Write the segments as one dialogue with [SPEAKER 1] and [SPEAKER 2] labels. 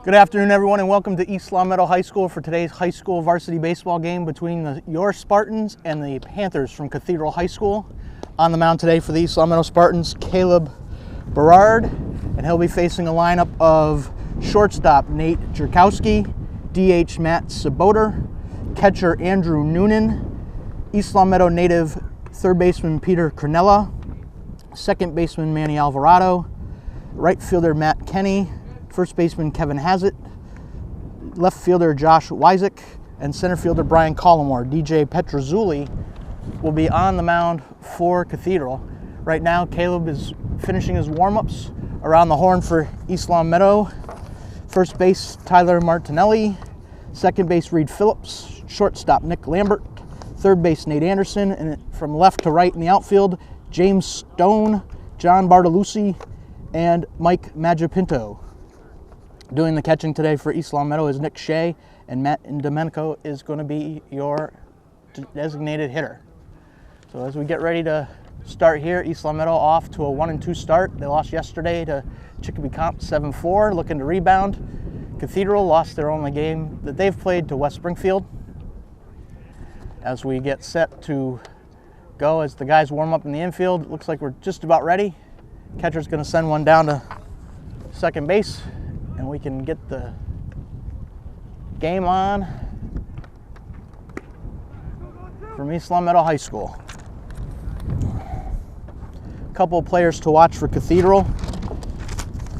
[SPEAKER 1] Good afternoon, everyone, and welcome to East Long Meadow High School for today's high school varsity baseball game between your Spartans and the Panthers from Cathedral High School. On the mound today for the East Long Meadow Spartans, Caleb Berard, and he'll be facing a lineup of shortstop Nate Jerkowski, DH Matt Saboter, catcher Andrew Noonan, East Long Meadow native third baseman Peter Cornella, second baseman Manny Alvarado, right fielder Matt Kenny, first baseman Kevin Hazzett, left fielder Josh Wysick, and center fielder Brian Collymore. DJ Petrozzulli will be on the mound for Cathedral. Right now, Caleb is finishing his warm-ups around the horn for East Long Meadow. First base, Tyler Martinelli. Second base, Reed Phillips. Shortstop, Nick Lambert. Third base, Nate Anderson. And from left to right in the outfield, James Stone, John Bartolucci, and Mike Magipinto. Doing the catching today for East Long Meadow is Nick Shea, and Matt Domenico is going to be your designated hitter. So as we get ready to start here, East Long Meadow off to a 1-2 start. They lost yesterday to Chicopee Comp 7-4, looking to rebound. Cathedral lost their only game that they've played to West Springfield. As we get set to go, as the guys warm up in the infield, it looks like we're just about ready. Catcher's going to send one down to second base, and we can get the game on from East Long Meadow High School. A couple of players to watch for Cathedral.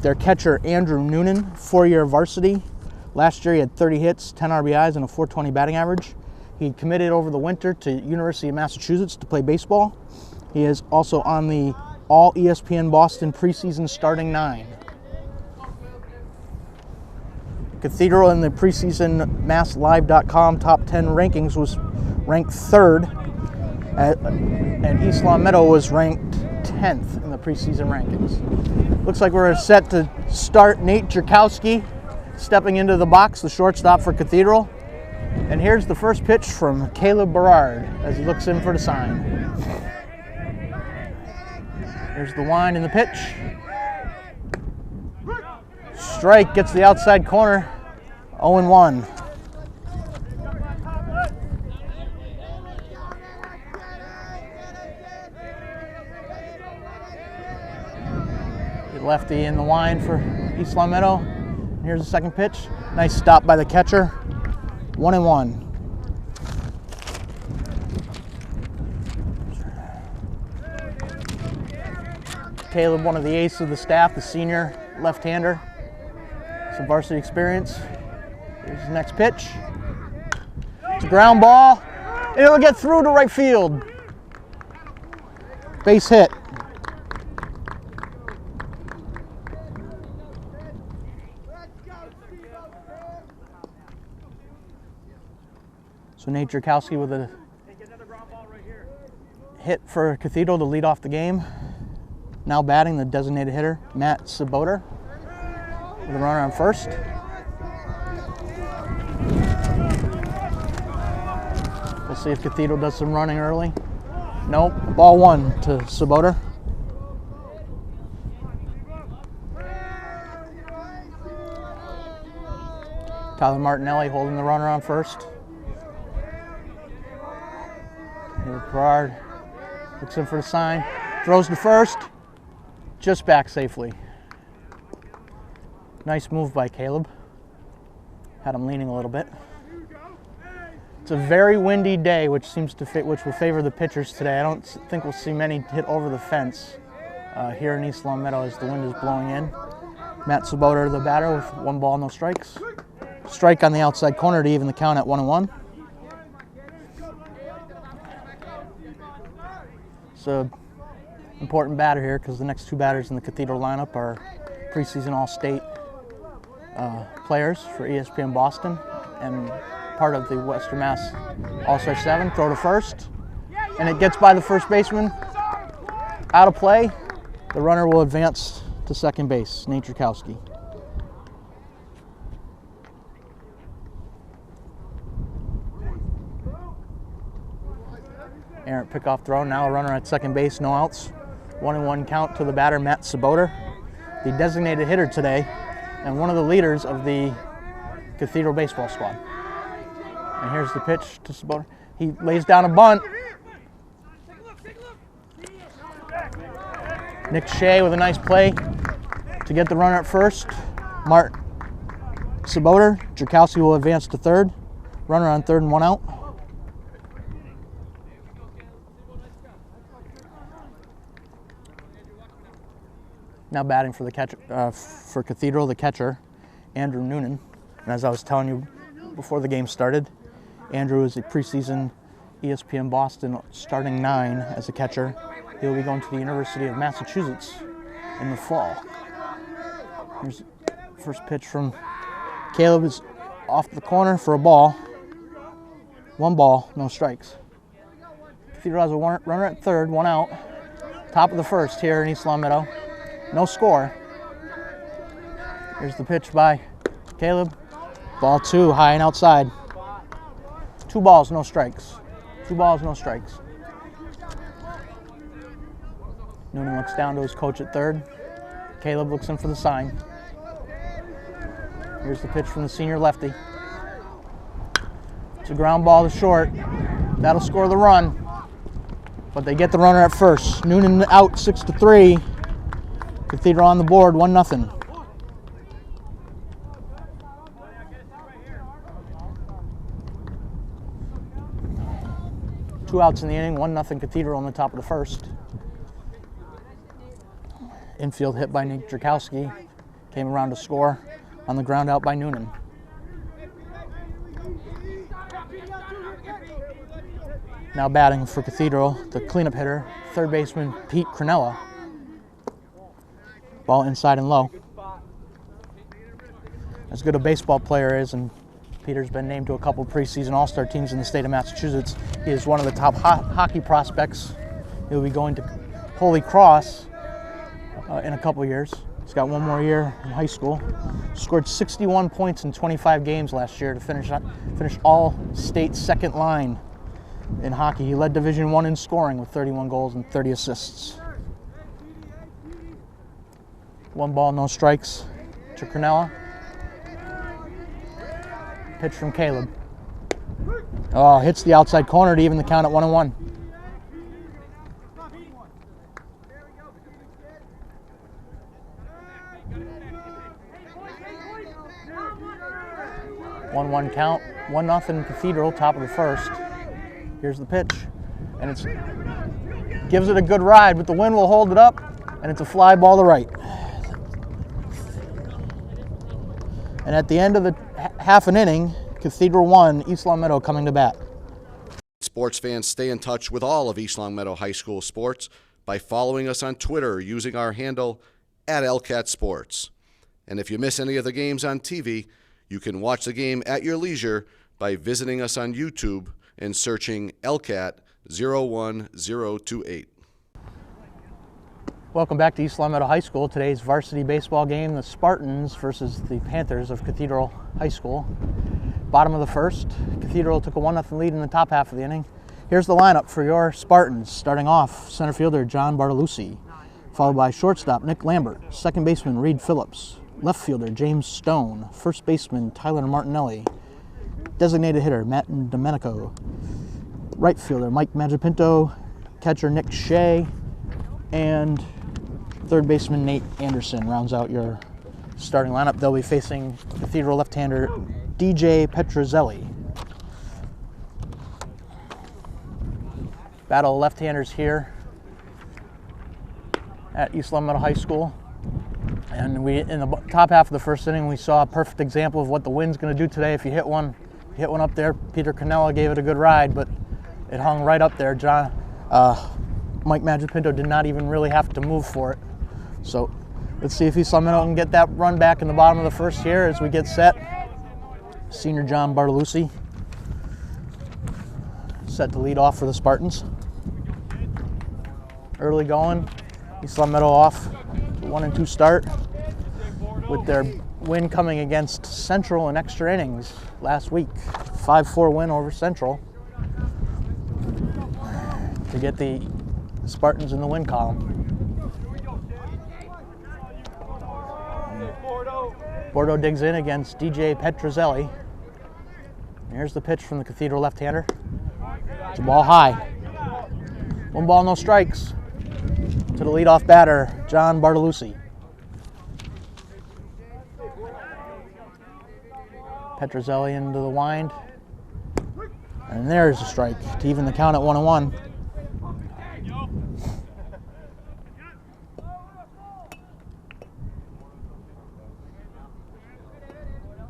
[SPEAKER 1] Their catcher, Andrew Noonan, four-year varsity. Last year he had 30 hits, 10 RBIs, and a .420 batting average. He committed over the winter to University of Massachusetts to play baseball. He is also on the All-ESPN Boston preseason starting 9. Cathedral in the preseason MassLive.com top 10 rankings was ranked 3rd, and East Long Meadow was ranked 10th in the preseason rankings. Looks like we're set to start. Nate Jerkowski stepping into the box, the shortstop for Cathedral. And here's the first pitch from Caleb Berard as he looks in for the sign. Here's the wind in the pitch. Strike, gets the outside corner, 0-1. Lefty in the wind for East Long Meadow. Here's the second pitch. Nice stop by the catcher, 1-1. Caleb, one of the aces of the staff, the senior left-hander. Some varsity experience. Here's the next pitch. It's a ground ball, and it'll get through to right field. Base hit. So Nate Jerkowski with a hit for Cathedral to lead off the game. Now batting, the designated hitter, Matt Saboter, with a runner on first. We'll see if Cathedral does some running early. Nope, ball 1 to Saboter. Tyler Martinelli holding the runner on first. Berard looks in for the sign, throws to first, just back safely. Nice move by Caleb. Had him leaning a little bit. It's a very windy day, which will favor the pitchers today. I don't think we'll see many hit over the fence here in East Long Meadow as the wind is blowing in. Matt Saboter, the batter, with 1 ball, no strikes. Strike on the outside corner to even the count at 1-1. It's an important batter here because the next 2 batters in the Cathedral lineup are preseason All-State players for ESPN Boston and part of the Western Mass All-Star 7. Throw to first, and it gets by the first baseman. Out of play. The runner will advance to second base, Nate Jerkowski. Errant pickoff throw, now a runner at second base, no outs. 1-1 count to the batter, Matt Saboter. The designated hitter today and one of the leaders of the Cathedral baseball squad. And here's the pitch to Spartans. He lays down a bunt. Nick Shea with a nice play to get the runner at first. Martin Saboter. Jerkowski will advance to third. Runner on third and 1 out. Now batting for the catcher, for Cathedral, the catcher, Andrew Noonan. And as I was telling you before the game started, Andrew is a preseason ESPN Boston starting 9 as a catcher. He'll be going to the University of Massachusetts in the fall. Here's the first pitch from Caleb, is off the corner for a ball. 1 ball, no strikes. Cathedral has a runner at third, 1 out. Top of the first here in East Long Meadow. No score. Here's the pitch by Caleb. Ball 2, high and outside. 2 balls, no strikes. 2 balls, no strikes. Noonan looks down to his coach at third. Caleb looks in for the sign. Here's the pitch from the senior lefty. It's a ground ball to short. That'll score the run. But they get the runner at first. Noonan out 6-3. Cathedral on the board, 1-0. Two outs in the inning, 1-0 Cathedral on the top of the first. Infield hit by Nick Jerkowski. Came around to score on the ground out by Noonan. Now batting for Cathedral, the cleanup hitter, third baseman Pete Cronella. Ball inside and low. As good a baseball player is, and Peter's been named to a couple preseason all-star teams in the state of Massachusetts, he is one of the top hockey prospects. He'll be going to Holy Cross in a couple years. He's got 1 more year in high school. Scored 61 points in 25 games last year to finish all-state second line in hockey. He led Division I in scoring with 31 goals and 30 assists. 1 ball, no strikes to Cronella. Pitch from Caleb. Oh, hits the outside corner to even the count at 1-1. One count, 1-0 Cathedral, top of the first. Here's the pitch, and gives it a good ride, but the wind will hold it up, and it's a fly ball to right. And at the end of the half an inning, Cathedral 1, East Long Meadow coming to bat.
[SPEAKER 2] Sports fans, stay in touch with all of East Long Meadow High School sports by following us on Twitter using our handle @LCatSports. And if you miss any of the games on TV, you can watch the game at your leisure by visiting us on YouTube and searching LCAT 01028.
[SPEAKER 1] Welcome back to East Long Meadow High School. Today's varsity baseball game, the Spartans versus the Panthers of Cathedral High School. Bottom of the first, Cathedral took a 1-0 lead in the top half of the inning. Here's the lineup for your Spartans. Starting off, center fielder John Bartolucci, followed by shortstop Nick Lambert, second baseman Reed Phillips, left fielder James Stone, first baseman Tyler Martinelli, designated hitter Matt Domenico, right fielder Mike Magipinto, catcher Nick Shea, and third baseman Nate Anderson rounds out your starting lineup. They'll be facing Cathedral left-hander DJ Petrozelli. Battle of left-handers here at East Long Meadow High School. And in the top half of the first inning, we saw a perfect example of what the wind's going to do today. If you hit one up there, Peter Cronella gave it a good ride, but it hung right up there. Mike Magipinto did not even really have to move for it. So let's see if East Long Meadow can get that run back in the bottom of the first here as we get set. Senior John Bartolucci set to lead off for the Spartans. Early going, East Long Meadow off to 1-2 start with their win coming against Central in extra innings last week. 5-4 win over Central to get the Spartans in the win column. Bordeaux digs in against DJ Petrozelli. Here's the pitch from the Cathedral left-hander. It's a ball high. 1 ball, no strikes to the leadoff batter, John Bartolucci. Petrozelli into the wind. And there's a strike to even the count at 1-1.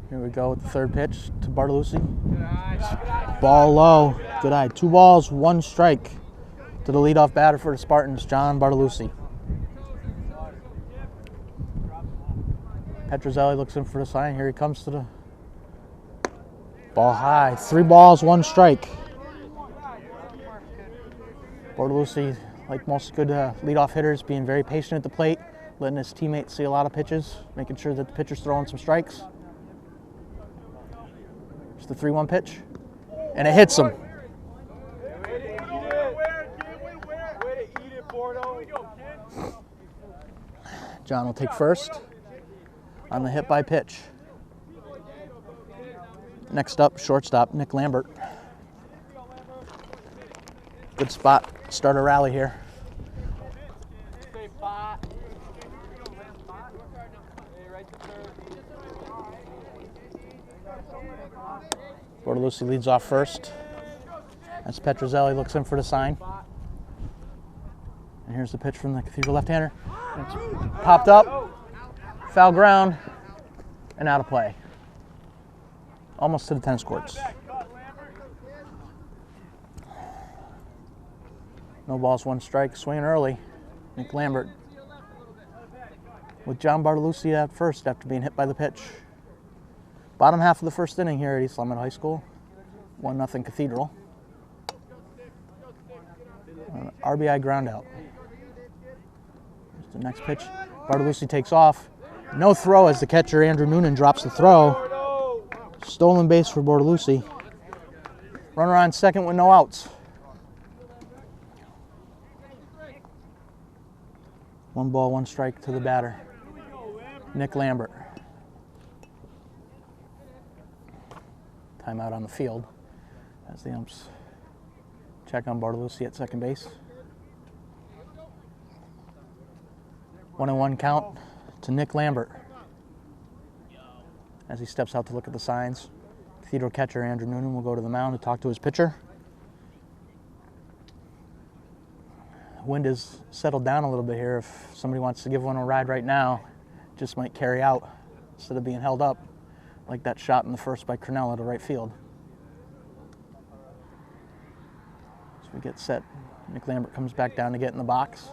[SPEAKER 1] Here we go with the third pitch to Bartolucci. Ball low. Good eye. 2 balls, 1 strike to the leadoff batter for the Spartans, John Bartolucci. Petrozelli looks in for the sign. Here he comes to the ball high. 3 balls, 1 strike. Bartolucci, like most good leadoff hitters, being very patient at the plate, letting his teammates see a lot of pitches, making sure that the pitcher's throwing some strikes. It's the 3-1 pitch, and it hits him. John will take first on the hit by pitch. Next up, shortstop Nick Lambert. Good spot, start a rally here. Bartolucci leads off first as Petrozelli looks in for the sign. And here's the pitch from the Cathedral left-hander. It's popped up, foul ground, and out of play. Almost to the tennis courts. No balls, 1 strike, swinging early. Nick Lambert with John Bartolucci at first after being hit by the pitch. Bottom half of the first inning here at East Long Meadow High School. 1-0 Cathedral. RBI ground out. Here's the next pitch. Bartolucci takes off. No throw as the catcher Andrew Noonan drops the throw. Stolen base for Bartolucci. Runner on second with no outs. 1 ball, 1 strike to the batter, Nick Lambert. Timeout on the field as the umps check on Bartolucci at second base. 1-1 count to Nick Lambert as he steps out to look at the signs. Cathedral catcher Andrew Noonan will go to the mound to talk to his pitcher. Wind has settled down a little bit here. If somebody wants to give one a ride right now, just might carry out instead of being held up like that shot in the first by Cornell to right field. As we get set, Nick Lambert comes back down to get in the box.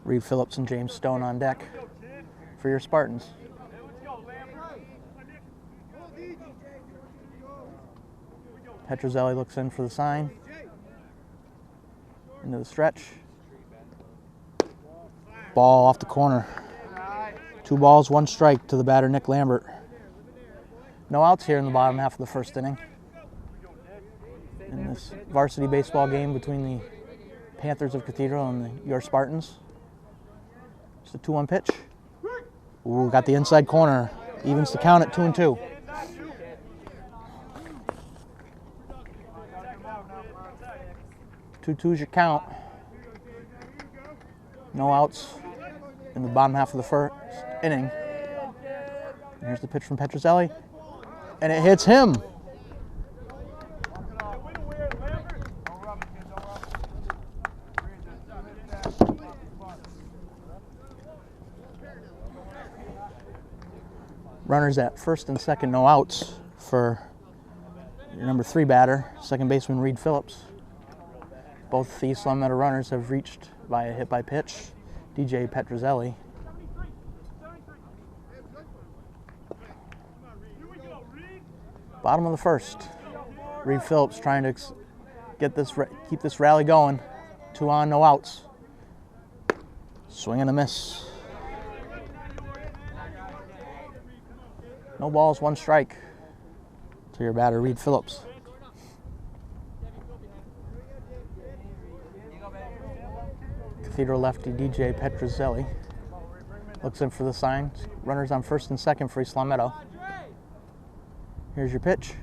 [SPEAKER 1] Reed Phillips and James Stone on deck for your Spartans. Petrozelli looks in for the sign. Into the stretch. Ball off the corner. 2 balls, 1 strike to the batter, Nick Lambert. No outs here in the bottom half of the first inning. In this varsity baseball game between the Panthers of Cathedral and your Spartans. It's the 2-1 pitch. Ooh, got the inside corner. Evens the count at 2-2. 2-2's your count. No outs in the bottom half of the first inning. And here's the pitch from Petrozelli, and it hits him. Runners at first and second, no outs for your number 3 batter, second baseman Reed Phillips. Both the East Long Meadow runners have reached via hit by pitch, DJ Petrozelli. Bottom of the first, Reed Phillips trying to keep this rally going. 2 on, no outs. Swing and a miss. No balls, 1 strike to your batter, Reed Phillips. Cathedral lefty DJ Petrozelli looks in for the sign. Runners on first and second for East Long Meadow. Here's your pitch.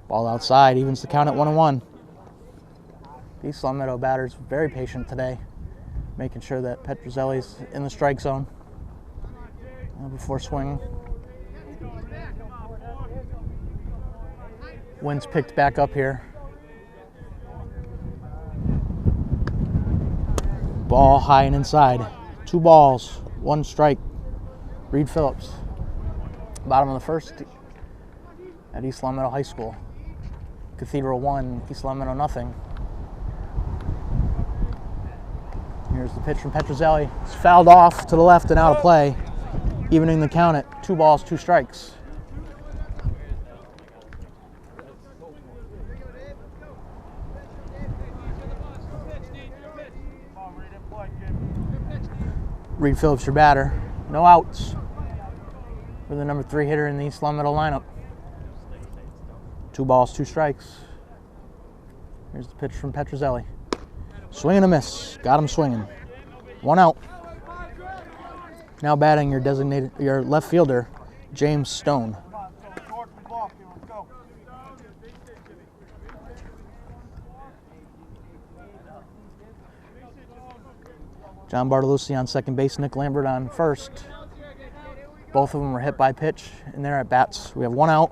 [SPEAKER 1] Ball outside, evens the count at 1-1. East Long Meadow batters very patient today, making sure that Petrozelli's in the strike zone before swinging. Wind's picked back up here. Ball high and inside. 2 balls, 1 strike. Reed Phillips. Bottom of the first at East Long Meadow High School. Cathedral 1, East Long Meadow nothing. Here's the pitch from Petrozelli. It's fouled off to the left and out of play, evening the count at 2 balls, 2 strikes. Reed Phillips, your batter. No outs for the number 3 hitter in the East Long Meadow lineup. 2 balls, 2 strikes. Here's the pitch from Petrozelli. Swing and a miss. Got him swinging. 1 out. Now batting your left fielder, James Stone. John Bartolucci on second base, Nick Lambert on first. Both of them were hit by pitch in their at-bats. We have 1 out.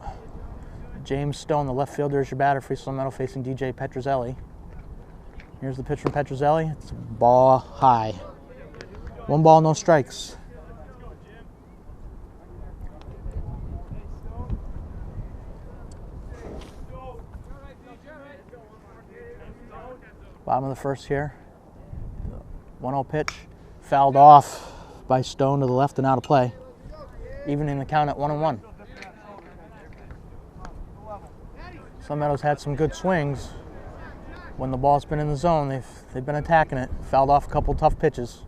[SPEAKER 1] James Stone, the left fielder, is your batter for East Long Meadow, facing DJ Petrozelli. Here's the pitch from Petrozelli. It's ball high. 1 ball, no strikes. Bottom of the first here. 1-0 pitch, fouled off by Stone to the left and out of play, evening the count at 1-1. Long Meadow's had some good swings when the ball's been in the zone. They've been attacking it. Fouled off a couple tough pitches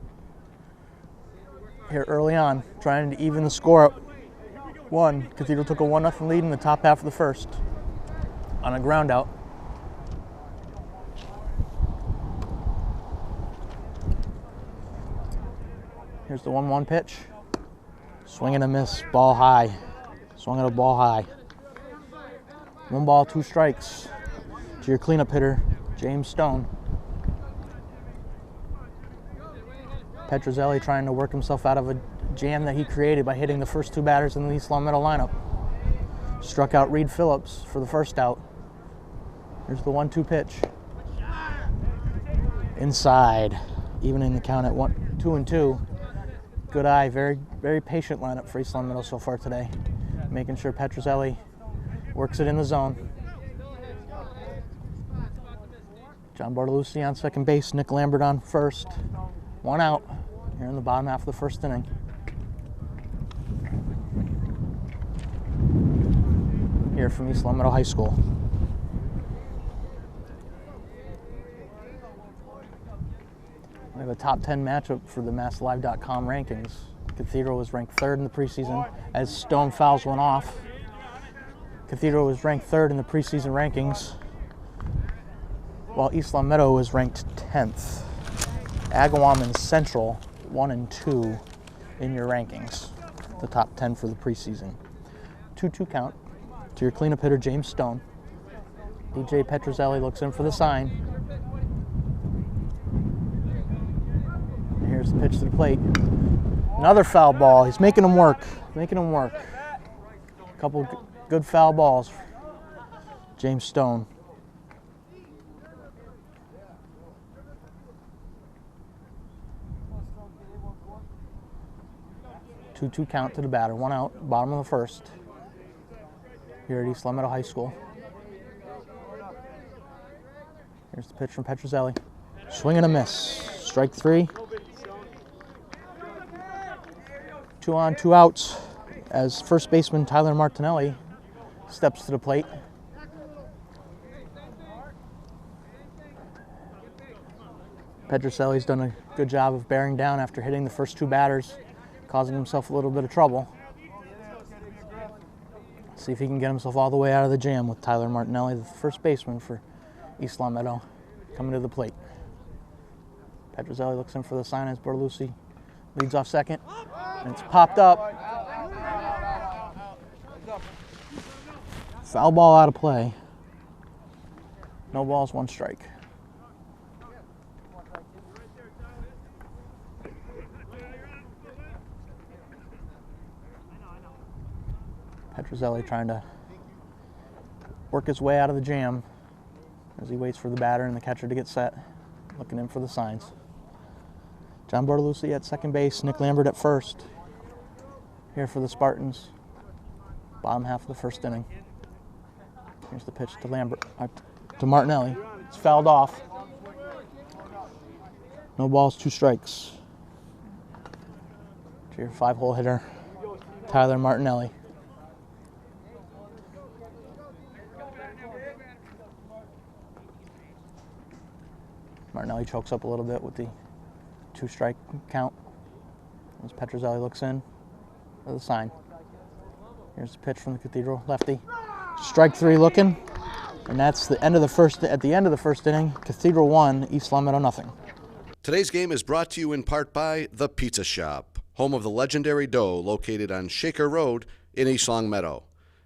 [SPEAKER 1] here early on, trying to even the score at 1. Cathedral took a 1-0 lead in the top half of the first on a ground out. Here's the 1-1 pitch. Swing and a miss, ball high. Swung at a ball high. 1 ball, 2 strikes to your cleanup hitter, James Stone. Petrozelli trying to work himself out of a jam that he created by hitting the first 2 batters in the East Long Meadow lineup. Struck out Reed Phillips for the first out. Here's the 1-2 pitch. Inside, evening the count at 2-2. Good eye, very, very patient lineup for East Long Meadow so far today. Making sure Petrozelli works it in the zone. John Bartolucci on second base, Nick Lambert on first. 1 out here in the bottom half of the first inning. Here from East Long Meadow High School. We have a top 10 matchup for the MassLive.com rankings. Cathedral was ranked 3rd in the preseason as Stone fouls went off. Cathedral was ranked 3rd in the preseason rankings, while East Long Meadow was ranked 10th. Agawam and Central 1 and 2 in your rankings, the top 10 for the preseason. 2-2 count to your cleanup hitter, James Stone. DJ Petrozelli looks in for the sign. Here's the pitch to the plate. Another foul ball. He's making them work. A couple good foul balls. James Stone. 2-2 count to the batter. 1 out, bottom of the first. Here at East Long Meadow High School. Here's the pitch from Petrozelli. Swing and a miss. Strike 3. 2 on, 2 outs as first baseman Tyler Martinelli steps to the plate. Petrozelli's done a good job of bearing down after hitting the first 2 batters, causing himself a little bit of trouble. See if he can get himself all the way out of the jam with Tyler Martinelli, the first baseman for East Long Meadow, coming to the plate. Petrozelli looks in for the sign as Bartolucci leads off second, and it's popped up. Foul ball out of play. No balls, 1 strike. Petrozelli trying to work his way out of the jam as he waits for the batter and the catcher to get set, looking in for the signs. John Bortolucci at second base, Nick Lambert at first. Here for the Spartans, bottom half of the first inning. Here's the pitch to Martinelli. It's fouled off. No balls, 2 strikes. To your 5-hole hitter, Tyler Martinelli. Martinelli chokes up a little bit with the 2-strike count as Petrozelli looks in for the sign. Here's the pitch from the Cathedral lefty. Strike 3 looking, and that's the end of the first. At the end of the first inning, Cathedral 1, East Longmeadow nothing.
[SPEAKER 2] Today's game is brought to you in part by The Pizza Shop, home of the legendary dough, located on Shaker Road in East Longmeadow,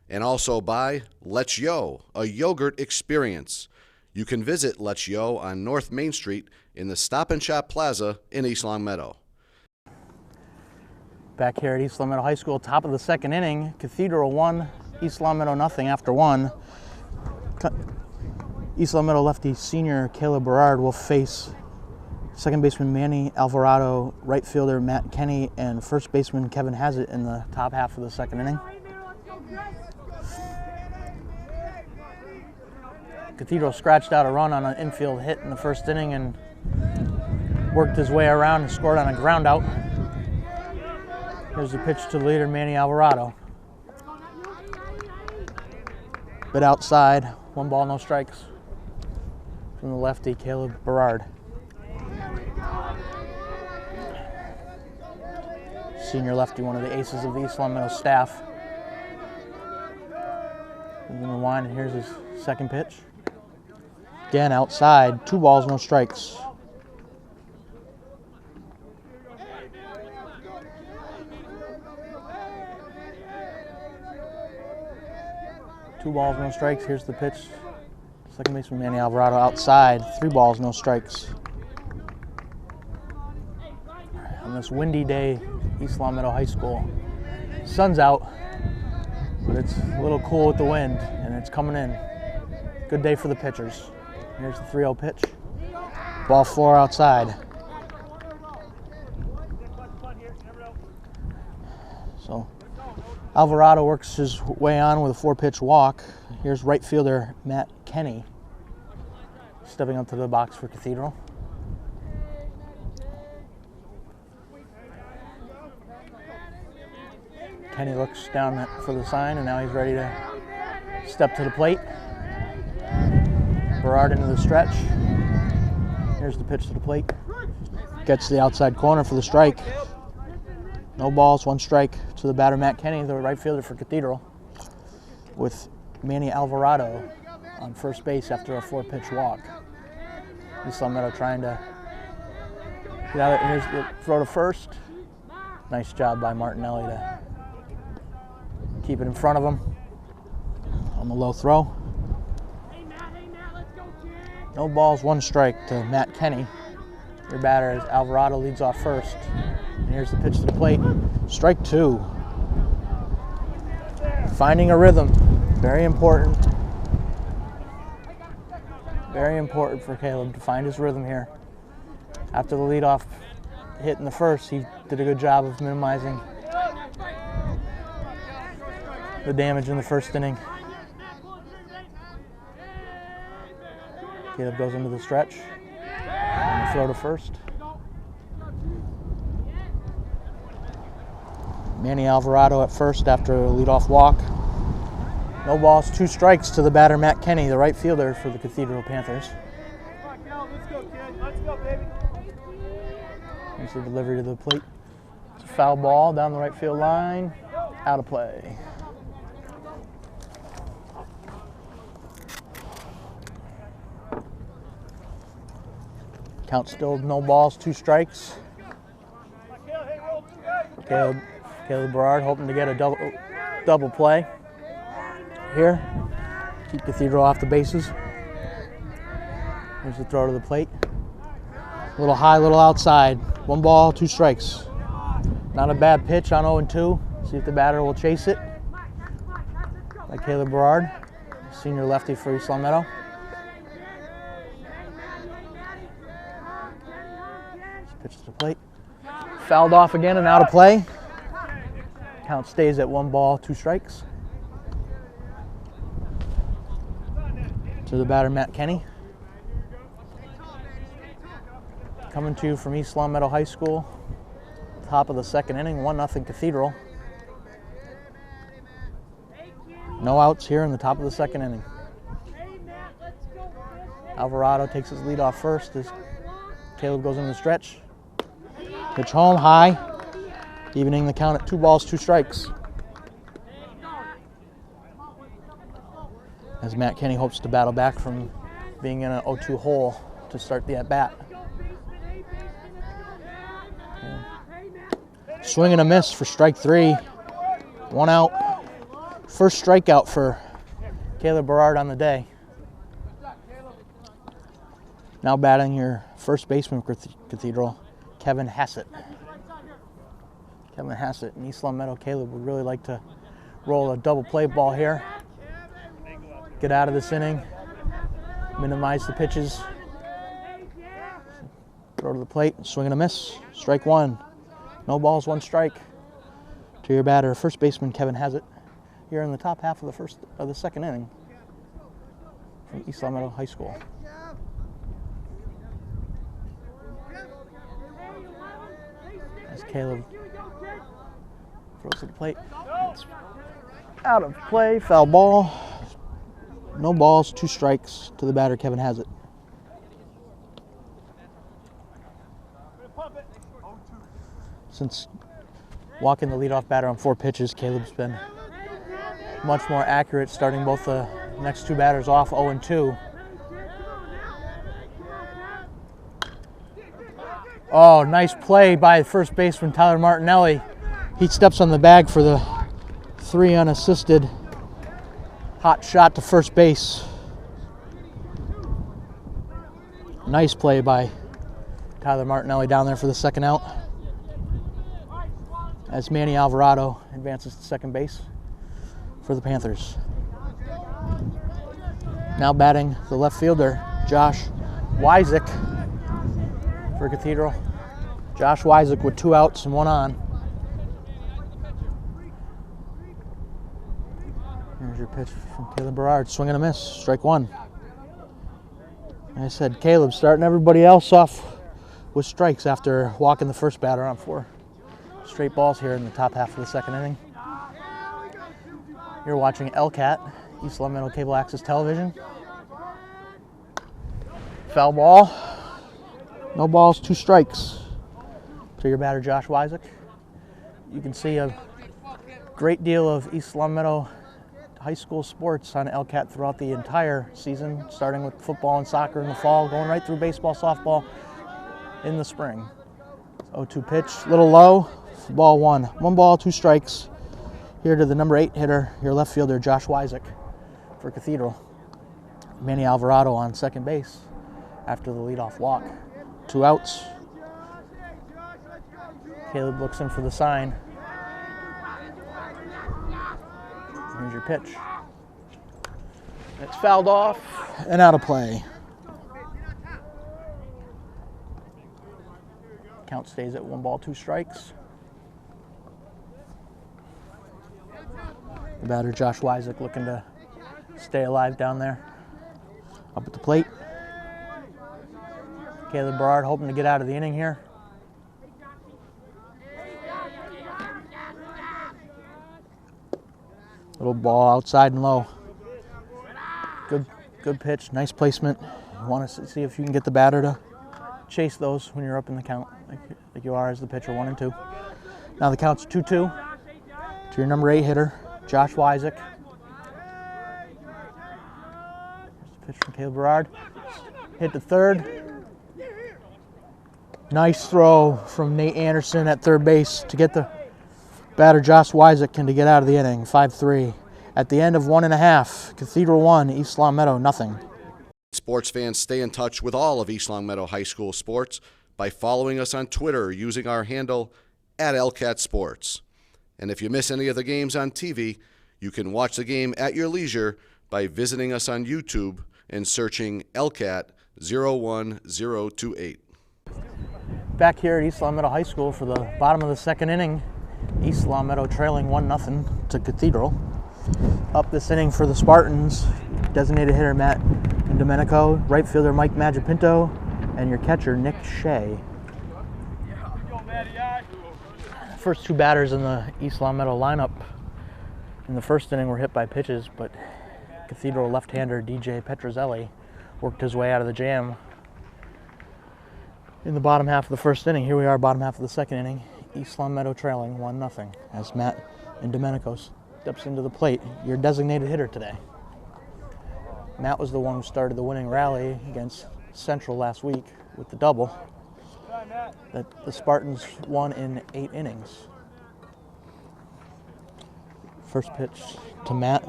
[SPEAKER 2] and also by Let's Yo, a yogurt experience. You can visit Let's Yo on North Main Street in the Stop and Shop Plaza in East Longmeadow.
[SPEAKER 1] Back here at East Longmeadow High School, top of the second inning, Cathedral 1, East Longmeadow nothing after 1. East Longmeadow lefty senior Caleb Berard will face second baseman Manny Alvarado, right fielder Matt Kenny, and first baseman Kevin Hazett in the top half of the second inning. Cathedral scratched out a run on an infield hit in the first inning and worked his way around and scored on a ground out. Here's the pitch to the leader, Manny Alvarado. Bit outside, 1 ball, no strikes from the lefty, Caleb Berard. Senior lefty, one of the aces of the East Longmeadow staff. He's going to wind, and here's his second pitch. Again, outside, 2 balls, no strikes. Two balls, no strikes. Here's the pitch. Second baseman Manny Alvarado outside, 3 balls, no strikes. On this windy day, East Longmeadow High School. Sun's out, but it's a little cool with the wind, and it's coming in. Good day for the pitchers. Here's the 3-0 pitch. Ball 4 outside. So Alvarado works his way on with a 4-pitch walk. Here's right fielder Matt Kenny stepping up to the box for Cathedral. Kenny looks down for the sign, and now he's ready to step to the plate. Berard into the stretch. Here's the pitch to the plate. Gets the outside corner for the strike. No balls, 1 strike to the batter, Matt Kenny, the right fielder for Cathedral, with Manny Alvarado on first base after a 4-pitch walk. East Longmeadow trying to get out of it. Here's the throw to first. Nice job by Martinelli to keep it in front of him on the low throw. No balls, 1 strike to Matt Kenny. Your batter is Alvarado, leads off first. And here's the pitch to the plate. Strike 2. Finding a rhythm. Very important. Very important for Caleb to find his rhythm here. After the leadoff hit in the first, he did a good job of minimizing the damage in the first inning. Caleb goes into the stretch. And the throw to first. Manny Alvarado at first after a leadoff walk. No balls, 2 strikes to the batter, Matt Kenny, the right fielder for the Cathedral Panthers. Here's the delivery to the plate. It's a foul ball down the right field line. Out of play. Count still no balls, 2 strikes. Caleb Berard hoping to get a double play here. Keep Cathedral off the bases. There's the throw to the plate. A little high, a little outside. 1 ball, 2 strikes. Not a bad pitch on 0-2. See if the batter will chase it. By Caleb Berard, senior lefty for East Long Meadow. Pitch to the plate. Fouled off again and out of play. Count stays at 1 ball, 2 strikes. To the batter, Matt Kenny. Coming to you from East Long Meadow High School. Top of the 2nd inning, 1-0 Cathedral. No outs here in the top of the 2nd inning. Alvarado takes his lead off first as Caleb goes in the stretch. Pitch home, high, evening the count at 2 balls, 2 strikes. As Matt Kenny hopes to battle back from being in an 0-2 hole to start the at-bat. Swing and a miss for strike 3. 1 out. First strikeout for Caleb Berard on the day. Now batting your first baseman for Cathedral, Kevin Hassett. Kevin Hassett in East Long Meadow. Caleb would really like to roll a double play ball here. Get out of this inning. Minimize the pitches. Throw to the plate, swing and a miss. Strike 1. No balls, 1 strike. To your batter, first baseman Kevin Hassett. Here in the top half of the 2nd inning from East Long Meadow High School. As Caleb throws to the plate, it's out of play, foul ball. No balls, 2 strikes to the batter, Kevin Hassett. Since walking the leadoff batter on 4 pitches, Caleb's been much more accurate, starting both the next 2 batters off 0-2. Oh, nice play by first baseman Tyler Martinelli. He steps on the bag for the 3 unassisted. Hot shot to first base. Nice play by Tyler Martinelli down there for the 2nd out. As Manny Alvarado advances to 2nd base for the Panthers. Now batting the left fielder, Josh Wysick for Cathedral. Josh Wysick with 2 outs and 1 on. Here's your pitch from Caleb Berard. Swing and a miss. Strike 1. Like I said, Caleb starting everybody else off with strikes after walking the first batter on 4 straight balls here in the top half of the 2nd inning. You're watching LCAT, East Long Meadow Cable Access Television. Foul ball. No balls, 2 strikes. To your batter, Josh Wysick. You can see a great deal of East Long Meadow High School sports on LCAT throughout the entire season, starting with football and soccer in the fall, going right through baseball, softball in the spring. 0-2 pitch, little low, ball 1. 1 ball, 2 strikes. Here to the number 8 hitter, your left fielder, Josh Wysick for Cathedral. Manny Alvarado on 2nd base after the leadoff walk. 2 outs. Caleb looks in for the sign. Here's your pitch. It's fouled off and out of play. Count stays at 1 ball, 2 strikes. The batter, Josh Wysick, looking to stay alive down there. Up at the plate. Caleb Berard hoping to get out of the inning here. Little ball outside and low. Good pitch, nice placement. You want to see if you can get the batter to chase those when you're up in the count, like you are as the pitcher, 1-2. Now the count's 2-2 to your number 8 hitter, Josh Wysick. Here's the pitch from Caleb Berard. Hit to 3rd. Nice throw from Nate Anderson at 3rd base to get the Batter Josh Wysick can to get out of the inning, 5-3. At the end of 1.5, Cathedral 1, East Long Meadow nothing.
[SPEAKER 2] Sports fans, stay in touch with all of East Long Meadow High School sports by following us on Twitter using our handle @LCatSports. And if you miss any of the games on TV, you can watch the game at your leisure by visiting us on YouTube and searching LCAT 01028.
[SPEAKER 1] Back here at East Long Meadow High School for the bottom of the second inning. East Long Meadow trailing 1-0 to Cathedral. Up this inning for the Spartans, designated hitter Matt Domenico, right fielder Mike Magipinto, and your catcher Nick Shea. First two batters in the East Long Meadow lineup in the first inning were hit by pitches, but Cathedral left-hander DJ Petrozelli worked his way out of the jam in the bottom half of the first inning. Here we are, bottom half of the second inning. East Long Meadow trailing 1-0 as Matt Domenico steps into the plate. Your designated hitter today. Matt was the one who started the winning rally against Central last week with the double that the Spartans won in 8 innings. First pitch to Matt.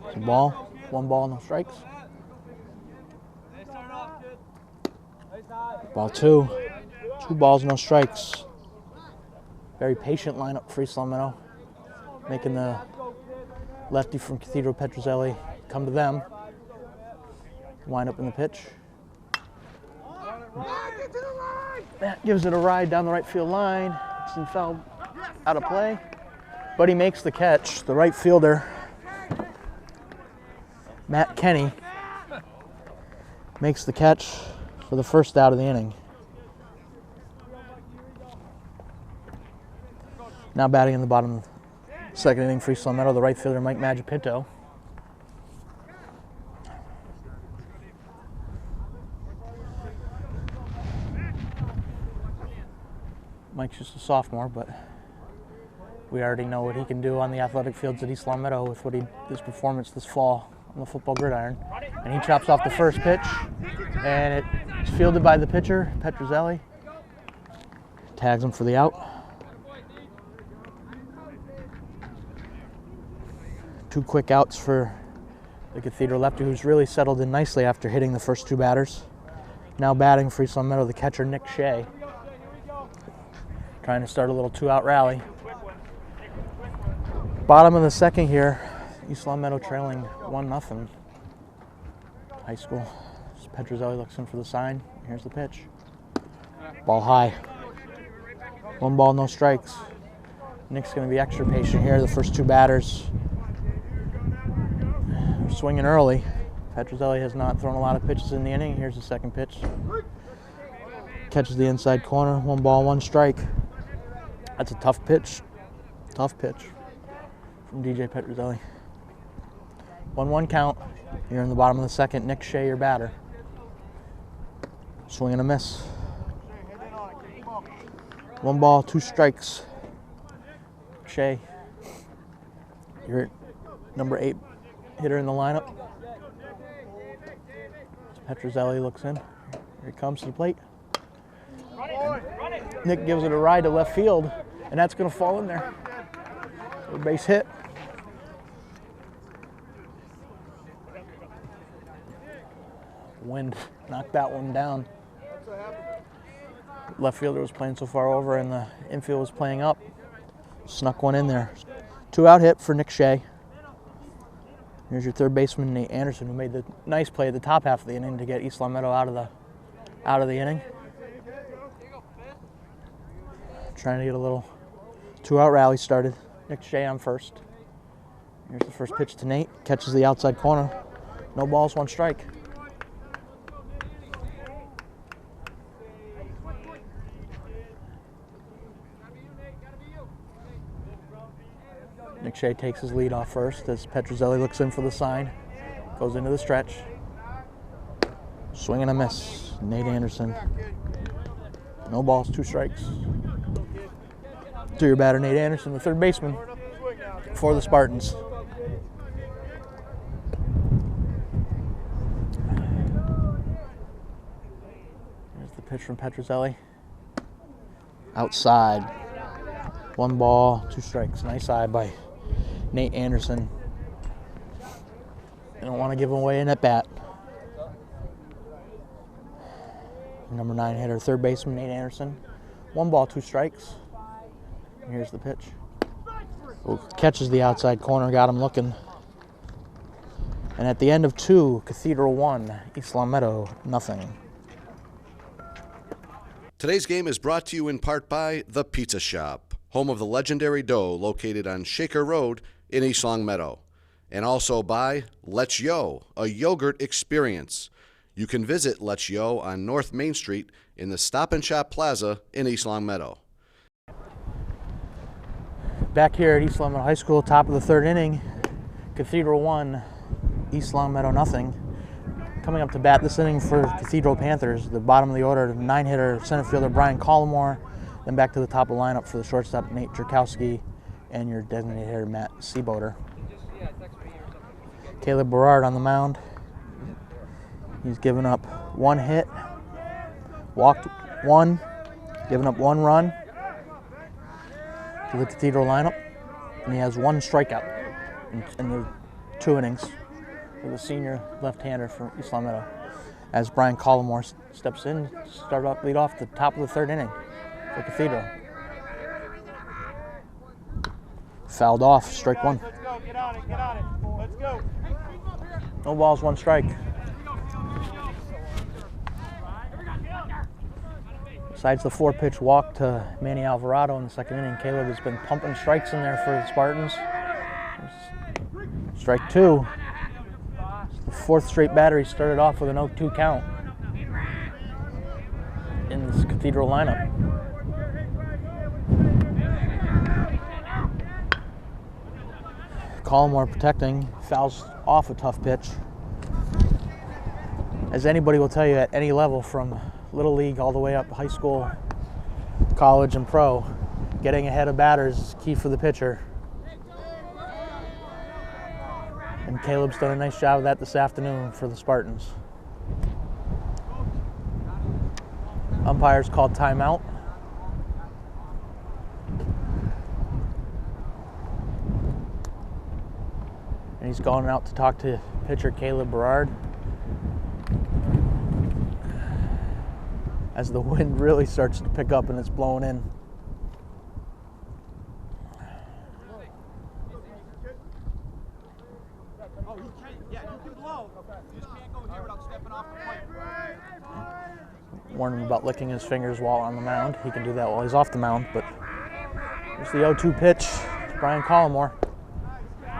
[SPEAKER 1] It's a ball. 1 ball, no strikes. Ball 2. 2 balls, no strikes. Very patient lineup for East Long Meadow, making the lefty from Cathedral Petrozelli come to them. Wind up in the pitch. Matt gives it a ride down the right field line. It's fouled out of play, but he makes the catch. The right fielder, Matt Kenny, makes the catch for the first out of the inning. Now batting in the bottom of the second inning for East Long Meadow, the right fielder Mike Magipinto. Mike's just a sophomore, but we already know what he can do on the athletic fields at East Long Meadow with his performance this fall on the football gridiron. And he chops off the first pitch, and it's fielded by the pitcher, Petrozelli. Tags him for the out. 2 quick outs for the Cathedral lefty, who's really settled in nicely after hitting the first 2 batters. Now batting for East Long Meadow, the catcher Nick Shea, trying to start a little 2-out rally. Bottom of the second here, East Long Meadow trailing 1-0. High school. Petrozelli looks in for the sign. Here's the pitch. Ball high. 1 ball, no strikes. Nick's going to be extra patient here. The first 2 batters are swinging early. Petrozelli has not thrown a lot of pitches in the inning. Here's the second pitch. Catches the inside corner. 1 ball, 1 strike. That's a tough pitch. Tough pitch from DJ Petrozelli. 1-1 count. Here in the bottom of the second, Nick Shea, your batter. Swing and a miss. 1 ball, 2 strikes. Shea, your number 8 hitter in the lineup. Petrozelli looks in. Here he comes to the plate. And Nick gives it a ride to left field, and that's going to fall in there. A base hit. Wind knocked that one down. Left fielder was playing so far over, and the infield was playing up. Snuck one in there. 2-out hit for Nick Shea. Here's your third baseman Nate Anderson, who made the nice play at the top half of the inning to get East Long Meadow out of the inning. Trying to get a little 2-out rally started. Nick Shea on first. Here's the first pitch to Nate. Catches the outside corner. No balls, 1 strike. Nick Shea takes his lead off first as Petrozelli looks in for the sign. Goes into the stretch. Swing and a miss. Nate Anderson. No balls, 2 strikes. To your batter, Nate Anderson, the third baseman for the Spartans. Here's the pitch from Petrozelli. Outside. 1 ball, 2 strikes. Nice eye by Nate Anderson. I don't want to give him away an at bat. Number 9 hitter, third baseman Nate Anderson. 1 ball, 2 strikes. And here's the pitch. Ooh, catches the outside corner, got him looking. And at the end of 2, Cathedral 1, East Long Meadow nothing.
[SPEAKER 2] Today's game is brought to you in part by The Pizza Shop, home of the legendary dough, located on Shaker Road in East Long Meadow. And also by Let's Yo, a yogurt experience. You can visit Let's Yo on North Main Street in the Stop and Shop Plaza in East Long Meadow.
[SPEAKER 1] Back here at East Long Meadow High School, top of the 3rd inning, Cathedral 1, East Long Meadow nothing. Coming up to bat this inning for Cathedral Panthers, the bottom of the order, 9 hitter center fielder Brian Collmore, then back to the top of the lineup for the shortstop Nate Jerkowski and your designated hitter Matt Seaboder. Caleb Berard on the mound. He's given up 1 hit, walked 1, given up 1 run to the Cathedral lineup, and he has 1 strikeout in the 2 innings for the senior left-hander from East Long Meadow. As Brian Collmore steps in, lead off the top of the 3rd inning for Cathedral. Fouled off, strike 1.
[SPEAKER 3] Let's go, get on it, let's go.
[SPEAKER 1] No balls, 1 strike. Besides the 4-pitch walk to Manny Alvarado in the 2nd inning, Caleb has been pumping strikes in there for the Spartans. Strike 2. The 4th straight batter. He started off with an 0-2 count in this Cathedral lineup. Collmore protecting, fouls off a tough pitch. As anybody will tell you at any level, from Little League all the way up high school, college, and pro, getting ahead of batters is key for the pitcher. And Caleb's done a nice job of that this afternoon for the Spartans. Umpires called timeout. And he's going out to talk to pitcher Caleb Berard. As the wind really starts to pick up and it's blowing in. Warn him about licking his fingers while on the mound. He can do that while he's off the mound, but there's the 0-2 pitch to Brian Collmore.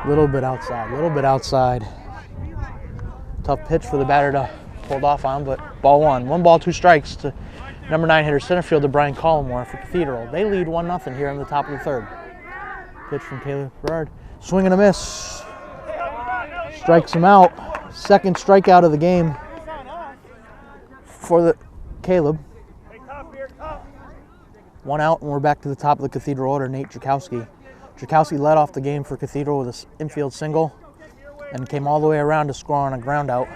[SPEAKER 1] A little bit outside. Tough pitch for the batter to hold off on, but ball 1. 1 ball, 2 strikes to number 9 hitter center fielder Brian Collmore for Cathedral. They lead 1-0 here in the top of the 3rd. Pitch from Caleb Berard. Swing and a miss. Strikes him out. 2nd strikeout of the game for the Caleb. 1 out, and we're back to the top of the Cathedral order, Nate Jerkowski. Jerkowski led off the game for Cathedral with an infield single and came all the way around to score on a ground out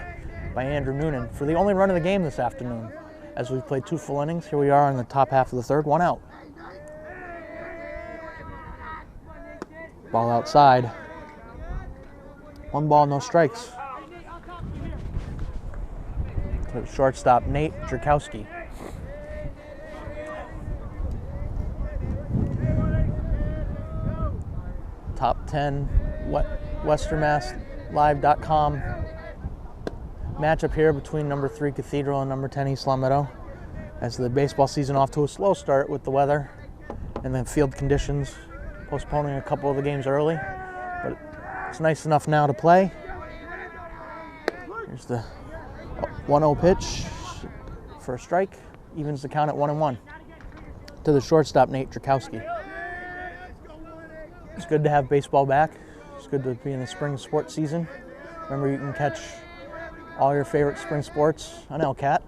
[SPEAKER 1] by Andrew Noonan for the only run of the game this afternoon. As we've played 2 full innings, here we are in the top half of the 3rd, 1 out. Ball outside. 1 ball, no strikes. To shortstop Nate Jerkowski. Top 10 WesternMassLive.com matchup here between number 3 Cathedral and number 10 East Long Meadow, as the baseball season off to a slow start with the weather and the field conditions postponing a couple of the games early, but it's nice enough now to play. Here's the 1-0 pitch for a strike, evens the count at 1-1 to the shortstop Nate Jerkowski. It's good to have baseball back. It's good to be in the spring sports season. Remember, you can catch all your favorite spring sports on LCAT.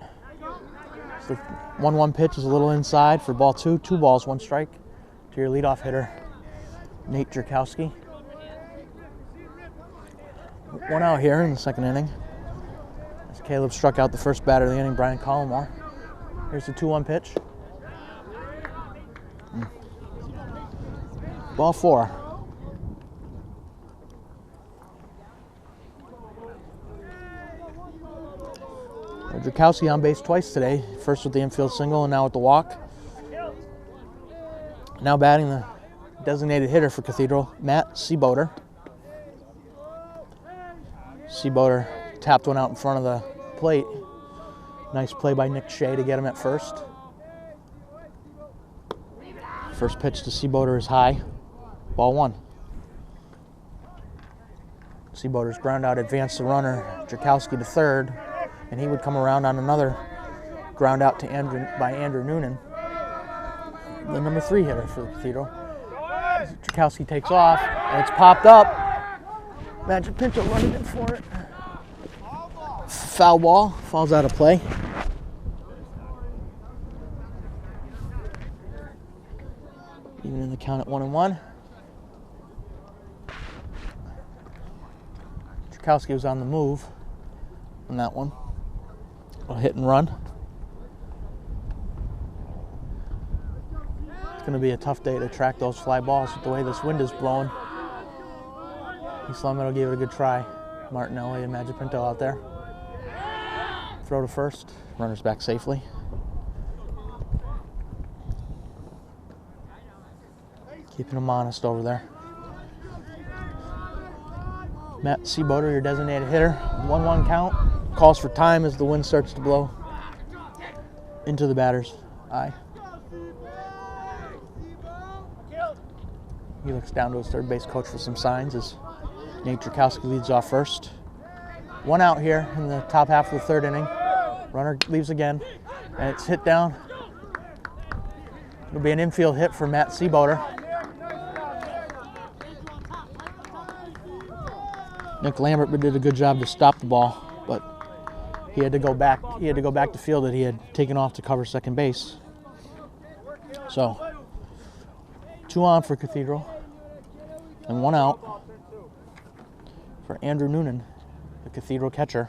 [SPEAKER 1] So 1-1 pitch is a little inside for ball 2. 2 balls, 1 strike to your leadoff hitter, Nate Jerkowski. 1 out here in the 2nd inning, as Caleb struck out the first batter of the inning, Brian Collmore. Here's the 2-1 pitch. Ball 4. Drakowski on base twice today. First with the infield single and now with the walk. Now batting the designated hitter for Cathedral, Matt Seaboder. Seaboder tapped one out in front of the plate. Nice play by Nick Shea to get him at first. First pitch to Seaboder is high. Ball 1. Seaboder's ground out advanced the runner, Drakowski to third, and he would come around on another ground out to Andrew Noonan, the number 3 hitter for the Cathedral. Drakowski takes off, and it's popped up. Magic Pinto running in for it. Foul ball, falls out of play. Even in the count at 1-1. Drakowski was on the move on that one. A hit and run. It's going to be a tough day to track those fly balls with the way this wind is blowing. East Long Meadow gave it a good try. Martinelli and Magic Pinto out there. Throw to first. Runners back safely. Keeping them honest over there. Matt Seaboder, your designated hitter. 1-1 count. Calls for time as the wind starts to blow into the batter's eye. He looks down to his third base coach for some signs as Nate Drakowski leads off first. 1 out here in the top half of the 3rd inning. Runner leaves again, and it's hit down. It'll be an infield hit for Matt Seaboder. Nick Lambert did a good job to stop the ball, but he had to go back. He had to go back to field that he had taken off to cover second base. So 2 on for Cathedral, and 1 out for Andrew Noonan, the Cathedral catcher.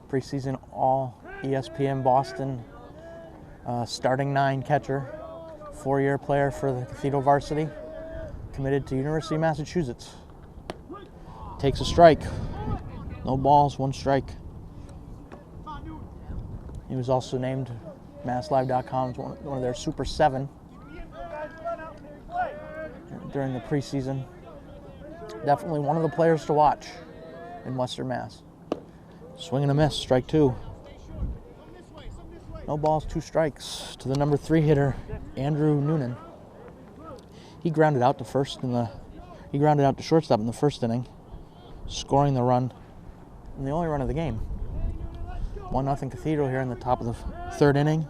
[SPEAKER 1] Preseason All ESPN Boston starting 9 catcher, 4-year player for the Cathedral varsity, committed to University of Massachusetts. Takes a strike. No balls, 1 strike. He was also named MassLive.com as one of their Super 7 during the preseason. Definitely one of the players to watch in Western Mass. Swing and a miss, strike 2. No balls, 2 strikes to the number 3 hitter, Andrew Noonan. He grounded out to shortstop in the 1st inning, scoring the run and the only run of the game. 1-0 Cathedral here in the top of the 3rd inning.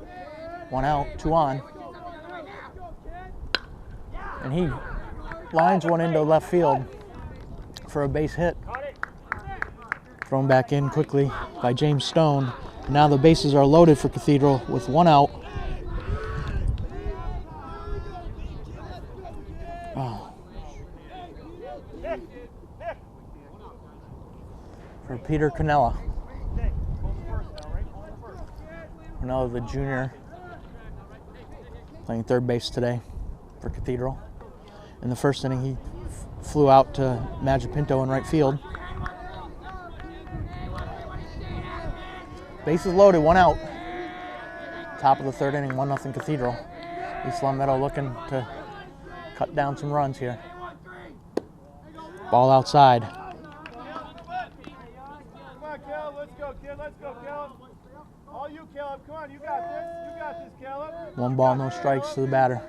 [SPEAKER 1] 1 out, 2 on. And he lines one into left field for a base hit. Thrown back in quickly by James Stone. Now the bases are loaded for Cathedral with 1 out. Oh. For Peter Canella. Canella, the junior, playing 3rd base today for Cathedral. In the 1st inning, he flew out to Magic Pinto in right field. Bases loaded, 1 out. Top of the 3rd inning, 1-0 Cathedral. East Long Meadow looking to cut down some runs here. Ball outside.
[SPEAKER 3] Come on, Caleb. Let's go, kid. Let's go, Caleb. All you, Caleb. Come on, you got this. You got this, Caleb.
[SPEAKER 1] 1 ball, no strikes to the batter,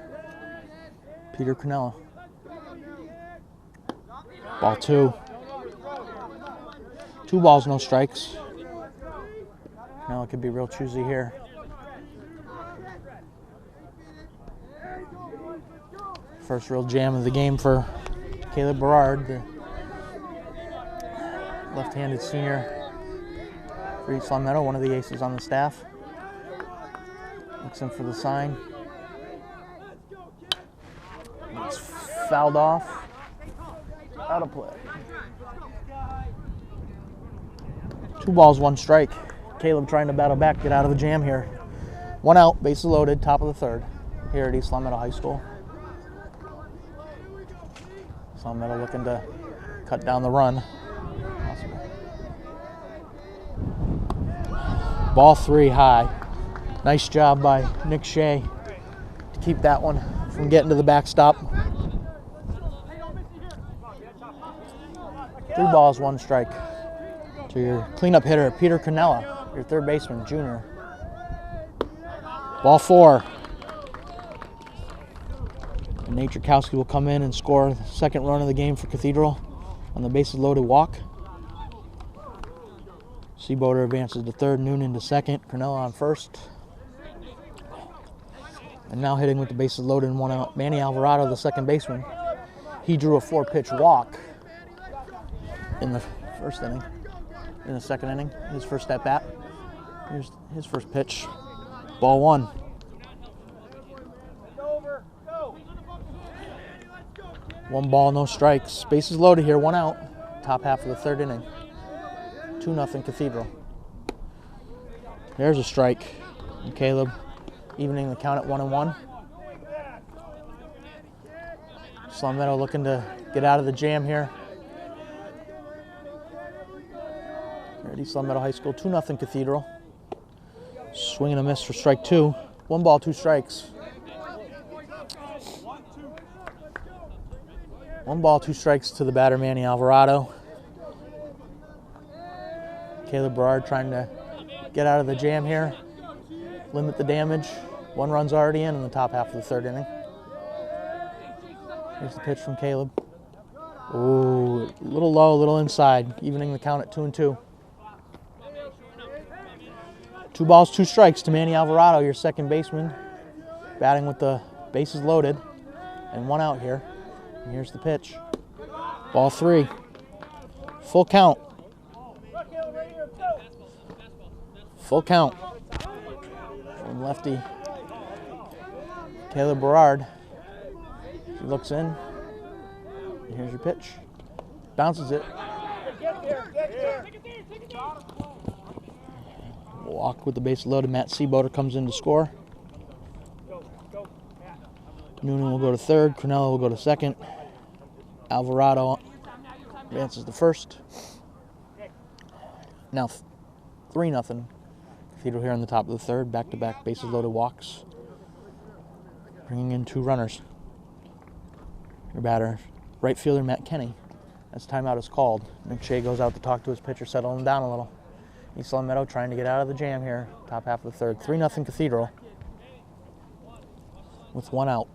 [SPEAKER 1] Peter Canella. Ball 2. 2 balls, no strikes. Now it could be real choosy here. First real jam of the game for Caleb Berard, the left-handed senior for East Long Meadow, one of the aces on the staff. Looks in for the sign. It's fouled off. Out of play. 2 balls, 1 strike. Caleb trying to battle back, get out of the jam here. 1 out, bases loaded, top of the 3rd, here at East Long Meadow High School. Long Meadow looking to cut down the run. Ball 3 high. Nice job by Nick Shea to keep that one from getting to the backstop. 3 balls, 1 strike to your cleanup hitter, Peter Canella, your third baseman, junior. Ball 4. And Nate Drakowski will come in and score the second run of the game for Cathedral on the bases loaded walk. Seaboder advances to third, Noonan to second, Cornell on first. And now hitting with the bases loaded and 1 out, Manny Alvarado, the second baseman. He drew a 4-pitch walk in the first inning, in the second inning, his first at bat. Here's his first pitch, ball 1. One ball, no strikes. Bases loaded here, 1 out. Top half of the third inning. 2-0 Cathedral. There's a strike. And Caleb evening the count at 1-1. Long Meadow looking to get out of the jam here. Here at East Long Meadow High School, 2-0 Cathedral. Swing and a miss for strike 2. 1 ball, 2 strikes. 1 ball, 2 strikes to the batter, Manny Alvarado. Caleb Berard trying to get out of the jam here, limit the damage. 1 run's already in the top half of the third inning. Here's the pitch from Caleb. Ooh, a little low, a little inside, evening the count at 2-2. 2 balls, 2 strikes to Manny Alvarado, your second baseman, batting with the bases loaded and 1 out here. And here's the pitch. Ball 3. Full count. Full count. From lefty Caleb Berard. He looks in. And here's your pitch. Bounces it. Walk with the base loaded. Matt Seaboder comes in to score. Noonan will go to third. Cornell will go to second. Alvarado advances to first. Now 3-0. Cathedral here on the top of the third. Back-to-back bases loaded walks. Bringing in 2 runners. Your batter, right fielder Matt Kenny. As timeout is called, Nick Shea goes out to talk to his pitcher, settle him down a little. East Long Meadow trying to get out of the jam here. Top half of the third. 3-0 Cathedral with 1 out.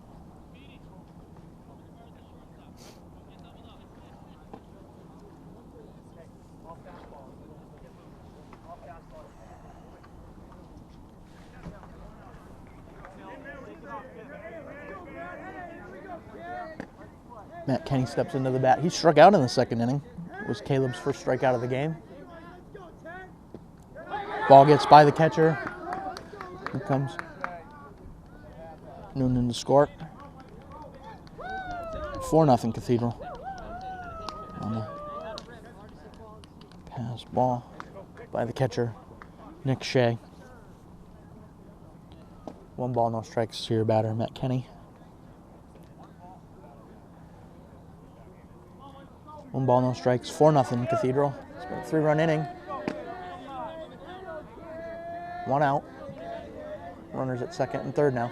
[SPEAKER 1] Matt Kenny steps into the bat. He struck out in the second inning. It was Caleb's first strikeout of the game. Ball gets by the catcher. Here comes Noonan to score. 4-0 Cathedral. On the pass ball by the catcher, Nick Shea. 1 ball, no strikes to your batter, Matt Kenny. 1 ball, no strikes. 4-0 Cathedral. It's been a 3-run inning. 1 out. Runners at second and third now.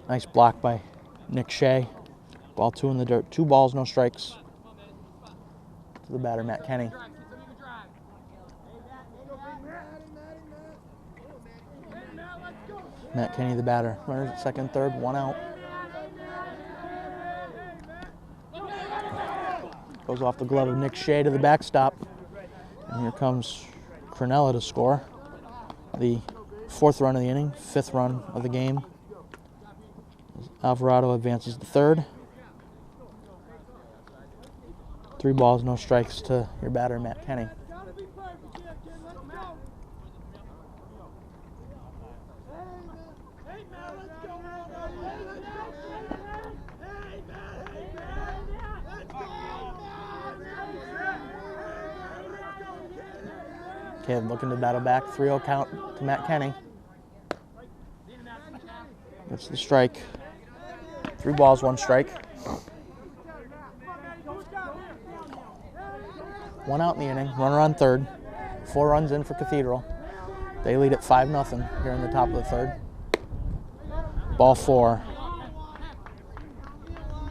[SPEAKER 1] Nice block by Nick Shea. Ball 2 in the dirt. 2 balls, no strikes to the batter, Matt Kenny. Matt Kenny, the batter. Runners at second and third. 1 out. Goes off the glove of Nick Shea to the backstop. And here comes Cornella to score. The 4th run of the inning, 5th run of the game. Alvarado advances to third. 3 balls, no strikes to your batter, Matt Kenny. Caleb looking to battle back. 3-0 count to Matt Kenny. Gets the strike. 3 balls, 1 strike. One out in the inning, runner on third. 4 runs in for Cathedral. They lead at 5-0 here in the top of the third. Ball 4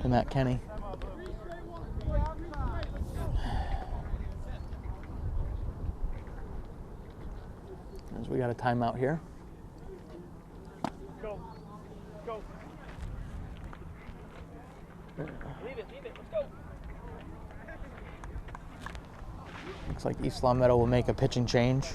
[SPEAKER 1] to Matt Kenny. As we got a timeout here.
[SPEAKER 3] Go. Go. Leave it. Let's go.
[SPEAKER 1] Looks like East Long Meadow will make a pitching change.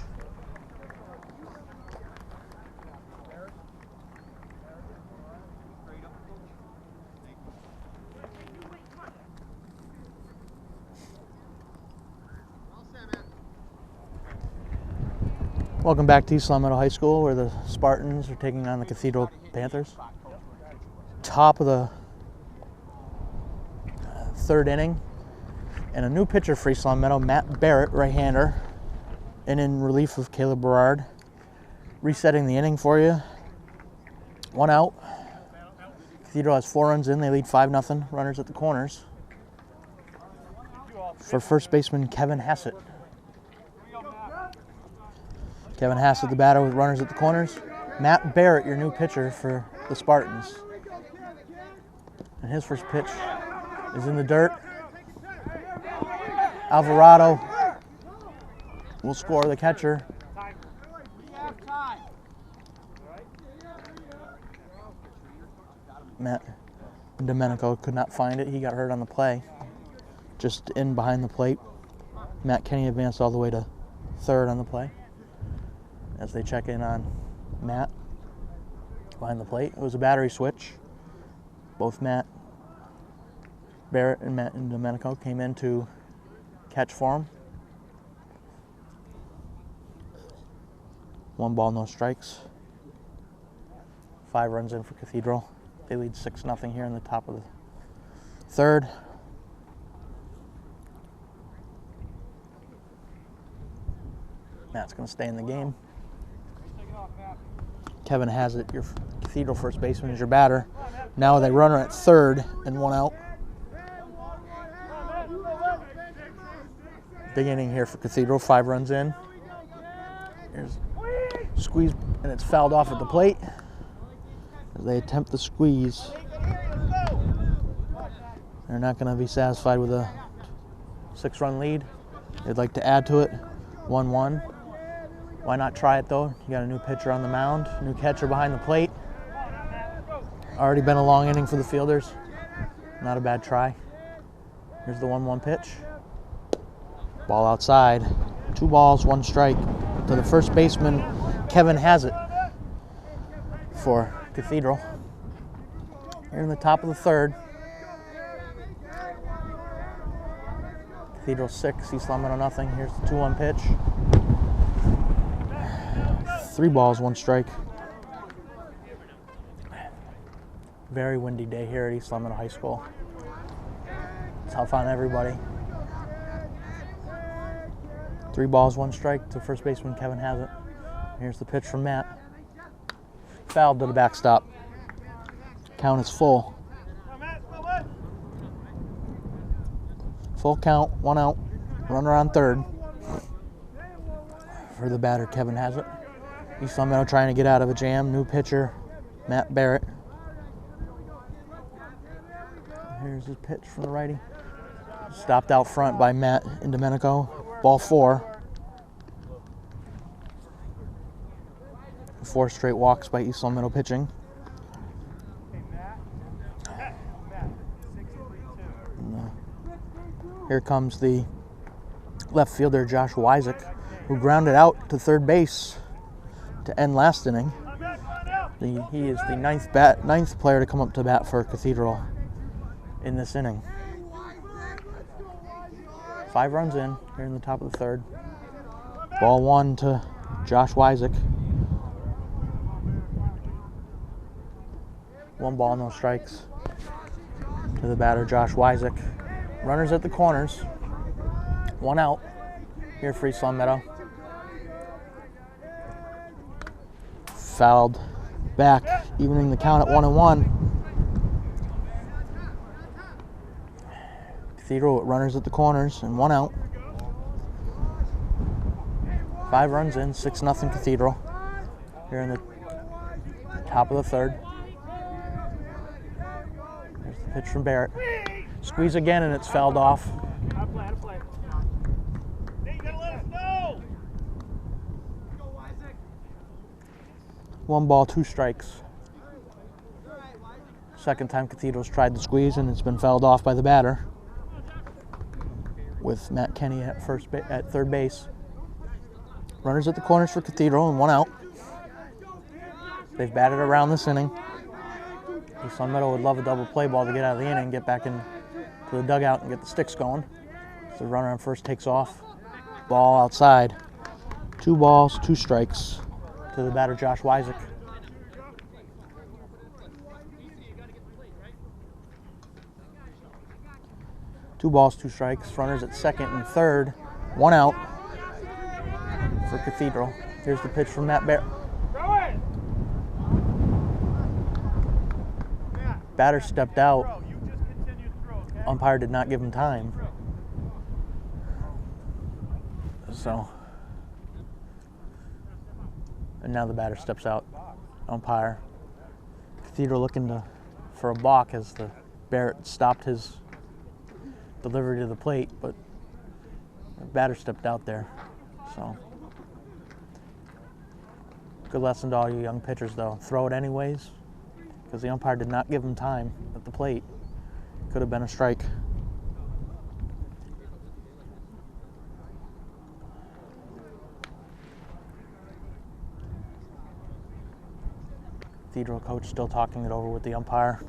[SPEAKER 1] Welcome back to East Long Meadow High School, where the Spartans are taking on the Cathedral Panthers. Top of the third inning, and a new pitcher for East Long Meadow, Matt Barrett, right-hander, and in relief of Caleb Berard. Resetting the inning for you. 1 out. Cathedral has 4 runs in. They lead 5-0. Runners at the corners. For first baseman Kevin Hassett. Kevin Hassett, the batter, with runners at the corners. Matt Barrett, your new pitcher for the Spartans. And his first pitch is in the dirt. Alvarado will score, the catcher. Matt Domenico could not find it. He got hurt on the play. Just in behind the plate. Matt Kenny advanced all the way to third on the play. As they check in on Matt behind the plate. It was a battery switch. Both Matt Barrett and Matt Domenico came in to catch for him. 1 ball, no strikes. 5 runs in for Cathedral. They lead 6-0 here in the top of the third. Matt's going to stay in the game. Kevin Hassett, your Cathedral first baseman, is your batter. Now they runner at third and 1 out. Big inning here for Cathedral, 5 runs in. Here's squeeze, and it's fouled off at the plate as they attempt the squeeze. They're not going to be satisfied with a 6-run lead. They'd like to add to it. 1-1. Why not try it though? You got a new pitcher on the mound, new catcher behind the plate. Already been a long inning for the fielders. Not a bad try. Here's the 1-1 pitch. Ball outside. 2 balls, 1 strike to the first baseman, Kevin Hassett, for Cathedral. Here in the top of the third. Cathedral 6, East Long Meadow nothing. Here's the 2-1 pitch. 3 balls, 1 strike. Very windy day here at East Long Meadow High School. Tough on everybody. 3 balls, 1 strike to first baseman Kevin Hassett. Here's the pitch from Matt. Fouled to the backstop. Count is full. Full count, 1 out. Runner on third for the batter, Kevin Hassett. East Long Meadow trying to get out of a jam. New pitcher, Matt Barrett. Here's his pitch from the righty. Stopped out front by Matt and Domenico. Ball 4. 4 straight walks by East Long Meadow pitching. Here comes the left fielder, Josh Wysick, who grounded out to third base to end last inning. He is the ninth player to come up to bat for Cathedral in this inning. 5 runs in here in the top of the third. Ball 1 to Josh Wysick. 1 ball, no strikes to the batter, Josh Wysick. Runners at the corners. 1 out here for East Long Meadow. Fouled back, evening the count at 1-1. Cathedral with runners at the corners and 1 out. 5 runs in, 6-0 Cathedral. Here in the top of the third. There's the pitch from Barrett. Squeeze again and it's fouled off. One ball, 2 strikes. Second time Cathedral's tried to squeeze and it's been fouled off by the batter, with Matt Kenny at third base. Runners at the corners for Cathedral and 1 out. They've batted around this inning. East Long Meadow would love a double play ball to get out of the inning, get back into the dugout and get the sticks going. So the runner on first takes off. Ball outside. 2 balls, 2 strikes to the batter, Josh Wysick. Two balls, 2 strikes. Runners at second and third. 1 out for Cathedral. Here's the pitch from Matt Barrett. Batter stepped out. Umpire did not give him time. So, and now the batter steps out. Umpire. Cathedral looking for a balk as the Barrett stopped his delivery to the plate, but the batter stepped out there. So, good lesson to all you young pitchers, though. Throw it anyways, because the umpire did not give him time at the plate. Could have been a strike. Cathedral coach still talking it over with the umpire.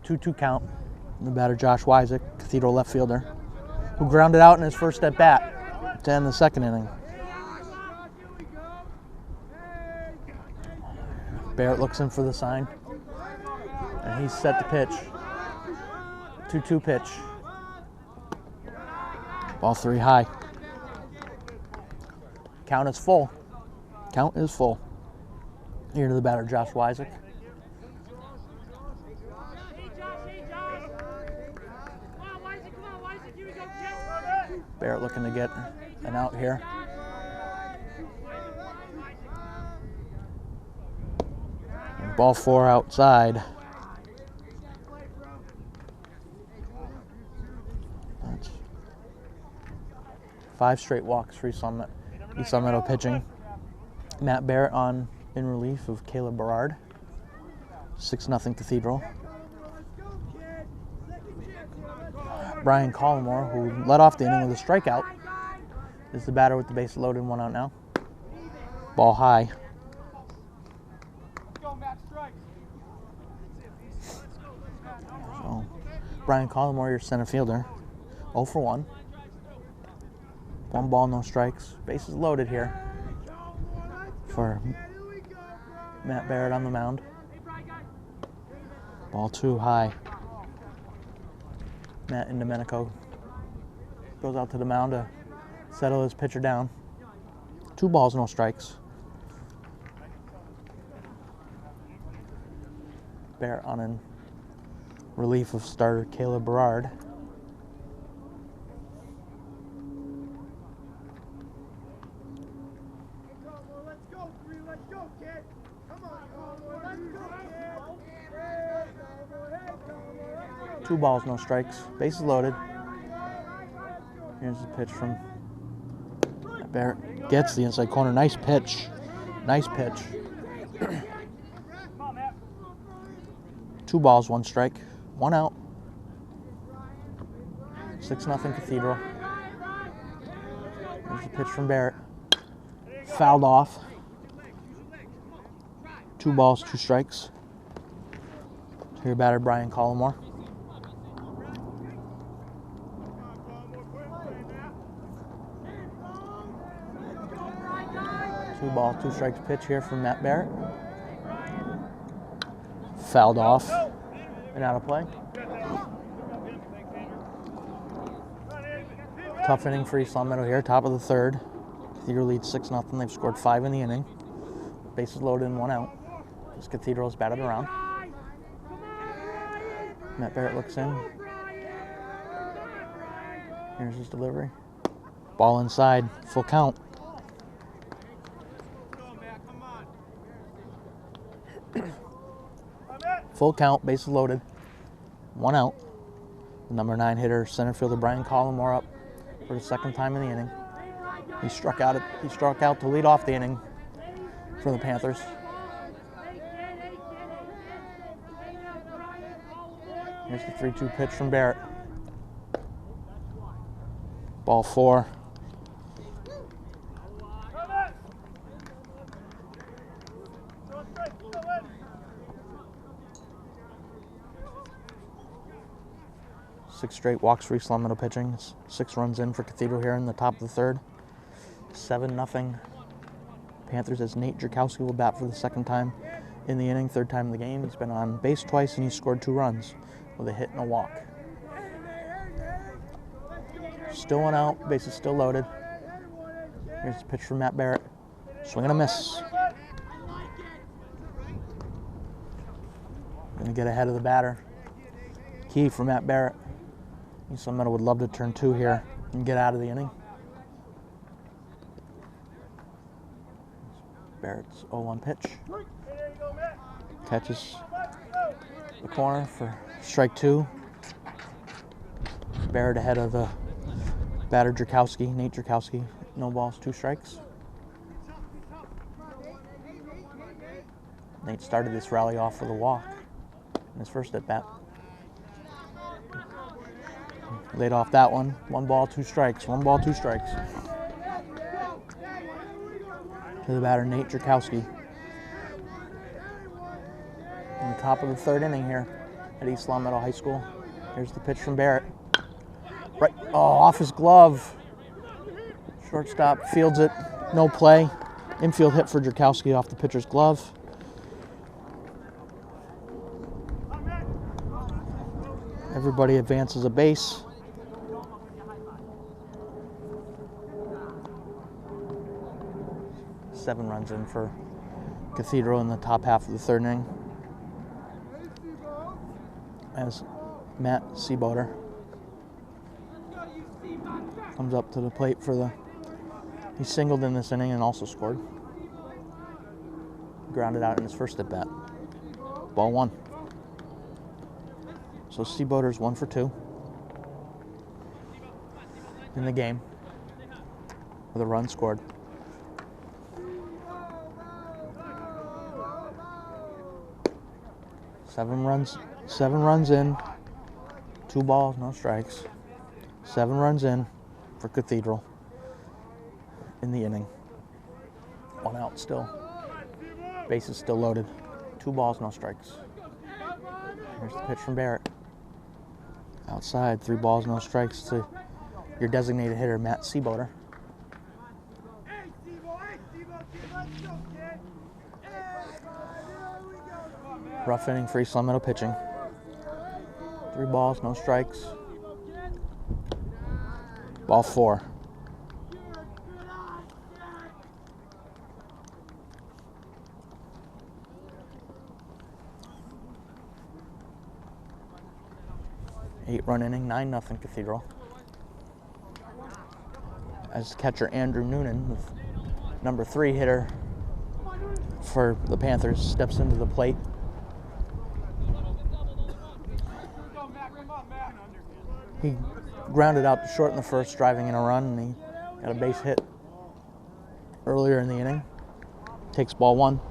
[SPEAKER 1] 2-2 count. The batter, Josh Wysick, Cathedral left fielder, who grounded out in his first at bat to end the second inning. Barrett looks in for the sign, and he's set to pitch. 2-2 pitch. Ball 3 high. Count is full. Count is full. Here to the batter, Josh Wysick. Barrett looking to get an out here. And ball 4 outside. That's 5 straight walks for East Long Meadow pitching. Matt Barrett on in relief of Caleb Berard. 6-0 Cathedral. Brian Collmore, who led off the inning with a strikeout, is the batter with the base loaded, 1 out now. Ball high. So, Brian Collmore, your center fielder, 0 for 1. 1 ball, no strikes. Bases loaded here for Matt Barrett on the mound. Ball 2 high. Matt Indomenico goes out to the mound to settle his pitcher down. 2 balls, no strikes. Barrett on in relief of starter Caleb Berard. Two balls, no strikes. Bases loaded. Here's the pitch from Barrett. Gets the inside corner. Nice pitch. Nice pitch. 2 balls, 1 strike. 1 out. 6-0 Cathedral. Here's the pitch from Barrett. Fouled off. 2 balls, 2 strikes. Here batter Brian Collmore. Two ball, 2 strikes pitch here from Matt Barrett. Fouled off and out of play. Tough inning for East Long Meadow here, top of the third. Cathedral leads 6-0. They've scored 5 in the inning. Bases loaded and 1 out. This Cathedral is batted around. Matt Barrett looks in, Here's his delivery. Ball inside, full count. Full count, bases loaded. 1 out. The number 9 hitter, center fielder Brian Collymore, up for the second time in the inning. He struck out to lead off the inning for the Panthers. Here's the 3-2 pitch from Barrett. Ball 4. Six straight walks for East Long Meadow pitching. It's 6 runs in for Cathedral here in the top of the third. 7-0 Panthers as Nate Jerkowski will bat for the second time in the inning, third time in the game. He's been on base twice and he's scored 2 runs with a hit and a walk. Still 1 out, bases still loaded. Here's the pitch from Matt Barrett. Swing and a miss. Gonna get ahead of the batter. Key for Matt Barrett. East Long Meadow would love to turn 2 here and get out of the inning. Barrett's 0-1 pitch. Catches the corner for strike 2. Barrett ahead of the batter Jerkowski, Nate Jerkowski. No balls, 2 strikes. Nate started this rally off with a walk in his first at bat. Laid off that one. 1 ball, 2 strikes. 1 ball, 2 strikes. To the batter, Nate Jerkowski. In the top of the third inning here at East Long Meadow High School. Here's the pitch from Barrett. Right, off his glove. Shortstop fields it. No play. Infield hit for Jerkowski off the pitcher's glove. Everybody advances a base. Seven runs in for Cathedral in the top half of the third inning. As Matt Seaboder comes up to the plate for the... He singled in this inning and also scored. Grounded out in his first at bat. Ball 1. So Seaboder's 1 for 2 in the game with a run scored. Seven runs in, 2 balls, no strikes. 7 runs in for Cathedral in the inning. 1 out still. Bases still loaded. 2 balls, no strikes. Here's the pitch from Barrett. Outside, 3 balls, no strikes to your designated hitter, Matt Seaboder. Rough inning for East Long Meadow pitching. 3 balls, no strikes. Ball 4. Eight-run inning, 9-0 Cathedral. As catcher Andrew Noonan, the number 3 hitter for the Panthers, steps into the plate. He grounded out to short in the first, driving in a run, and he got a base hit earlier in the inning. Takes ball 1.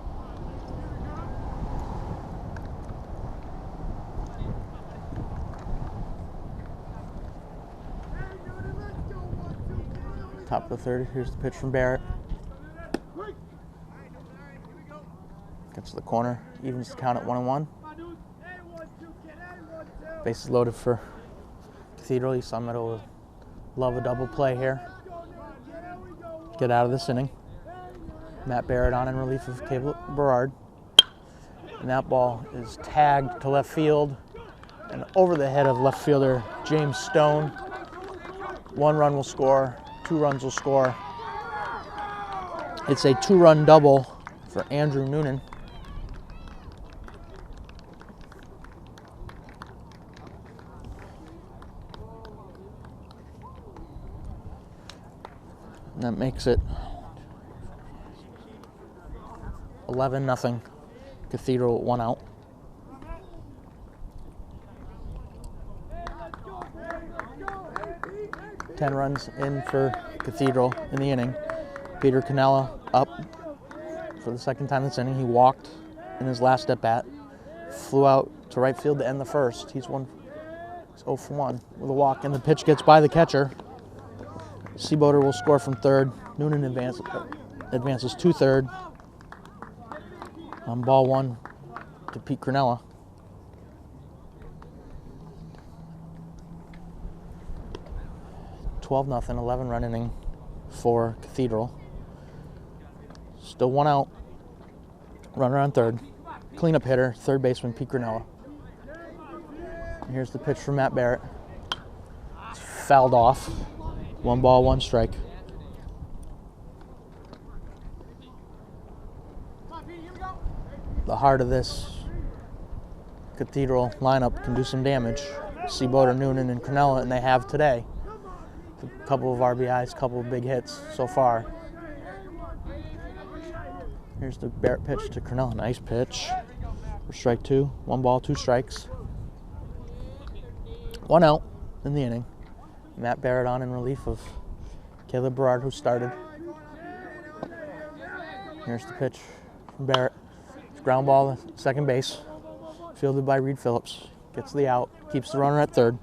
[SPEAKER 1] Top of the third, here's the pitch from Barrett. Gets to the corner, evens the count at 1-1. Bases loaded for Cathedral. East Long Meadow will love a double play here. Get out of this inning. Matt Barrett on in relief of Caleb Berard. And that ball is tagged to left field and over the head of left fielder James Stone. 1 run will score, 2 runs will score. It's a 2-run double for Andrew Noonan. That makes it 11-0. Cathedral 1 out. Ten runs in for Cathedral in the inning. Peter Cannella up for the second time this inning. He walked in his last at bat. Flew out to right field to end the first. He's 0 for 1 with a walk, and the pitch gets by the catcher. Seaboder will score from third. Noonan advances to third. On ball 1 to Pete Cannella. $12-0, 11-run inning for Cathedral. Still 1 out. Runner on third. Cleanup hitter, third baseman Pete Cannella. Here's the pitch from Matt Barrett. It's fouled off. 1 ball, 1 strike. The heart of this Cathedral lineup can do some damage. Seaboder, Noonan, and Cannella, and they have today. A couple of RBIs, a couple of big hits so far. Here's the Barrett pitch to Cannella. Nice pitch for strike 2. 1 ball, 2 strikes. 1 out in the inning. Matt Barrett on in relief of Caleb Berard, who started. Here's the pitch from Barrett. It's ground ball to second base. Fielded by Reed Phillips. Gets the out. Keeps the runner at third.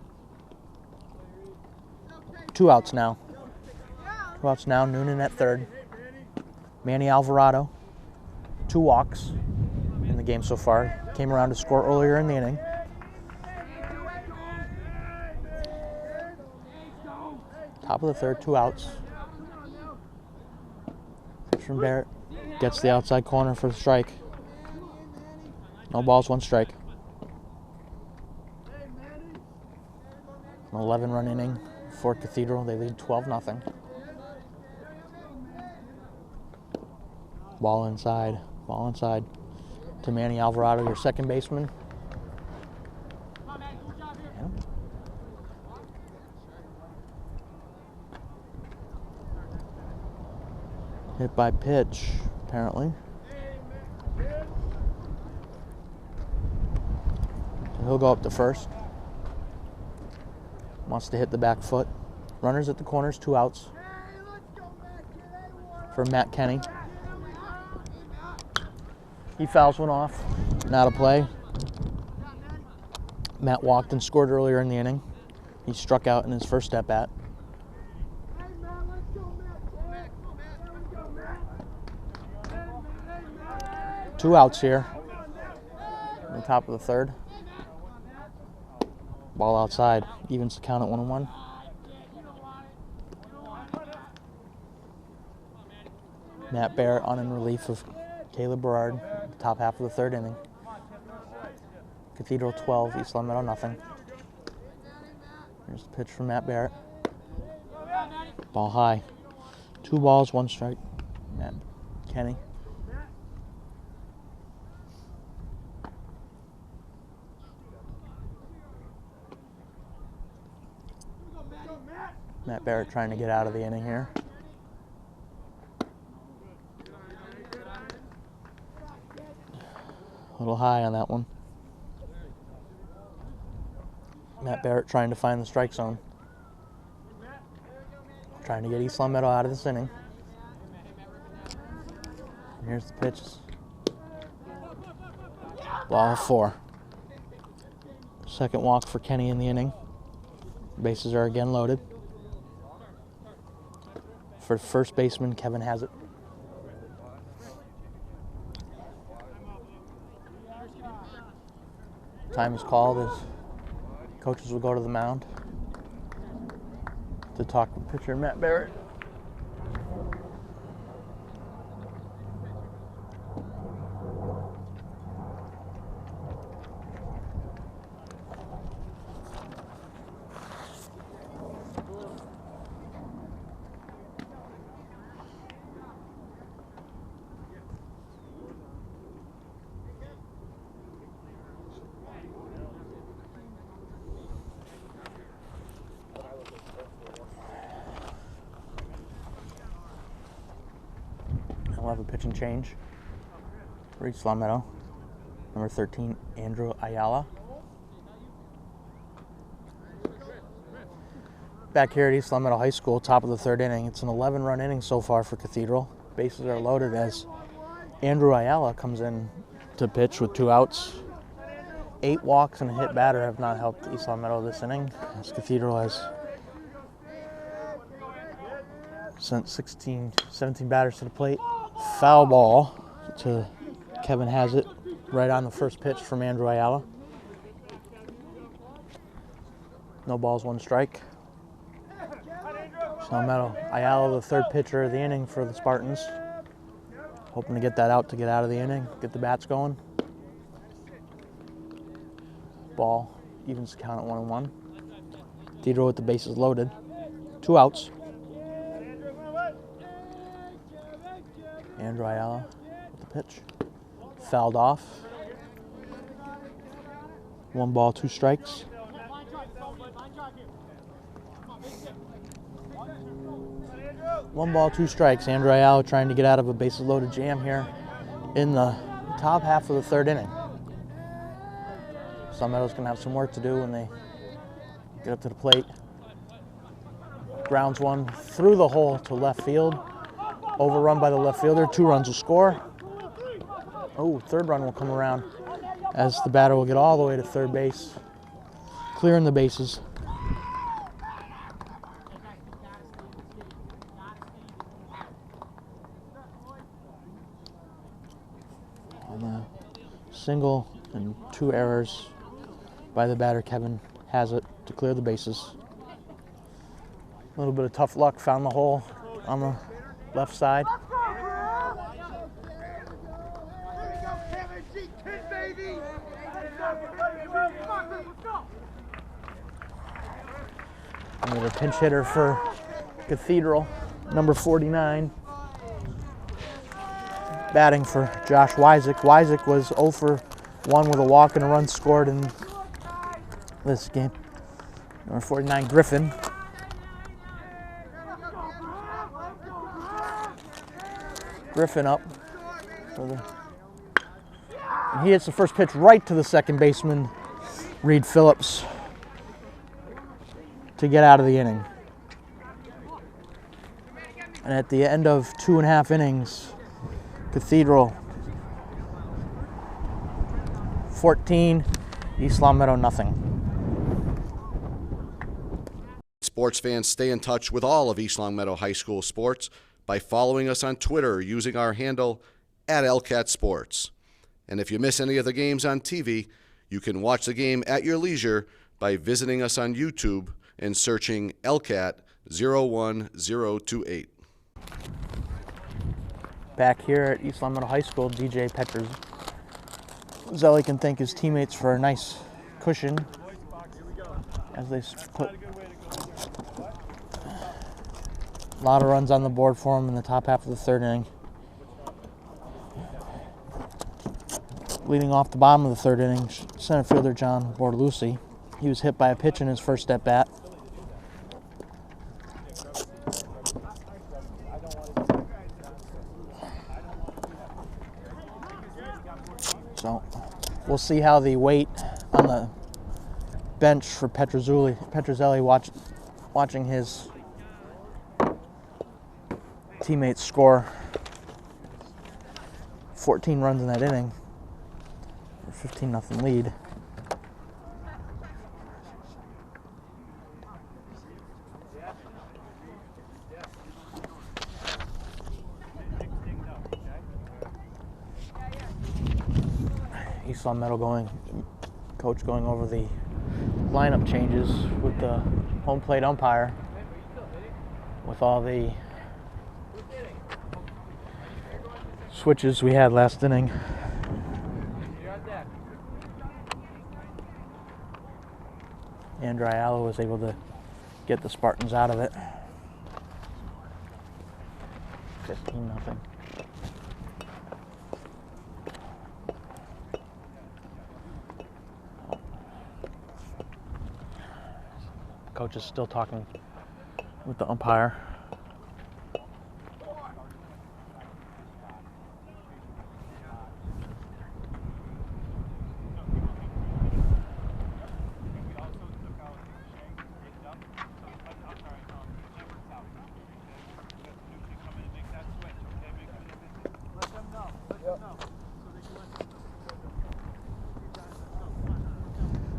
[SPEAKER 1] 2 outs now. 2 outs now. Noonan at third. Manny Alvarado. 2 walks in the game so far. Came around to score earlier in the inning. Top of the third, 2 outs. Pitch from Barrett. Gets the outside corner for the strike. No balls, 1 strike. An 11-run inning for Cathedral. They lead 12-0. Ball inside to Manny Alvarado, your second baseman. Yeah. Hit by pitch, apparently. So he'll go up to first. Wants to hit the back foot. Runners at the corners, 2 outs for Matt Kenny. He fouls one off. Not a play. Matt walked and scored earlier in the inning. He struck out in his first at bat. Two outs here. On the top of the third. Ball outside. Evens the count at 1-1. Matt Barrett on in relief of Caleb Berard, top half of the third inning. Cathedral 12, East Long Meadow nothing. Here's the pitch from Matt Barrett. Ball high. 2 balls, 1 strike. Matt Kenny. Matt Barrett trying to get out of the inning here. A little high on that one. Matt Barrett trying to find the strike zone. Trying to get East Long Meadow out of this inning. And here's the pitch. Ball 4. Second walk for Kenny in the inning. Bases are again loaded. For first baseman, Kevin has it. Time is called as coaches will go to the mound to talk with pitcher Matt Barrett. We'll have a pitch and change for East Long Meadow. Number 13, Andrew Ayala. Back here at East Long Meadow High School, top of the third inning. It's an 11-run inning so far for Cathedral. Bases are loaded as Andrew Ayala comes in to pitch with 2 outs. 8 walks and a hit batter have not helped East Long Meadow this inning, as Cathedral has sent 17 batters to the plate. Foul ball to Kevin Hazett, right on the first pitch from Andrew Ayala. No balls, 1 strike. East Long Meadow, Ayala, the third pitcher of the inning for the Spartans. Hoping to get that out to get out of the inning, get the bats going. Ball evens the count at 1-1. Cathedral with the bases loaded. 2 outs. Andrew Ayala with the pitch. Fouled off. 1 ball, 2 strikes. One ball, 2 strikes. Andrew Ayala trying to get out of a bases loaded jam here in the top half of the third inning. East Long Meadow's going to have some work to do when they get up to the plate. Grounds one through the hole to left field. Overrun by the left fielder. 2 runs will score. Oh, third run will come around as the batter will get all the way to third base, clearing the bases. On a single and 2 errors by the batter, Kevin Hazett, to clear the bases. A little bit of tough luck, found the hole on the left side. And the pinch hitter for Cathedral, number 49. Batting for Josh Wysick. Wysick was 0 for 1 with a walk and a run scored in this game. Number 49, Griffin. Griffin up. And he hits the first pitch right to the second baseman, Reed Phillips, to get out of the inning. And at the end of 2.5 innings, Cathedral 14, East Long Meadow nothing.
[SPEAKER 2] Sports fans, stay in touch with all of East Long Meadow High School sports by following us on Twitter using our handle @LCATSports. And if you miss any of the games on TV, you can watch the game at your leisure by visiting us on YouTube and searching LCAT 01028.
[SPEAKER 1] Back here at East Long Meadow High School, DJ Petruzzelli can thank his teammates for a nice cushion as they put a lot of runs on the board for him in the top half of the third inning. Leading off the bottom of the third inning, center fielder John Bortolucci. He was hit by a pitch in his first at bat. So we'll see how the wait on the bench for Petruzzelli watching his teammates score 14 runs in that inning. 15-0 lead. East Long Meadow coach going over the lineup changes with the home plate umpire, with all the switches we had last inning. Andrew Ayala was able to get the Spartans out of it. 15-0. Coach is still talking with the umpire.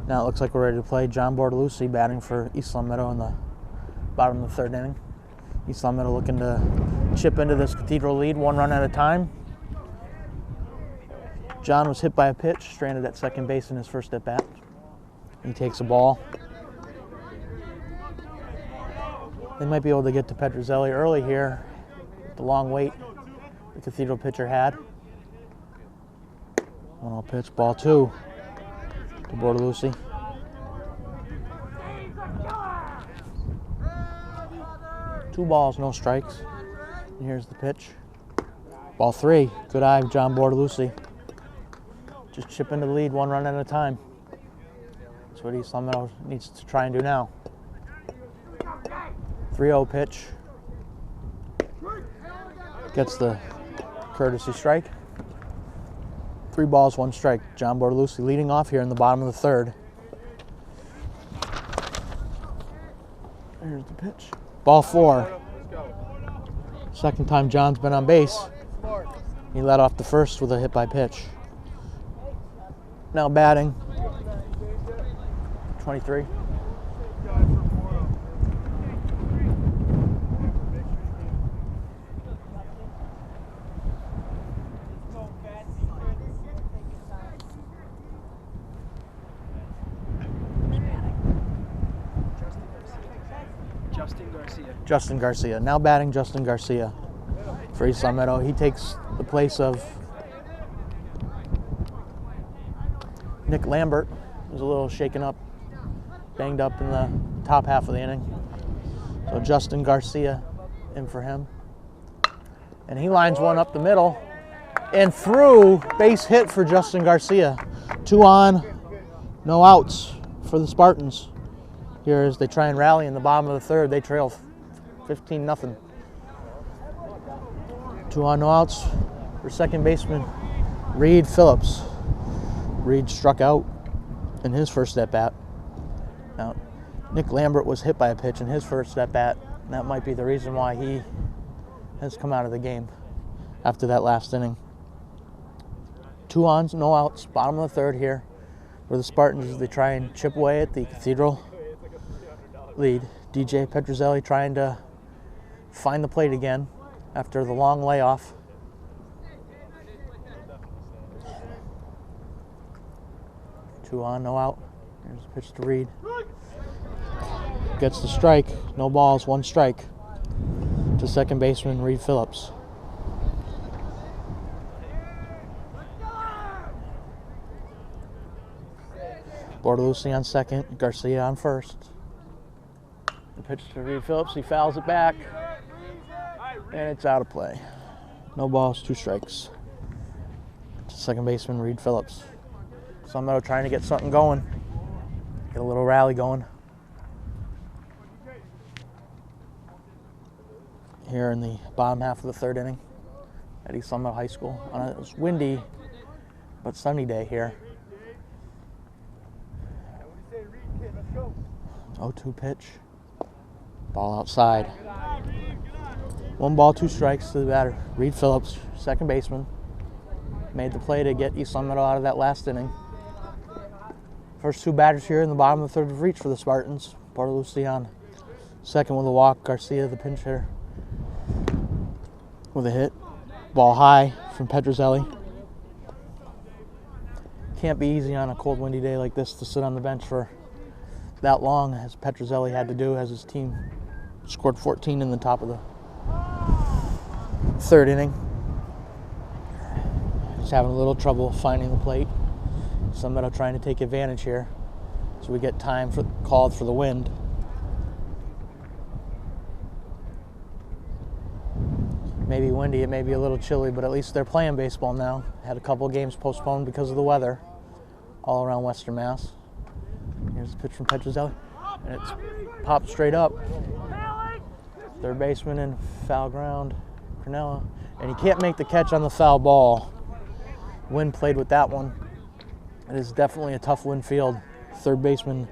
[SPEAKER 1] Now it looks like we're ready to play. John Bortolucci batting for East Long Meadow in the bottom of the third inning. East Long Meadow looking to chip into this Cathedral lead 1 run at a time. John was hit by a pitch, stranded at second base in his first at bat. He takes a ball. They might be able to get to Petrozelli early here. The long wait the Cathedral pitcher had. 1-0 pitch, ball 2 to Bortolucci. Two balls, no strikes. And here's the pitch. Ball 3. Good eye, John Bortolucci. Just chip into the lead 1 run at a time. That's what East Long Meadow needs to try and do now. 3-0 pitch. Gets the courtesy strike. 3 balls, 1 strike. John Bortolucci leading off here in the bottom of the third. Here's the pitch. Ball 4. Second time John's been on base. He led off the first with a hit by pitch. Now batting. 23. Justin Garcia. Now batting Justin Garcia for East Long Meadow. He takes the place of Nick Lambert, who's a little shaken up, banged up in the top half of the inning. So Justin Garcia in for him. And he lines one up the middle and through. Base hit for Justin Garcia. 2 on, no outs for the Spartans. Here as they try and rally in the bottom of the third. They trail 15-0. 2 on, no outs for second baseman Reed Phillips. Reed struck out in his first at-bat. Now, Nick Lambert was hit by a pitch in his first at-bat, and that might be the reason why he has come out of the game after that last inning. 2 ons, no outs, bottom of the third here for the Spartans as they try and chip away at the Cathedral lead. DJ Petrozelli trying to find the plate again after the long layoff. Two on, no out. Here's the pitch to Reed. Gets the strike. No balls, 1 strike to second baseman Reed Phillips. Bortolucci on second, Garcia on first. The pitch to Reed Phillips, he fouls it back, and it's out of play. No balls, 2 strikes to second baseman Reed Phillips. Long Meadow trying to get something going, get a little rally going. Here in the bottom half of the third inning at East Long Meadow High School. On a windy but sunny day here. 0-2 pitch. Ball outside. 1 ball, 2 strikes to the batter. Reed Phillips, second baseman, made the play to get East Long Meadow out of that last inning. First 2 batters here in the bottom of the third have reached for the Spartans. Bortolucci on second with a walk. Garcia, the pinch hitter, with a hit. Ball high from Petrozelli. Can't be easy on a cold, windy day like this to sit on the bench for that long, as Petrozelli had to do, as his team scored 14 in the top of the third inning. He's having a little trouble finding the plate. Some Meadow trying to take advantage here, so we get time called for the wind. Maybe windy, it may be a little chilly, but at least they're playing baseball now. Had a couple games postponed because of the weather all around Western Mass. Here's the pitch from Petrozelli, and it's popped straight up. Third baseman in foul ground, Cornella, and he can't make the catch on the foul ball. Wind played with that one. It is definitely a tough wind field. Third baseman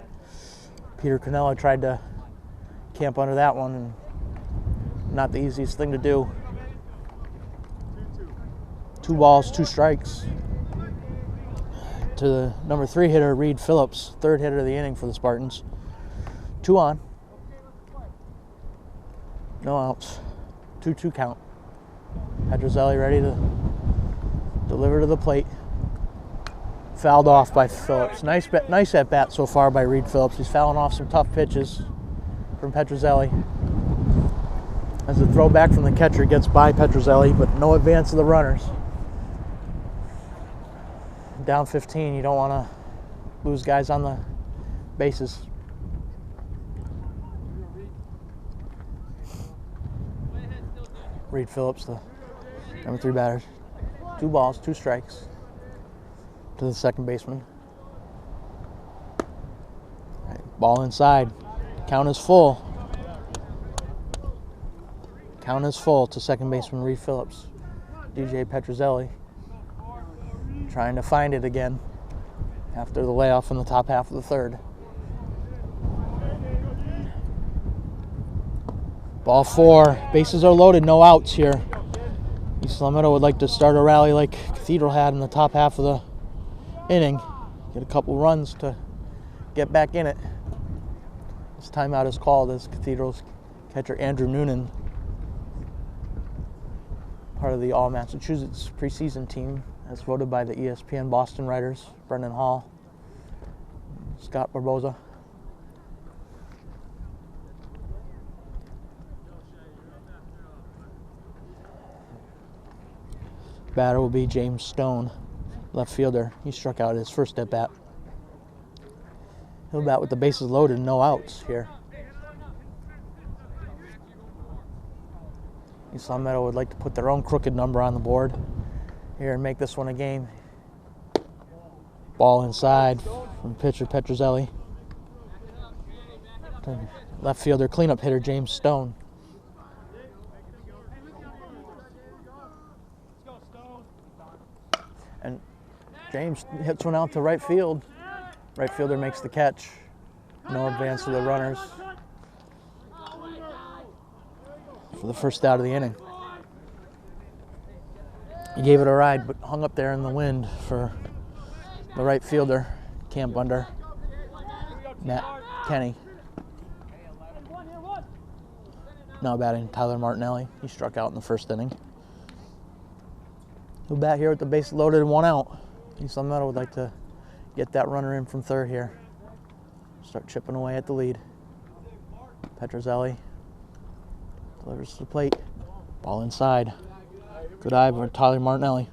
[SPEAKER 1] Peter Cornella tried to camp under that one, and not the easiest thing to do. 2 balls, 2 strikes to the number 3 hitter, Reed Phillips, 3rd hitter of the inning for the Spartans. 2 on. No outs. 2-2 count. Petrozelli ready to deliver to the plate. Fouled off by Phillips. Nice at bat so far by Reed Phillips. He's fouling off some tough pitches from Petrozelli. As the throw back from the catcher gets by Petrozelli, but no advance of the runners. Down 15, you don't want to lose guys on the bases. Reed Phillips, the number 3 batter. 2 balls, 2 strikes to the second baseman. Right, ball inside. Count is full. Count is full to second baseman Reed Phillips. DJ Petrozelli trying to find it again after the layoff in the top half of the 3rd. Ball 4. Bases are loaded, no outs here. East Long Meadow would like to start a rally like Cathedral had in the top half of the inning. Get a couple runs to get back in it. This timeout is called as Cathedral's catcher Andrew Noonan, part of the All-Massachusetts preseason team, as voted by the ESPN Boston writers, Brendan Hall, Scott Barboza. Batter will be James Stone, left fielder. He struck out his first at bat. He'll bat with the bases loaded, no outs here. East Long Meadow would like to put their own crooked number on the board here and make this one a game. Ball inside from pitcher Petrozelli. Left fielder, cleanup hitter James Stone. And James hits one out to right field. Right fielder makes the catch. No advance to the runners for the first out of the inning. He gave it a ride, but hung up there in the wind for the right fielder, Camp Under, Matt Kenny. Now batting Tyler Martinelli. He struck out in the first inning. He'll bat here with the base loaded and 1 out. East Long Meadow would like to get that runner in from 3rd here. Start chipping away at the lead. Petrozelli delivers to the plate. Ball inside. Good eye for Tyler Martinelli.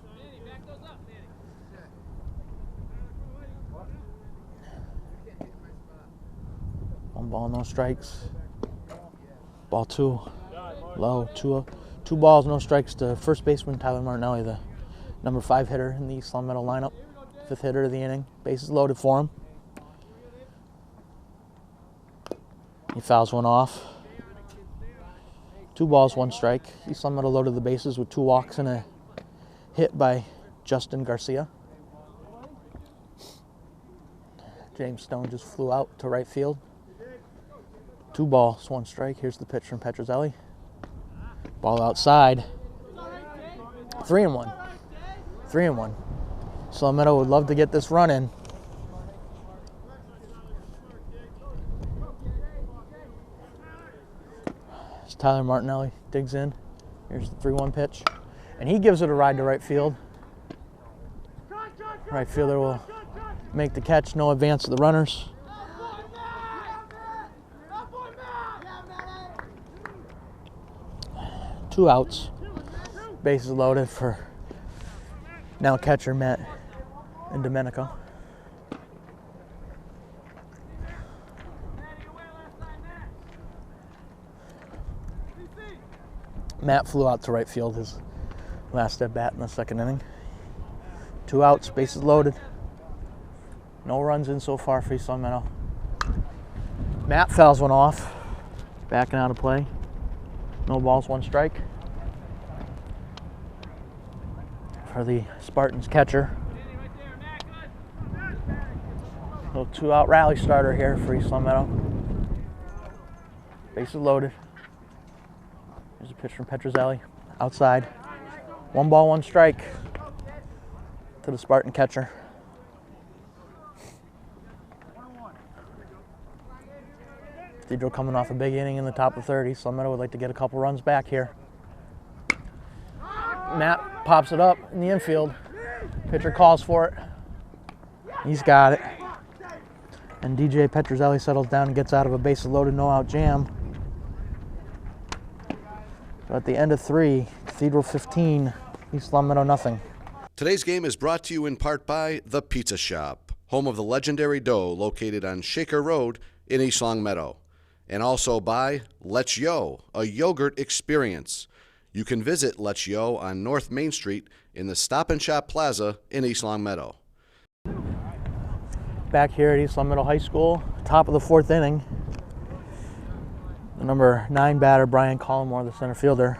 [SPEAKER 1] One ball, no strikes. Ball 2, low. Two balls, no strikes to first baseman Tyler Martinelli, the number 5 hitter in the East Long Meadow lineup. 5th hitter of the inning. Bases loaded for him. He fouls one off. 2 balls, 1 strike. East Long Meadow loaded the bases with 2 walks and a hit by Justin Garcia. James Stone just flew out to right field. 2 balls, 1 strike. Here's the pitch from Petrozelli. Ball outside. 3-1. 3-1. East Long Meadow would love to get this run in. As Tyler Martinelli digs in. Here's the 3-1 pitch. And he gives it a ride to right field. Right fielder will make the catch, no advance to the runners. Two outs. Bases loaded for now catcher Matt and Domenico. Matt flew out to right field his last at bat in the second inning. 2 outs, bases loaded. No runs in so far for East Long Meadow. Matt fouls one off, backing out of play. No balls, 1 strike for the Spartans catcher. Little 2-out rally starter here for East Long Meadow. Bases loaded. Here's a pitch from Petrozelli. Outside. 1 ball, 1 strike to the Spartan catcher. Cathedral coming off a big inning in the top of the third. East Long Meadow would like to get a couple runs back here. Matt pops it up in the infield. Pitcher calls for it. He's got it. And DJ Petrozelli settles down and gets out of a bases loaded, no out jam. So at the end of 3, Cathedral 15, East Long Meadow nothing.
[SPEAKER 2] Today's game is brought to you in part by The Pizza Shop, home of the legendary dough, located on Shaker Road in East Long Meadow. And also by Let's Yo, a yogurt experience. You can visit Let's Yo on North Main Street in the Stop and Shop Plaza in East Long Meadow.
[SPEAKER 1] Back here at East Long Meadow High School, top of the 4th inning. The number 9 batter, Brian Collmore, the center fielder.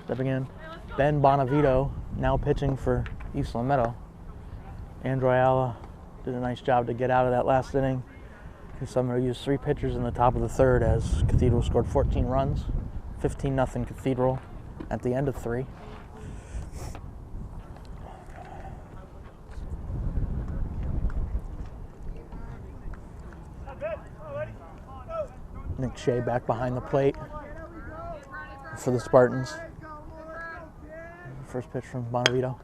[SPEAKER 1] Stepping in, Ben Bonavito, now pitching for East Long Meadow. Andrew Ayala did a nice job to get out of that last inning. East Long Meadow used 3 pitchers in the top of the 3rd as Cathedral scored 14 runs. 15-0 Cathedral at the end of 3. Nick Shea back behind the plate for the Spartans. First pitch from Bonavito.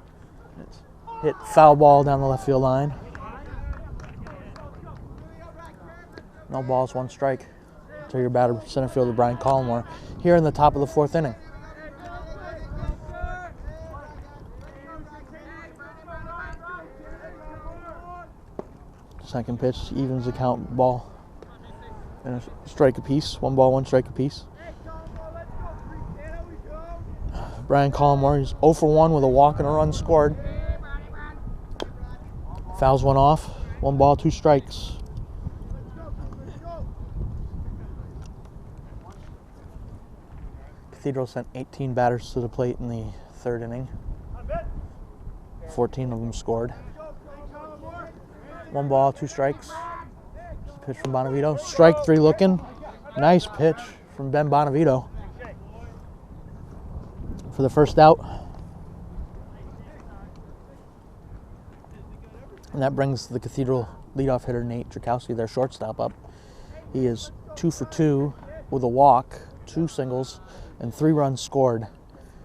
[SPEAKER 1] It's hit foul ball down the left field line. No balls, 1 strike. To your batter, center fielder Brian Collmore, here in the top of the 4th inning. Second pitch evens the count, ball and a strike apiece. 1 ball, 1 strike apiece. Brian Collmore, he's 0 for 1 with a walk and a run scored. Fouls 1 off. 1 ball, 2 strikes. Cathedral sent 18 batters to the plate in the 3rd inning. 14 of them scored. 1 ball, 2 strikes. Pitch from Bonavito. Strike 3 looking. Nice pitch from Ben Bonavito for the first out. And that brings the Cathedral leadoff hitter Nate Drakowski, their shortstop, up. He is 2 for 2 with a walk, 2 singles, and 3 runs scored.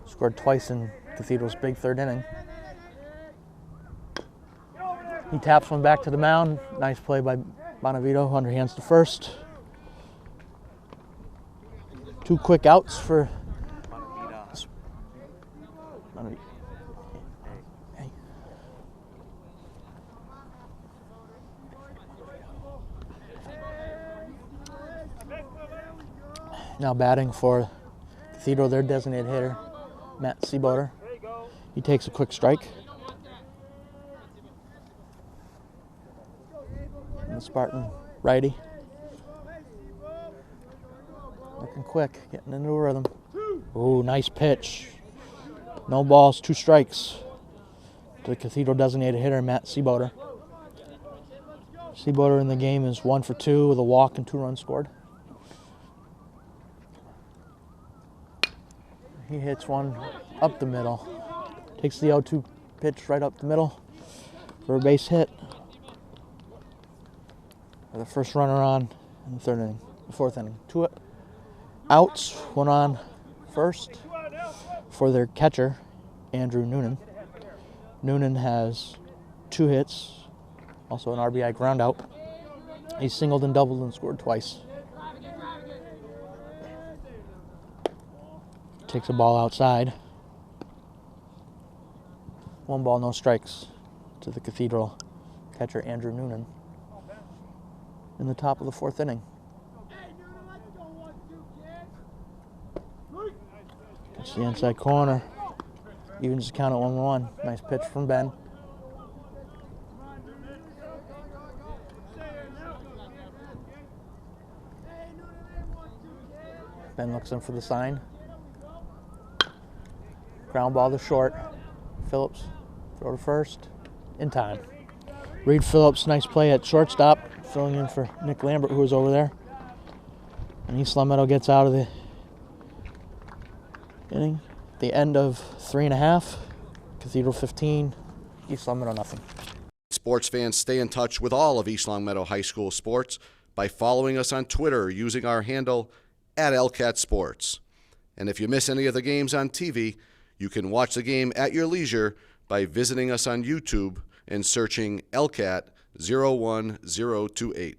[SPEAKER 1] Scored twice in Cathedral's big 3rd inning. He taps one back to the mound. Nice play by Bonavito, underhands to first. 2 quick outs for Bonavito. Hey. Now batting for Cathedral, their designated hitter, Matt Seaboter. He takes a quick strike. And the Spartan righty. Looking quick, getting into a rhythm. Ooh, nice pitch. No balls, 2 strikes to the Cathedral designated hitter, Matt Seaboter. Seaboter in the game is 1 for 2 with a walk and 2 runs scored. He hits one up the middle. Takes the 0-2 pitch right up the middle for a base hit. For the first runner on in the 4th inning. 2 outs, 1 on first for their catcher, Andrew Noonan. Noonan has 2 hits, also an RBI groundout. He singled and doubled and scored twice. Takes a ball outside. 1 ball, no strikes to the Cathedral catcher, Andrew Noonan, in the top of the 4th inning. It's the inside corner. Evens the count at 1-1. Nice pitch from Ben. Ben looks in for the sign. Ground ball to short. Phillips, throw to first, in time. Reed Phillips, nice play at shortstop, filling in for Nick Lambert, who was over there. And East Long Meadow gets out of the inning. The end of 3.5. Cathedral 15, East Long Meadow nothing.
[SPEAKER 2] Sports fans, stay in touch with all of East Long Meadow High School sports by following us on Twitter using our handle @LCatSports. And if you miss any of the games on TV, you can watch the game at your leisure by visiting us on YouTube and searching LCAT 01028.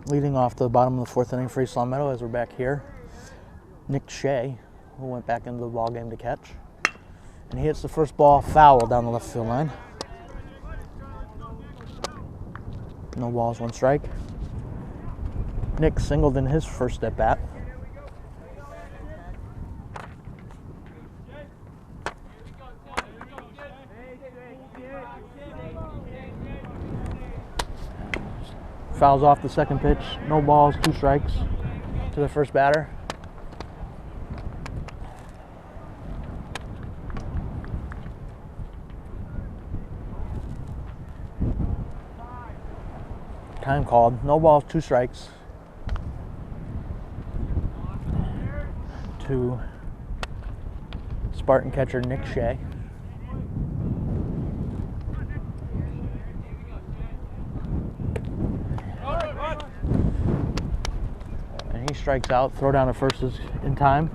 [SPEAKER 1] Leading off the bottom of the fourth inning for East Long Meadow as we're back here, Nick Shea, who went back into the ball game to catch. And he hits the first ball foul down the left field line. No balls, one strike. Nick singled in his first at bat. Fouls off the second pitch. No balls, two strikes to the first batter. Time called. No balls, two strikes. To Spartan catcher Nick Shea. And he strikes out. Throw down to first is in time.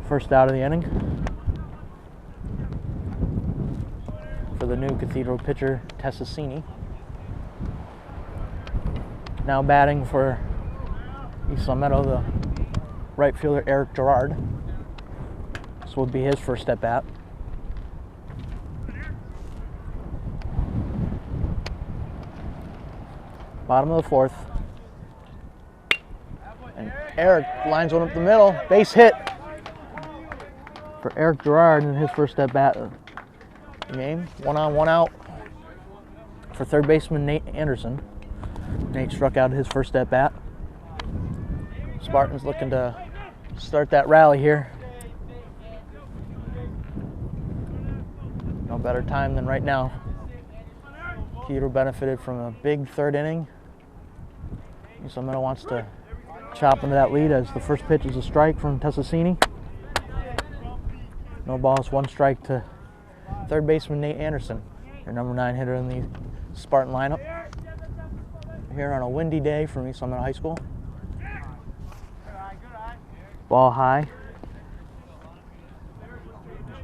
[SPEAKER 1] First out of the inning for the new Cathedral pitcher Tessassini. Now batting for East Long Meadow, the right fielder Eric Gerard. This will be his first at bat. Bottom of the fourth. And Eric lines one up the middle. Base hit for Eric Gerard in his first at bat of the game. 1 on, 1 out for third baseman Nate Anderson. Nate struck out his first at bat. Spartans looking to start that rally here. No better time than right now. Cathedral benefited from a big third inning. East Long Meadow wants to chop into that lead as the first pitch is a strike from Tessassini. No balls, one strike to third baseman Nate Anderson, your number 9 hitter in the Spartan lineup. Here on a windy day from East Long Meadow High School. Ball high.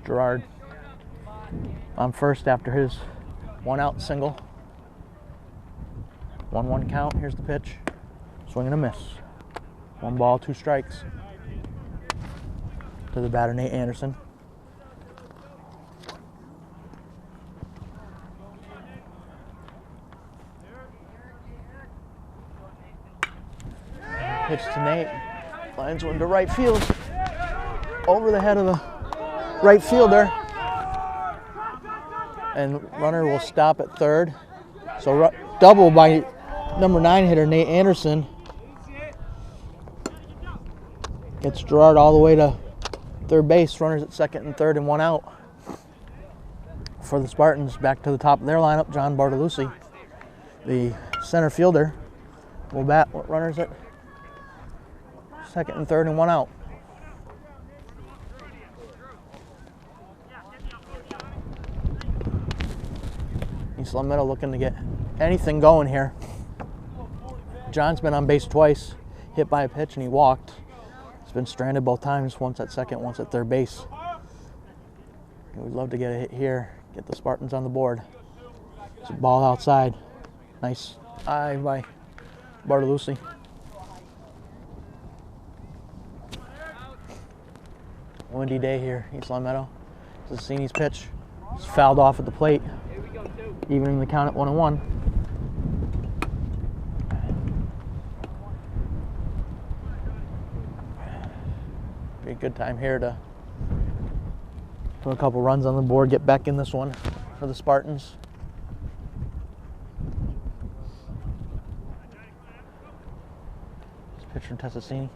[SPEAKER 1] Gerard on first after his 1 out single. 1-1 count. Here's the pitch. Swing and a miss. 1 ball, 2 strikes to the batter Nate Anderson. Pitch to Nate. Lines one to right field. Over the head of the right fielder. And runner will stop at third. So double by number 9 hitter Nate Anderson. Gets Gerard all the way to third base. Runners at second and third and 1 out. For the Spartans, back to the top of their lineup, John Bartolucci, the center fielder, will bat. Runners at second and third and 1 out. East Long Meadow looking to get anything going here. John's been on base twice, hit by a pitch, and he walked. He's been stranded both times, once at second, once at third base. We'd love to get a hit here, get the Spartans on the board. It's a ball outside. Nice eye by Bartolucci. Windy day here, East Long Meadow. Tessassini's pitch. It's fouled off at the plate, evening the count at 1-1. Be a good time here to put a couple runs on the board, get back in this one for the Spartans. This pitch from Tessassini.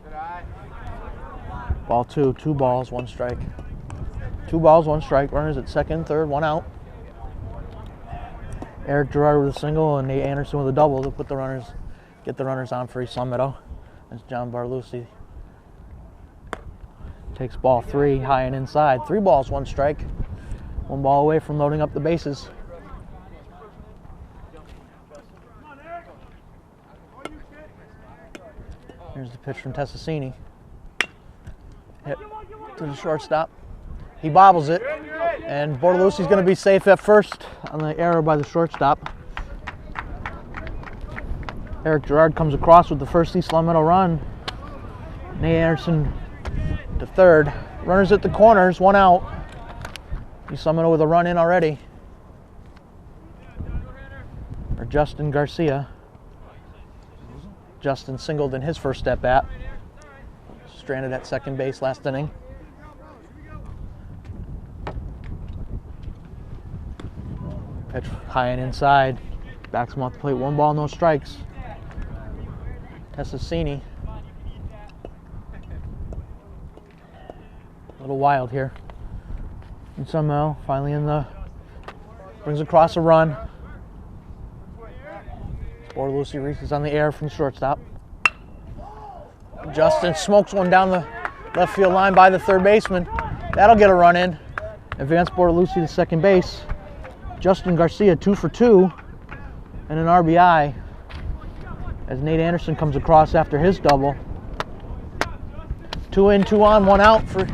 [SPEAKER 1] Ball 2, 2 balls, 1 strike. 2 balls, 1 strike. Runners at second, third, 1 out. Eric Gerard with a single and Nate Anderson with a double to put the runners, get the runners on for East Long Meadow. As John Bartolucci takes ball 3 high and inside. 3 balls, 1 strike. 1 ball away from loading up the bases. Here's the pitch from Tessassini. Hit to the shortstop. He bobbles it, and Bortoluci's going to be safe at first on the error by the shortstop. Eric Gerard comes across with the first East Long Meadow run. Nate Anderson to third. Runners at the corners, 1 out. East Long Meadow with a run in already. Or Justin Garcia. Justin singled in his first at bat. Stranded at second base last inning. Pitch high and inside. Backs him off the plate. 1 ball, no strikes. Tessassini. A little wild here. And somehow, finally brings across a run. Bortoluci reaches on the air from the shortstop. Justin smokes one down the left field line by the third baseman. That'll get a run in. Advance Bortoluci to second base. Justin Garcia 2 for 2 and an RBI as Nate Anderson comes across after his double. 2 in, 2 on, 1 out for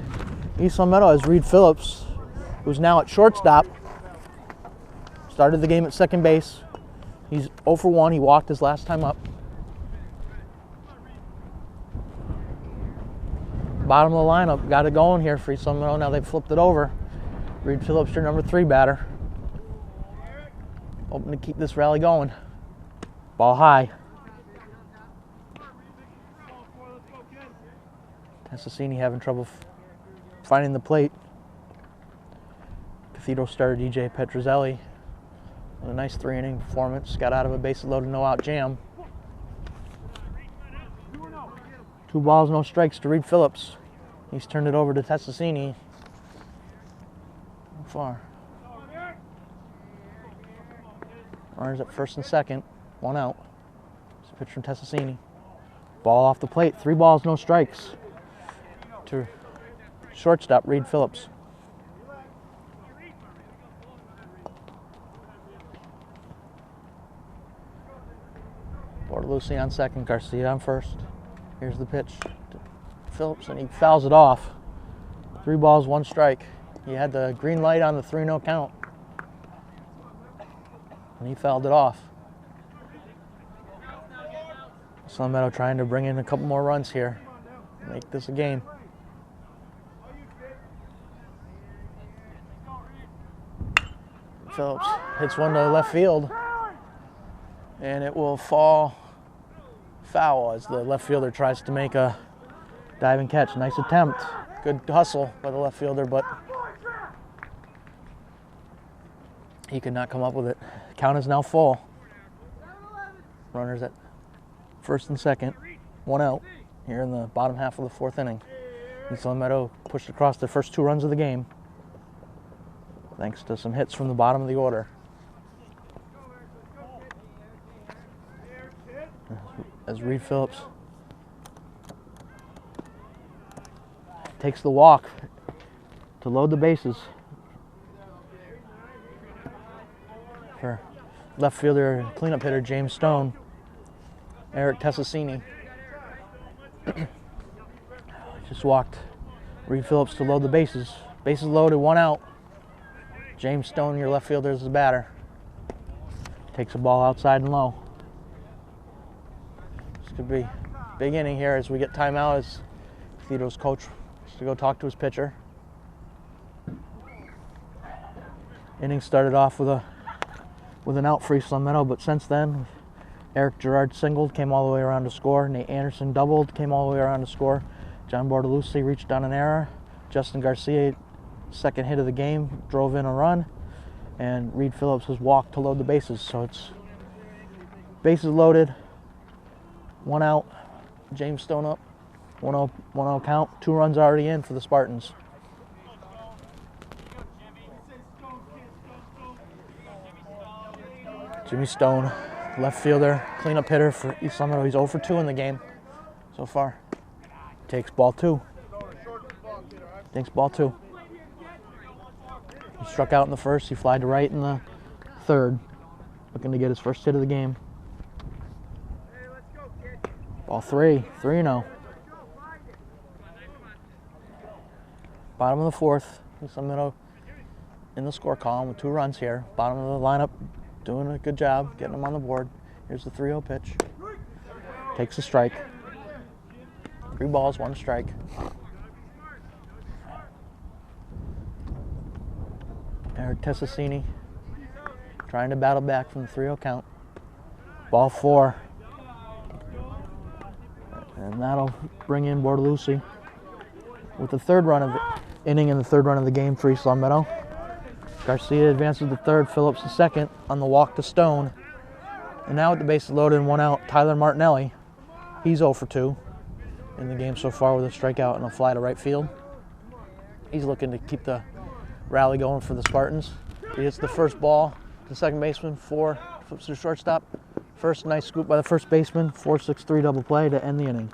[SPEAKER 1] East Long Meadow as Reed Phillips, who's now at shortstop, started the game at second base. He's 0 for 1. He walked his last time up. Bottom of the lineup, got it going here for East Long Meadow. Now they've flipped it over. Reed Phillips, your number 3 batter. Hoping to keep this rally going. Ball high. Tessassini having trouble finding the plate. Cathedral starter DJ Petrozelli with a nice 3-inning performance. Got out of a bases-loaded, no-out jam. 2 balls, no strikes to Reed Phillips. He's turned it over to Tessassini. Far. Runners at first and second, 1 out. It's a pitch from Tessassini. Ball off the plate, 3 balls, no strikes to shortstop Reed Phillips. Bortoluci on second, Garcia on first. Here's the pitch to Phillips, and he fouls it off. 3 balls, 1 strike. He had the green light on the 3-0 count, and he fouled it off. East Long Meadow trying to bring in a couple more runs here, make this a game. Phillips hits one to left field, and it will fall foul as the left fielder tries to make a diving catch. Nice attempt. Good hustle by the left fielder, but he could not come up with it. Count is now full. Runners at first and second, 1 out here in the bottom half of the 4th inning. East Long Meadow pushed across the first 2 runs of the game, thanks to some hits from the bottom of the order. As Reed Phillips takes the walk to load the bases for left fielder and cleanup hitter James Stone. Eric Tessassini just walked Reed Phillips to load the bases. Bases loaded, 1 out. James Stone, your left fielder, is the batter. Takes a ball outside and low. This could be a big inning here as we get timeout as Cathedral's coach wants to go talk to his pitcher. Inning started off with an out for East Long Meadow, but since then, Eric Gerard singled, came all the way around to score. Nate Anderson doubled, came all the way around to score. John Bortoluci reached on an error. Justin Garcia, second hit of the game, drove in a run. And Reed Phillips was walked to load the bases. So it's bases loaded, 1 out. James Stone up, 1-0 count. 2 runs already in for the Spartans. Jimmy Stone, left fielder, cleanup hitter for East Long Meadow. He's 0 for 2 in the game so far. Takes ball 2. Takes ball 2. He struck out in the first. He flied to right in the third, looking to get his first hit of the game. Ball 3, 3-0. Bottom of the fourth. East Long Meadow in the score column with 2 runs here. Bottom of the lineup doing a good job getting them on the board. Here's the 3-0 pitch. Takes a strike. 3 balls, 1 strike. Eric Tessacini trying to battle back from the 3-0 count. Ball 4. And that'll bring in Bortolucci with the third run of the inning and the third run of the game for East Long Meadow. Garcia advances to third, Phillips to second on the walk to Stone. And now with the bases loaded and 1 out, Tyler Martinelli. He's 0 for 2 in the game so far with a strikeout and a fly to right field. He's looking to keep the rally going for the Spartans. He hits the first ball to second baseman, 4, flips to shortstop. First nice scoop by the first baseman, 4-6-3 double play to end the inning.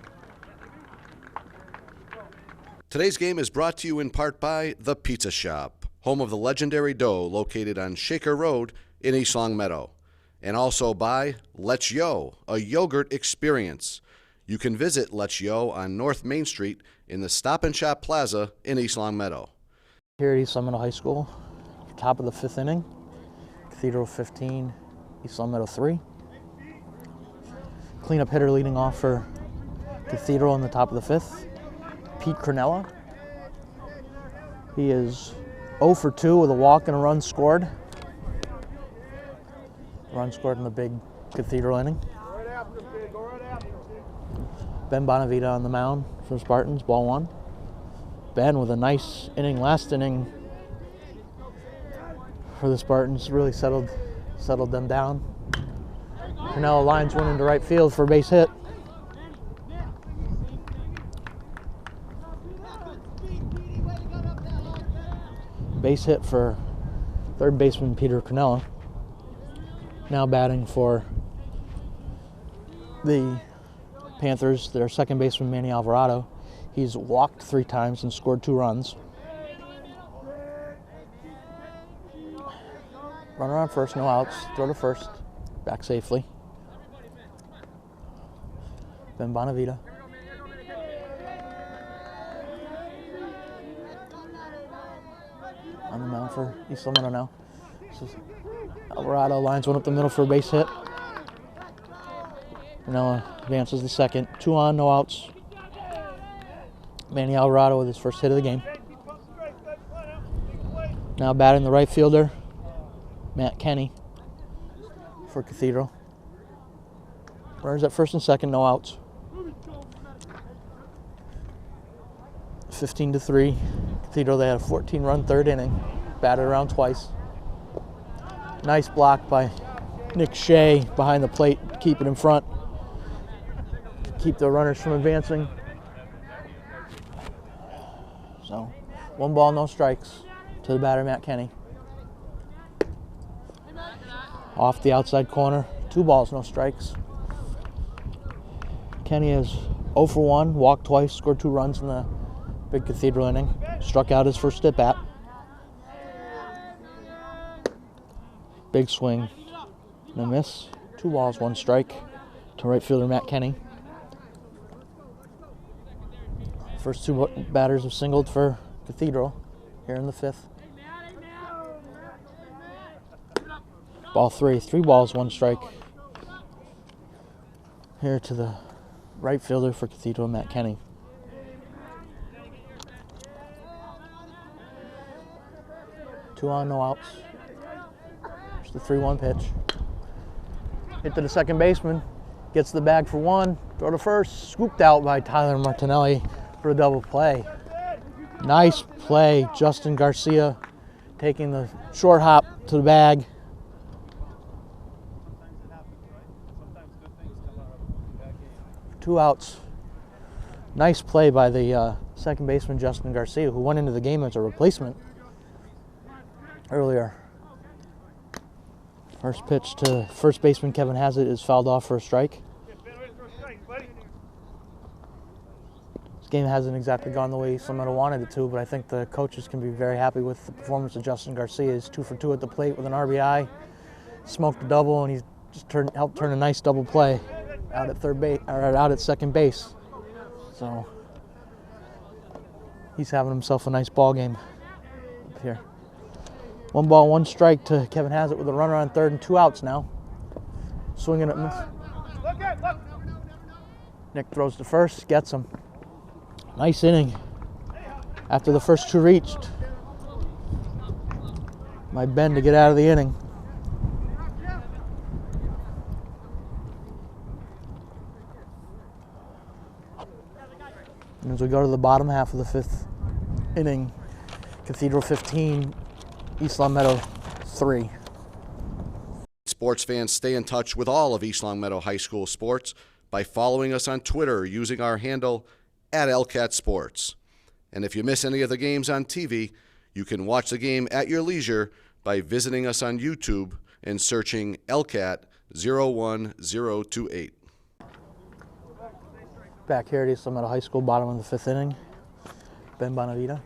[SPEAKER 2] Today's game is brought to you in part by The Pizza Shop, home of the legendary dough located on Shaker Road in East Long Meadow. And also by Let's Yo, a yogurt experience. You can visit Let's Yo on North Main Street in the Stop and Shop Plaza in East Long Meadow.
[SPEAKER 1] Here at East Long Meadow High School, top of the 5th inning. Cathedral 15, East Long Meadow 3. Cleanup hitter leading off for Cathedral in the top of the 5th. Pete Cronella. He is 0 for 2 with a walk and a run scored. Run scored in the big Cathedral inning. Ben Bonavita on the mound for the Spartans, ball 1. Ben with a nice inning, last inning for the Spartans, really settled them down. Cronella lines one into right field for a base hit. Base hit for third baseman Peter Cronella. Now batting for the Panthers, their second baseman Manny Alvarado. He's walked 3 times and scored 2 runs. Runner on first, no outs. Throw to first, back safely. Ben Bonavita. On the mound for East Long Meadow now. Alvarado lines one up the middle for a base hit. Cronella advances the second. 2 on, no outs. Manny Alvarado with his first hit of the game. Now batting the right fielder, Matt Kenny for Cathedral. Runners at first and second, no outs. 15-3. Cathedral, they had a 14-run third inning. Batted around twice. Nice block by Nick Shea behind the plate, keep it in front. Keep the runners from advancing. So, 1 ball, no strikes to the batter, Matt Kenny. Off the outside corner, 2 balls, no strikes. Kenny is 0 for 1, walked twice, scored 2 runs in the big Cathedral inning. Struck out his first at bat. Big swing and a miss. 2 balls, 1 strike to right fielder Matt Kenny. First 2 batters have singled for Cathedral here in the 5th. Ball 3, 3 balls, 1 strike. Here to the right fielder for Cathedral, Matt Kenny. Two on, no outs. There's the 3-1 pitch. Hit to the second baseman. Gets the bag for 1. Throw to first. Scooped out by Tyler Martinelli for a double play. Nice play. Justin Garcia taking the short hop to the bag. Two outs. Nice play by the second baseman Justin Garcia, who went into the game as a replacement earlier. First pitch to first baseman Kevin Hazzett is fouled off for a strike. This game hasn't exactly gone the way someone wanted it to, but I think the coaches can be very happy with the performance of Justin Garcia. He's 2 for 2 at the plate with an RBI, smoked a double, and he's just helped turn a nice double play out at third base or out at second base. So he's having himself a nice ball game up here. 1 ball, 1 strike to Kevin Hazard with a runner on third and 2 outs now. Swinging at Nick throws to first, gets him. Nice inning. After the first 2 reached, might bend to get out of the inning. And as we go to the bottom half of the 5th inning, Cathedral 15, East Long Meadow 3.
[SPEAKER 2] Sports fans, stay in touch with all of East Long Meadow High School sports by following us on Twitter using our handle @LCATSports. And if you miss any of the games on TV, you can watch the game at your leisure by visiting us on YouTube and searching LCAT 01028.
[SPEAKER 1] Back here at East Long Meadow High School, bottom of the 5th inning, Ben Bonavita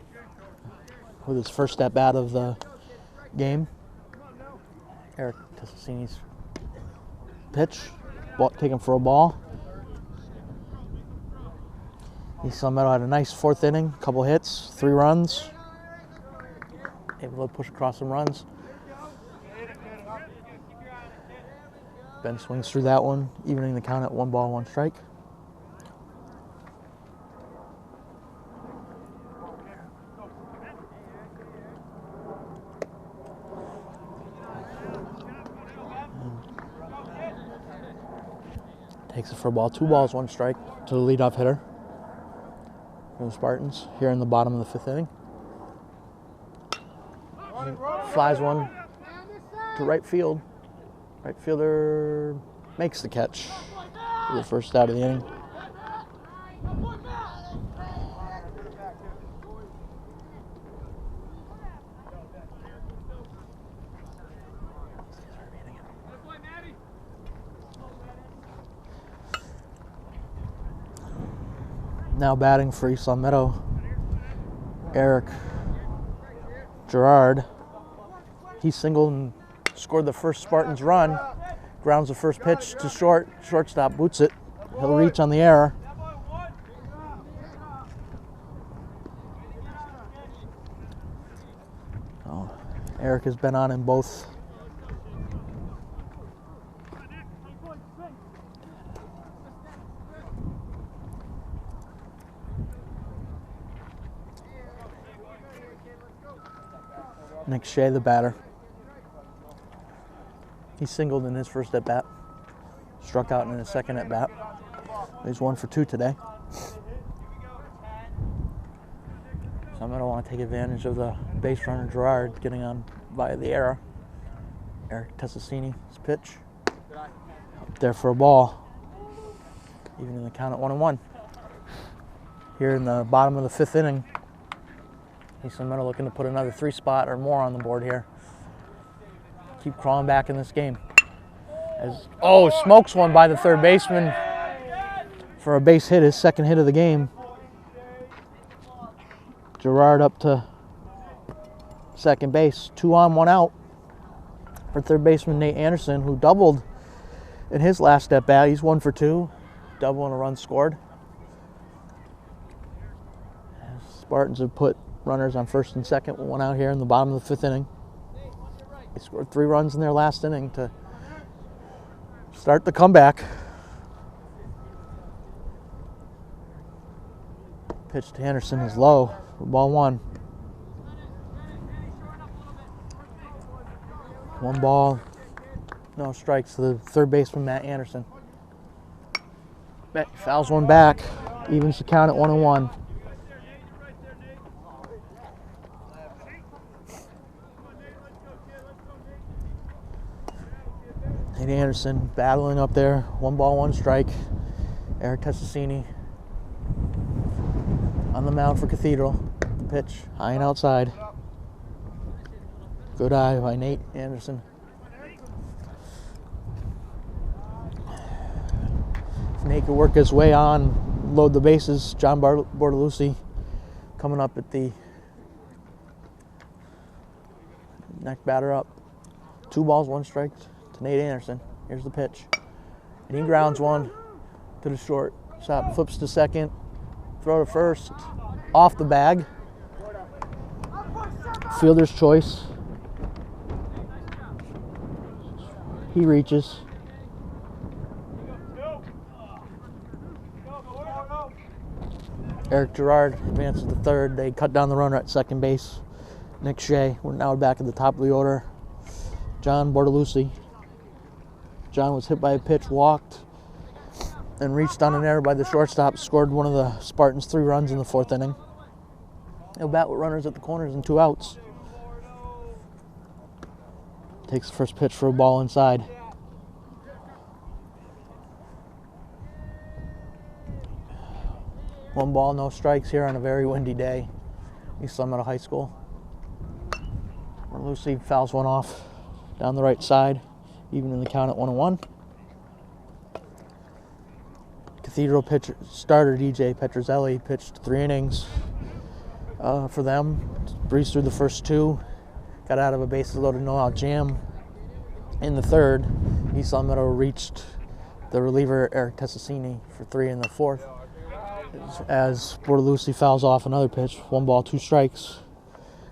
[SPEAKER 1] with his first at bat of the game. Eric Tessassini's pitch, taken for a ball. East Long Meadow had a nice 4th inning, couple hits, 3 runs. Able to push across some runs. Ben swings through that one, evening the count at 1 ball, 1 strike. Takes it for a ball, 2 balls, 1 strike to the leadoff hitter for the Spartans here in the bottom of the 5th inning. Flies one to right field. Right fielder makes the catch for the first out of the inning. Now batting for East Long Meadow, Eric Gerard. He singled and scored the first Spartans run. Grounds the first pitch to short. Shortstop boots it. He'll reach on the error. Oh, Eric has been on in both. Nick Shea, the batter. He singled in his first at-bat. Struck out in his second at-bat. He's 1 for 2 today. So I'm going to want to take advantage of the base runner Gerard getting on via the error. Eric Tessassini's pitch. Up there for a ball. Even in the count at 1-1. Here in the bottom of the 5th inning, East Long Meadow looking to put another 3 spot or more on the board here. Keep crawling back in this game. Smokes one by the third baseman for a base hit, his second hit of the game. Gerard up to second base, 2 on, 1 out for third baseman Nate Anderson, who doubled in his last at bat. He's 1 for 2, double and a run scored. Spartans have put runners on first and second with 1 out here in the bottom of the 5th inning. They scored 3 runs in their last inning to start the comeback. Pitch to Anderson is low for ball 1. 1 ball, no strikes to the third baseman Matt Anderson. Fouls one back, evens the count at 1-1. Nate Anderson battling up there. 1 ball, 1 strike. Eric Tessassini on the mound for Cathedral. Pitch high and outside. Good eye by Nate Anderson. If Nate could work his way on, load the bases, John Bortolucci coming up at the next batter up. 2 balls, 1 strike to Nate Anderson. Here's the pitch. And he grounds one to the short. Stop, flips to second. Throw to first. Off the bag. Fielder's choice. He reaches. Eric Gerard advances to third. They cut down the runner at second base. Nick Shea. We're now back at the top of the order. John Bortolucci. John was hit by a pitch, walked, and reached on an error by the shortstop. Scored one of the Spartans 3 runs in the 4th inning. He'll bat with runners at the corners and 2 outs. Takes the first pitch for a ball inside. One ball, no strikes here on a very windy day. East Long Meadow High School. Lucy fouls one off down the right side, even in the count at 1-1. Cathedral pitcher starter DJ Petrozelli pitched 3 innings for them. Breezed through the first 2. Got out of a bases loaded no-out jam. In the 3rd, East Long Meadow reached the reliever Eric Tessassini for 3 in the 4th. As Bortolucci fouls off another pitch, 1 ball, 2 strikes.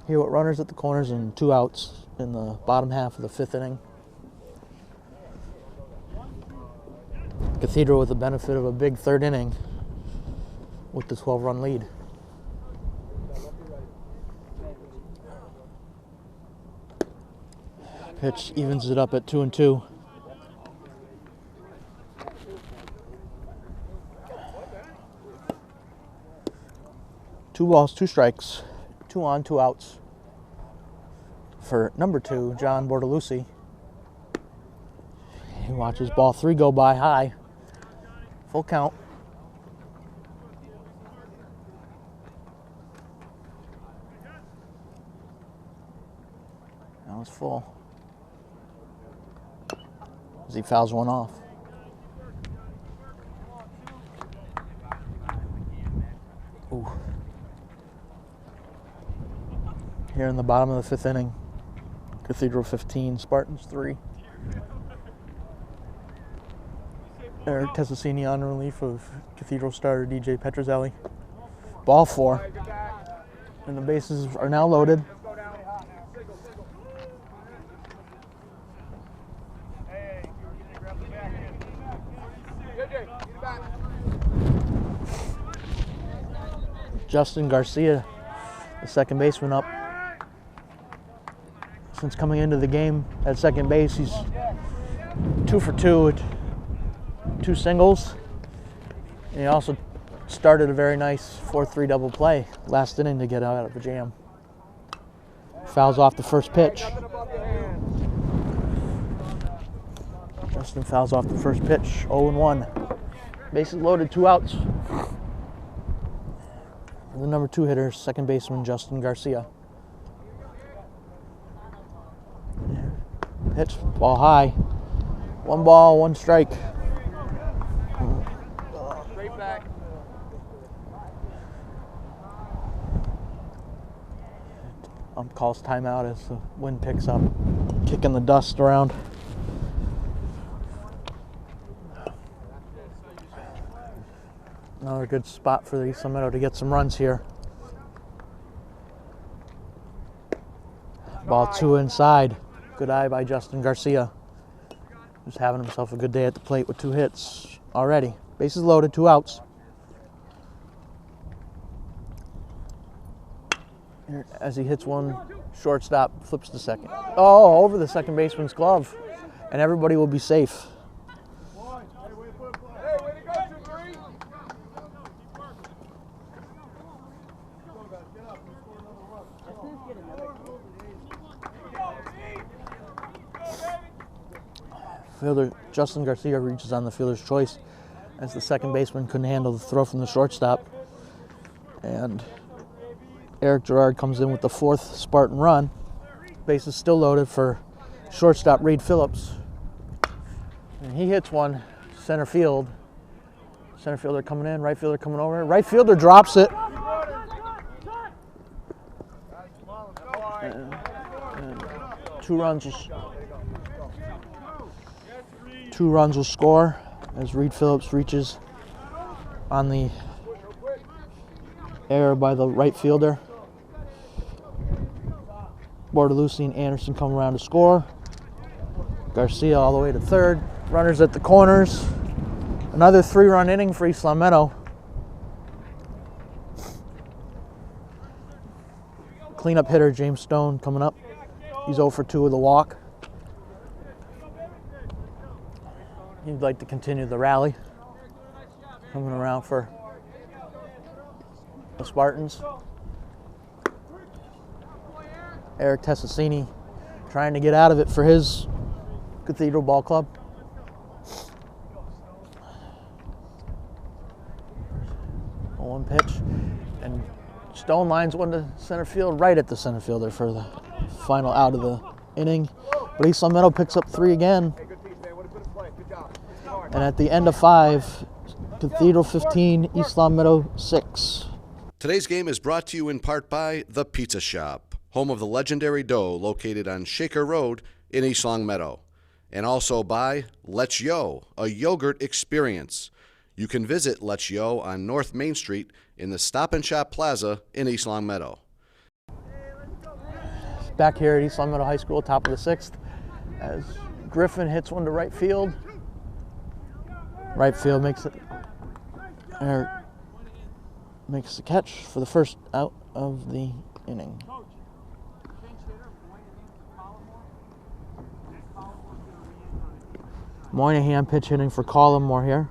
[SPEAKER 1] Here with runners at the corners and 2 outs in the bottom half of the 5th inning. Cathedral with the benefit of a big 3rd inning with the 12-run lead. Pitch evens it up at 2-2. Two balls, 2 strikes, 2 on, 2 outs for number 2, John Bortolucci. He watches ball 3 go by high. Full count. That was full. As he fouls one off. Ooh. Here in the bottom of the 5th inning, Cathedral 15, Spartans 3. Eric Tessassini on relief of Cathedral starter DJ Petrozelli. Ball 4. And the bases are now loaded. Justin Garcia, the second baseman, up. Since coming into the game at second base, he's 2 for 2 with 2 singles. And he also started a very nice 4-3 double play last inning to get out of a jam. Fouls off the first pitch. Justin fouls off the first pitch, 0-1. Bases loaded, 2 outs. The number 2 hitter, second baseman Justin Garcia. Pitch, ball high. 1 ball, 1 strike.
[SPEAKER 3] Straight back.
[SPEAKER 1] Calls timeout as the wind picks up, kicking the dust around. Another good spot for the East Long Meadow to get some runs here. Ball 2 inside. Good eye by Justin Garcia, who's having himself a good day at the plate with 2 hits already. Bases loaded, 2 outs. As he hits one, shortstop flips to second. Oh, over the second baseman's glove, and everybody will be safe. Fielder Justin Garcia reaches on the fielder's choice as the second baseman couldn't handle the throw from the shortstop. And Eric Gerard comes in with the 4th Spartan run. Base is still loaded for shortstop Reed Phillips. And he hits one center field. Center fielder coming in, right fielder coming over. Right fielder drops it. And 2 runs will score as Reed Phillips reaches on the air by the right fielder. Bordelucci and Anderson come around to score. Garcia all the way to third. Runners at the corners. Another 3-run inning for East Long Meadow. Cleanup hitter James Stone coming up. He's 0 for 2 with a walk. He'd like to continue the rally. Coming around for the Spartans. Eric Tessassini trying to get out of it for his Cathedral Ball Club. One pitch, and Stone lines one to center field, right at the center fielder for the final out of the inning. But East Long Meadow picks up 3 again. And at the end of 5, Cathedral 15, East Long Meadow 6.
[SPEAKER 2] Today's game is brought to you in part by The Pizza Shop, home of the legendary dough, located on Shaker Road in East Long Meadow. And also by Let's Yo, a yogurt experience. You can visit Let's Yo on North Main Street in the Stop and Shop Plaza in East Long Meadow.
[SPEAKER 1] Back here at East Long Meadow High School, top of the 6th, as Griffin hits one to right field. Right field makes the catch for the first out of the inning. Moynihan pitch hitting for Collmore here.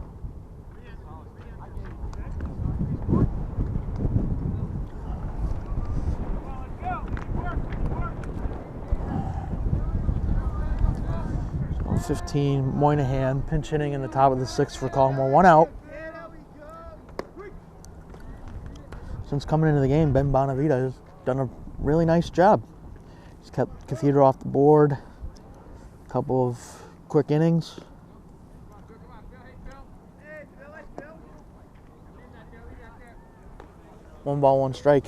[SPEAKER 1] So 15, Moynihan pinch hitting in the top of the 6th for Collmore. 1 out. Since coming into the game, Ben Bonavita has done a really nice job. He's kept Cathedral off the board. A couple of quick innings. One ball, one strike.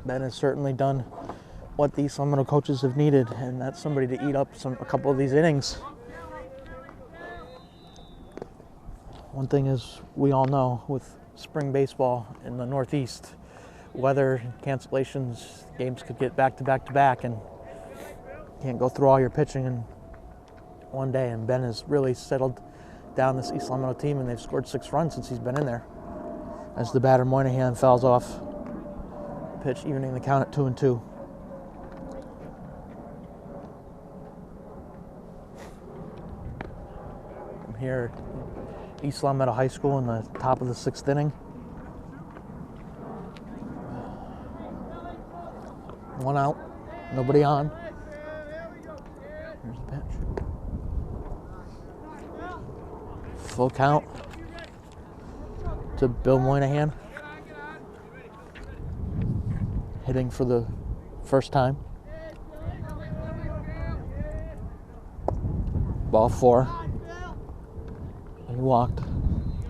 [SPEAKER 1] Ben has certainly done what the East Long Meadow coaches have needed, and that's somebody to eat up a couple of these innings. One thing is, we all know with spring baseball in the Northeast, weather, cancellations, games could get back to back to back, and you can't go through all your pitching in one day. And Ben has really settled down this East Long Meadow team, and they've scored 6 runs since he's been in there. As the batter Moynihan fouls off pitch, evening the count at 2-2. From here, East Long Meadow High School in the top of the 6th inning. 1 out, nobody on. Here's the pitch. Full count to Bill Moynihan, hitting for the first time. Ball 4. He walked.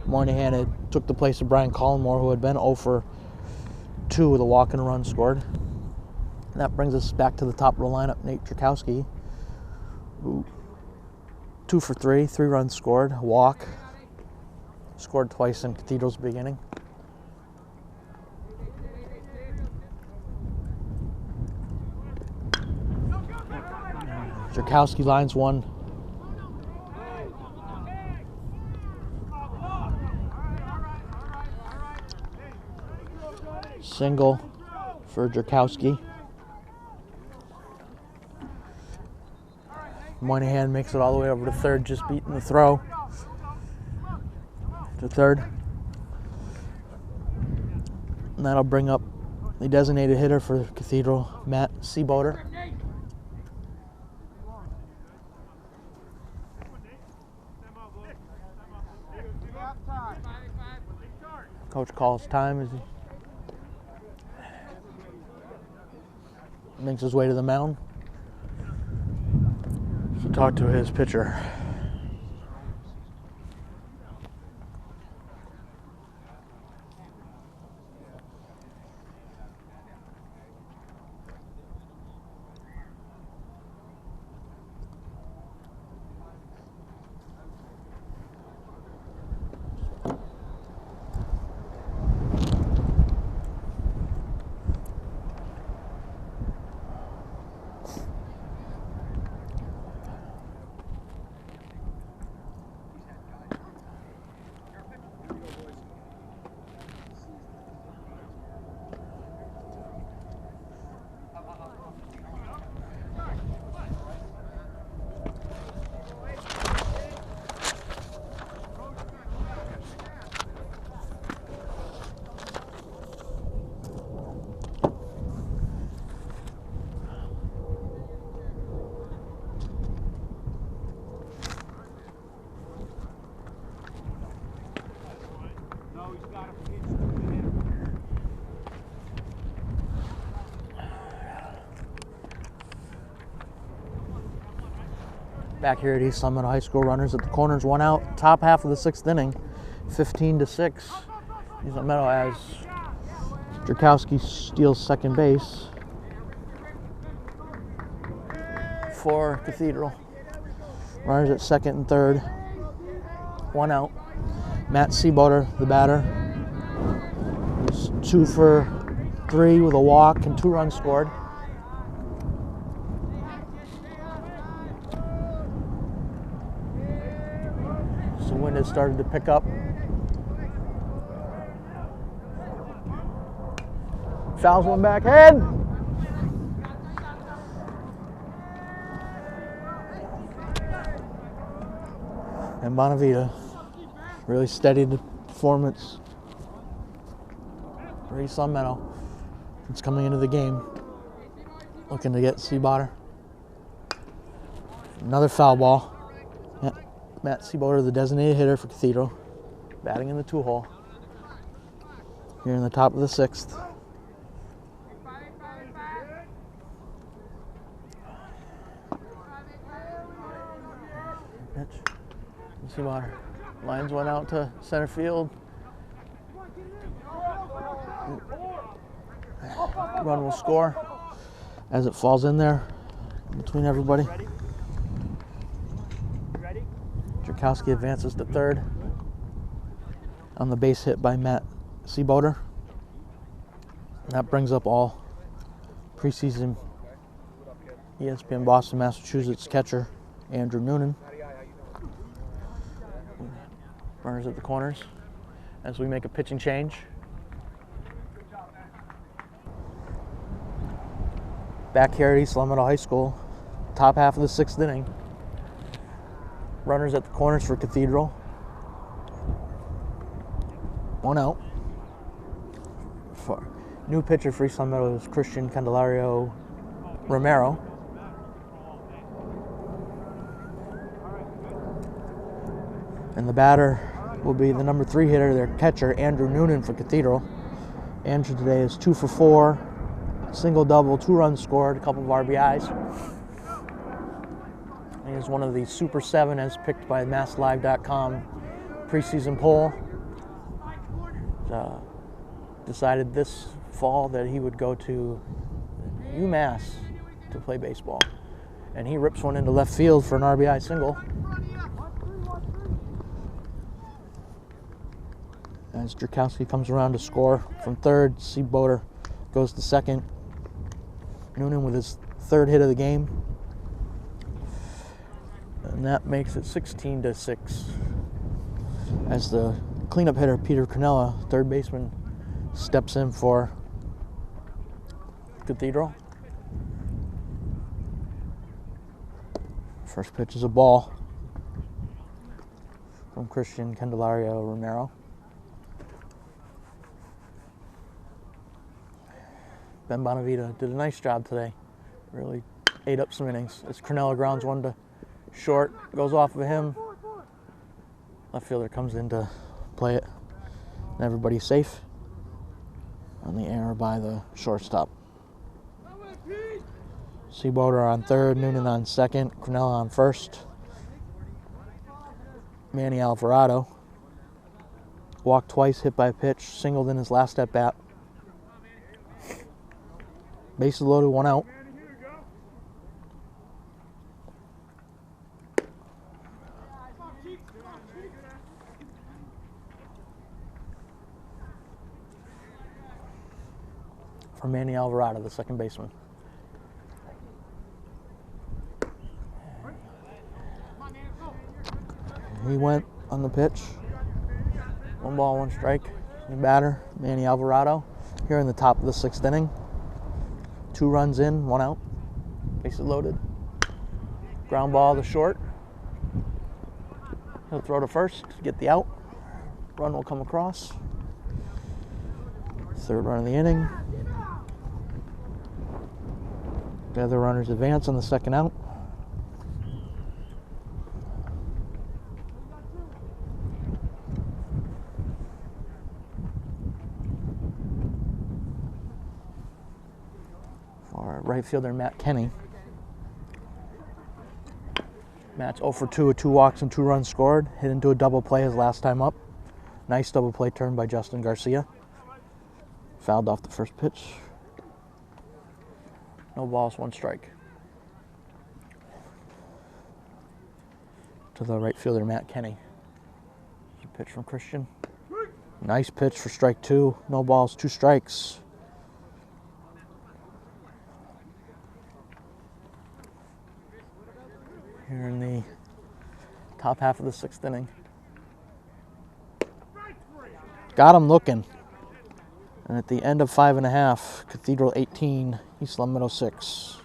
[SPEAKER 1] Moynihan took the place of Brian Collmore, who had been 0 for 2 with a walk and a run scored. And that brings us back to the top of the lineup, Nate Czerkowski, who 2 for 3, 3 runs scored, a walk. Scored twice in Cathedral's beginning. Czerkowski lines one. Single for Czerkowski. Moynihan makes it all the way over to third, just beating the throw. To third. And that'll bring up the designated hitter for Cathedral, Matt Seaboder. Coach calls time as he makes his way to the mound to talk to his pitcher. Back here at East Long Meadow High School, runners at the corners, 1 out. Top half of the 6th inning, 15-6. East Long Meadow as Drakowski steals second base for Cathedral. Runners at second and third, 1 out. Matt Seaboter, the batter, is 2 for 3 with a walk and 2 runs scored. The wind has started to pick up. Fouls one back head. And Bonavita really steadied the performance for East Long Meadow. It's coming into the game, looking to get Seaboter. Another foul ball. Matt Seaboter, the designated hitter for Cathedral, batting in the 2-hole here in the top of the 6th. Pitch. Seaboter. Lines went out to center field. Run will score as it falls in there between everybody. Drakowski advances to third on the base hit by Matt Seaboter. That brings up all preseason ESPN Boston, Massachusetts catcher Andrew Noonan. Runners at the corners as we make a pitching change. Back here at East Long Meadow High School, top half of the 6th inning. Runners at the corners for Cathedral. 1 out. For new pitcher for East Long Meadow is Christian Candelario Romero. And the batter will be the number 3 hitter, their catcher, Andrew Noonan for Cathedral. Andrew today is 2 for 4, single double, 2 runs scored, a couple of RBIs. He is one of the Super 7 as picked by MassLive.com preseason poll. Decided this fall that he would go to UMass to play baseball. And he rips one into left field for an RBI single. As Drakowski comes around to score from third, Seaboter goes to second. Noonan with his 3rd hit of the game. And that makes it 16-6. As the cleanup hitter, Peter Cornella, 3rd baseman, steps in for Cathedral. First pitch is a ball from Christian Candelario Romero. Ben Bonavita did a nice job today. Really ate up some innings. As Cornella grounds one to short, goes off of him. Left fielder comes in to play it. And everybody's safe on the air by the shortstop. Seaboter on third, Noonan on second, Cornella on first. Manny Alvarado walked twice, hit by a pitch, singled in his last at bat. Bases loaded, 1 out. For Manny Alvarado, the second baseman. He went on the pitch. 1 ball, 1 strike. New batter, Manny Alvarado, here in the top of the 6th inning. 2 runs in, 1 out. Bases loaded. Ground ball to short. He'll throw to first, get the out. Run will come across. 3rd run of the inning. The other runners advance on the 2nd out. For right fielder Matt Kenny. Matt's 0 for 2 with 2 walks and 2 runs scored. Hit into a double play his last time up. Nice double play turn by Justin Garcia. Fouled off the first pitch. No balls, 1 strike. To the right fielder, Matt Kenny. A pitch from Christian. Nice pitch for strike 2. No balls, 2 strikes. Here in the top half of the 6th inning. Got him looking. And at the end of 5.5, Cathedral 18, East Long Meadow 6.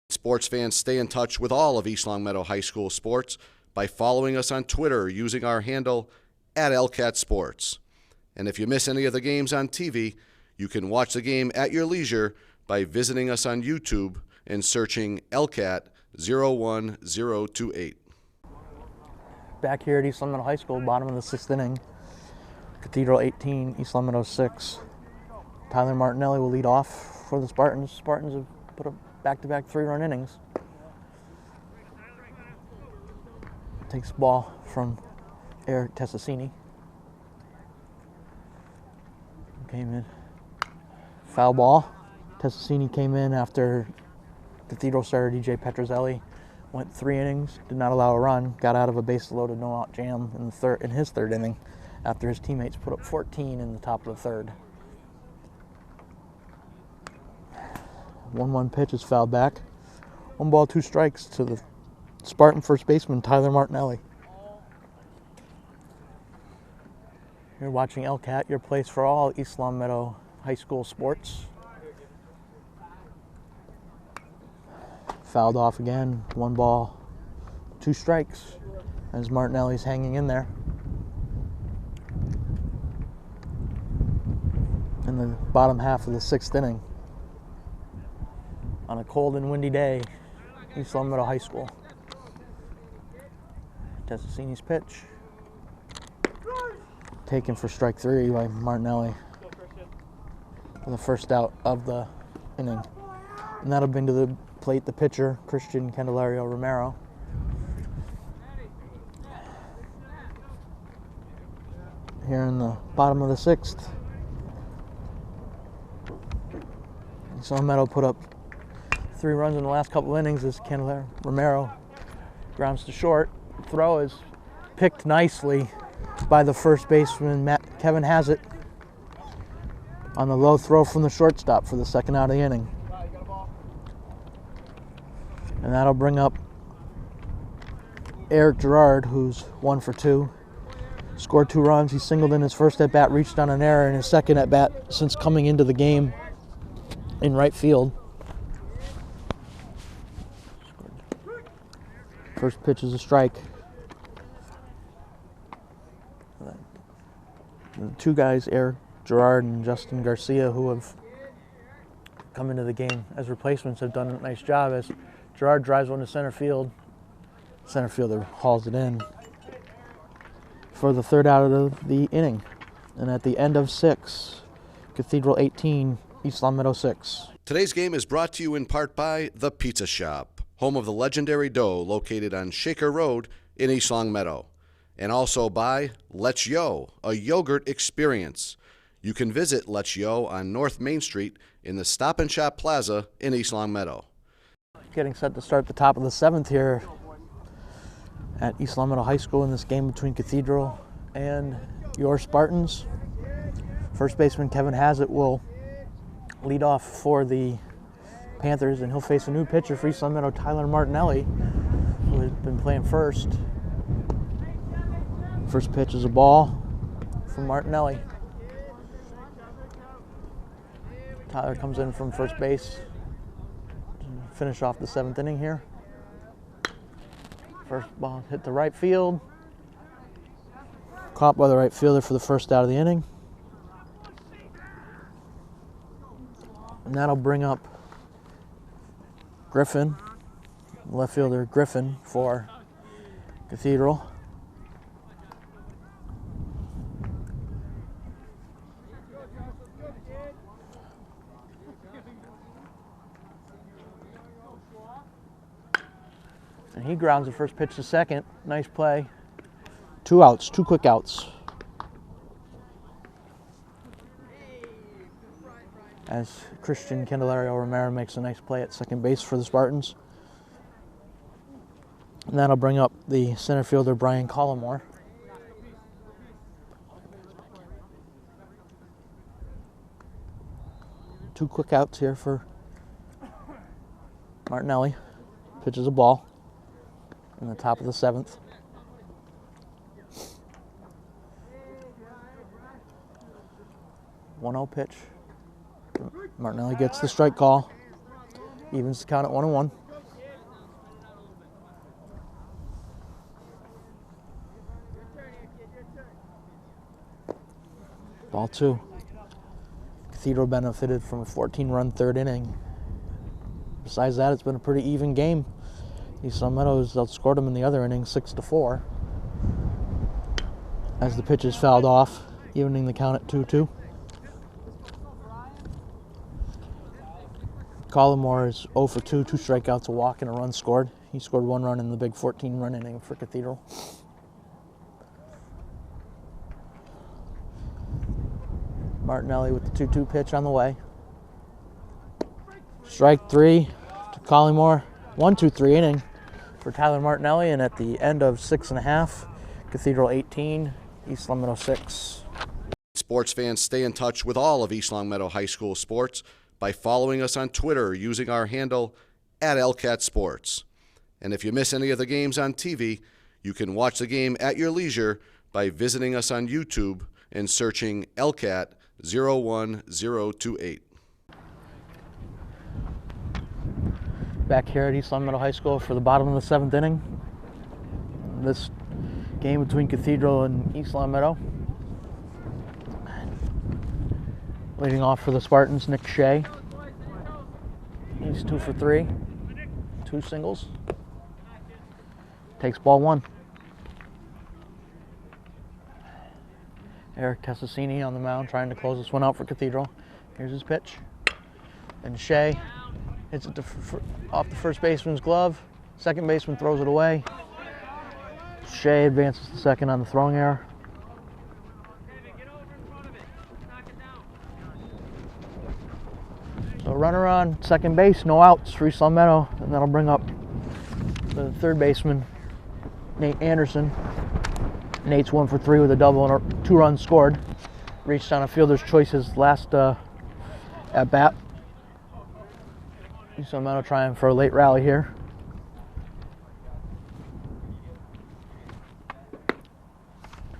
[SPEAKER 2] Sports fans, stay in touch with all of East Long Meadow High School sports by following us on Twitter using our handle @LCatSports. And if you miss any of the games on TV, you can watch the game at your leisure by visiting us on YouTube and searching LCAT 01028.
[SPEAKER 1] Back here at East Long Meadow High School, bottom of the 6th inning. Cathedral 18, East Long Meadow 6. Tyler Martinelli will lead off for the Spartans. Spartans have put up back-to-back 3-run innings. Takes the ball from Eric Tessassini. Came in. Foul ball. Tessassini came in after Cathedral starter DJ Petrozelli went 3 innings, did not allow a run, got out of a base-loaded no-out jam in his 3rd inning after his teammates put up 14 in the top of the 3rd. 1-1 pitch is fouled back. 1 ball, 2 strikes to the Spartan first baseman, Tyler Martinelli. You're watching LCAT, your place for all East Long Meadow High School sports. Fouled off again. 1 ball, 2 strikes as Martinelli's hanging in there. In the bottom half of the 6th inning. On a cold and windy day, East Long Meadow High School. Tessassini's pitch. Taken for strike 3 by Martinelli for the first out of the inning. And that'll bring to the plate the pitcher, Christian Candelario Romero. Here in the bottom of the 6th. East Long Meadow put up 3 runs in the last couple innings as Candelario Romero grounds to short. Throw is picked nicely by the first baseman, Kevin Hazzett, on the low throw from the shortstop for the 2nd out of the inning. And that'll bring up Eric Gerard, who's 1 for 2. Scored 2 runs. He singled in his first at-bat, reached on an error in his second at-bat since coming into the game in right field. First pitch is a strike. The 2 guys, Eric Gerard and Justin Garcia, who have come into the game as replacements, have done a nice job as Gerard drives one to center field. Center fielder hauls it in for the 3rd out of the inning. And at the end of 6, Cathedral 18, East Long Meadow 6.
[SPEAKER 2] Today's game is brought to you in part by The Pizza Shop, home of the legendary dough, located on Shaker Road in East Long Meadow. And also by Let's Yo, a yogurt experience. You can visit Let's Yo on North Main Street in the Stop and Shop Plaza in East Long Meadow.
[SPEAKER 1] Getting set to start the top of the 7th here at East Long Meadow High School in this game between Cathedral and your Spartans. First baseman Kevin Hazzett will lead off for the Panthers, and he'll face a new pitcher for East Long Meadow, Tyler Martinelli, who has been playing first. First pitch is a ball from Martinelli. Tyler comes in from first base to finish off the 7th inning here. First ball hit the right field. Caught by the right fielder for the 1st out of the inning. And that'll bring up Griffin, left fielder Griffin for Cathedral. And He grounds the first pitch to second. Nice play. 2 outs, 2 quick outs. As Christian Candelario Romero makes a nice play at second base for the Spartans. And that'll bring up the center fielder, Brian Collymore. Two quick outs here for Martinelli. Pitches a ball in the top of the 7th. One-zero pitch. Martinelli gets the strike call. Evens the count at 1-1. Ball 2. Cathedral benefited from a 14-run third inning. Besides that, it's been a pretty even game. East Long Meadows outscored them in the other inning 6-4. As the pitches fouled off, evening the count at 2-2. Collymore is 0 for 2, 2 strikeouts, a walk, and a run scored. He scored 1 run in the big 14-run inning for Cathedral. Martinelli with the 2-2 pitch on the way. Strike 3 to Collymore. 1-2-3 inning for Tyler Martinelli, and at the end of 6.5, Cathedral 18, East Long Meadow 6.
[SPEAKER 2] Sports fans, stay in touch with all of East Long Meadow High School sports by following us on Twitter using our handle @LCATSports. And if you miss any of the games on TV, you can watch the game at your leisure by visiting us on YouTube and searching LCAT 01028.
[SPEAKER 1] Back here at East Long Meadow High School for the bottom of the 7th inning. This game between Cathedral and East Long Meadow. Leading off for the Spartans, Nick Shea. He's 2 for 3. 2 singles. Takes ball 1. Eric Tessassini on the mound trying to close this one out for Cathedral. Here's his pitch. And Shea hits it off the first baseman's glove. Second baseman throws it away. Shea advances to second on the throwing error. So runner on second base, no outs for East Long Meadow, and that'll bring up the third baseman, Nate Anderson. Nate's 1 for 3 with a double and 2 runs scored. Reached on a fielder's choice his last at bat. East Long Meadow trying for a late rally here.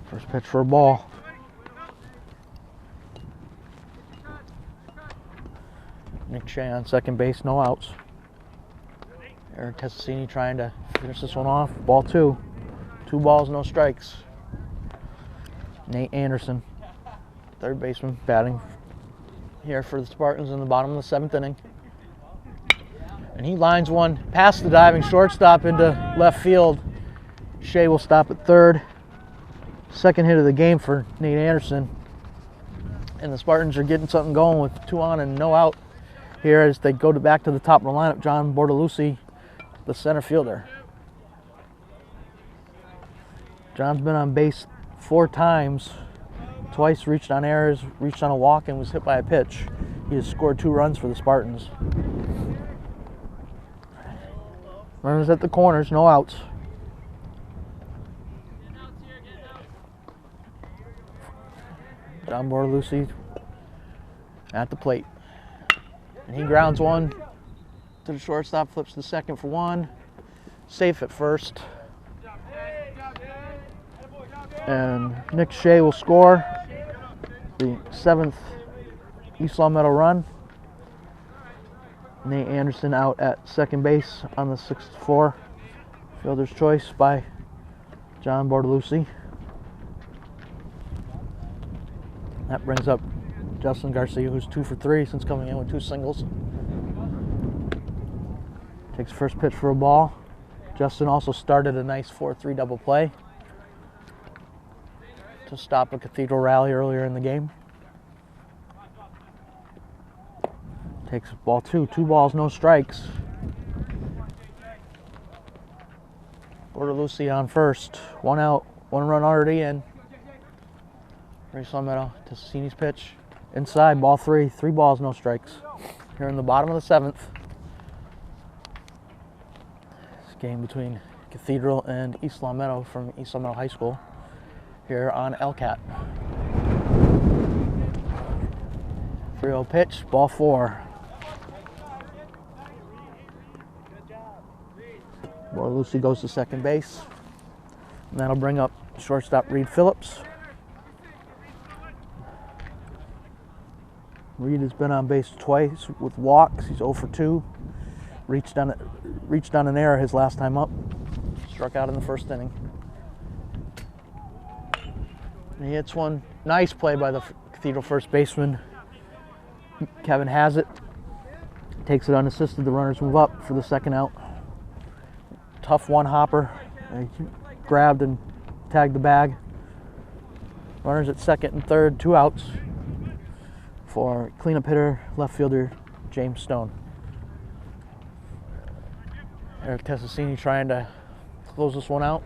[SPEAKER 1] First pitch for a ball. Nick Shea on second base, no outs. Eric Tessassini trying to finish this one off. Ball 2. 2 balls, no strikes. Nate Anderson, third baseman, batting here for the Spartans in the bottom of the 7th inning. And he lines one past the diving shortstop into left field. Shea will stop at third. Second hit of the game for Nate Anderson. And the Spartans are getting something going with 2 on and no out here as they go back to the top of the lineup. John Bortolucci, the center fielder. John's been on base 4 times. Twice reached on errors, reached on a walk, and was hit by a pitch. He has scored 2 runs for the Spartans. Runners at the corners, no outs. John Bortolucci at the plate. And he grounds one to the shortstop, flips to second for 1. Safe at first. And Nick Shea will score the 7th East Long Meadow run. Nate Anderson out at second base on the 6-4. Fielder's choice by John Bortolucci. That brings up Justin Garcia, who's 2 for 3 since coming in with 2 singles. Takes first pitch for a ball. Justin also started a nice 4-3 double play to stop a Cathedral rally earlier in the game. Takes ball 2. 2 balls, no strikes. Lucy on first. One out, one run already in. For East Long Meadow. Tassini's pitch. Inside, ball three. 3 balls, no strikes. Here in the bottom of the 7th. This game between Cathedral and East Long Meadow from East Long Meadow High School here on LCAT. 3-0 pitch, ball 4. Boy Lucy goes to second base. And that'll bring up shortstop Reed Phillips. Reed has been on base twice with walks. He's 0 for 2. Reached on an error his last time up. Struck out in the first inning. And he hits one. Nice play by the Cathedral first baseman. Kevin has it. Takes it unassisted. The runners move up for the second out. Tough one hopper. He grabbed and tagged the bag. Runners at second and third. 2 outs for cleanup hitter, left fielder James Stone. Eric Tessassini trying to close this one out.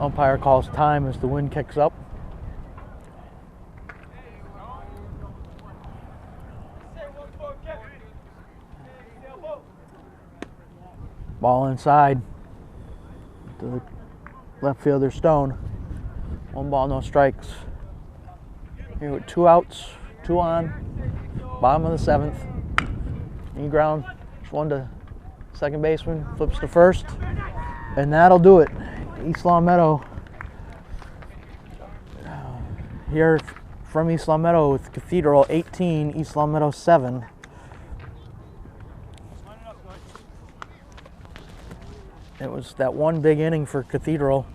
[SPEAKER 1] Umpire calls time as the wind kicks up. Ball inside to the left fielder Stone. 1 ball, no strikes. Here with 2 outs, 2 on. Bottom of the 7th. Knee ground, one to second baseman, flips to first, and that'll do it. East Long Meadow here from East Long Meadow with Cathedral 18, East Long Meadow 7. It was that one big inning for Cathedral,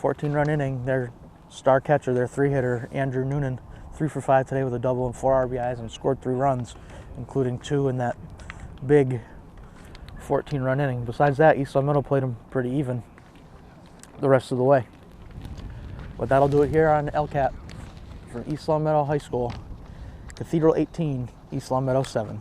[SPEAKER 1] 14-run inning. Their star catcher, their 3-hitter, Andrew Noonan, 3 for 5 today with a double and 4 RBIs and scored 3 runs, including 2 in that big 14-run inning. Besides that, East Long Meadow played them pretty even the rest of the way. But that'll do it here on LCAT for East Long Meadow High School. Cathedral 18, East Long Meadow 7.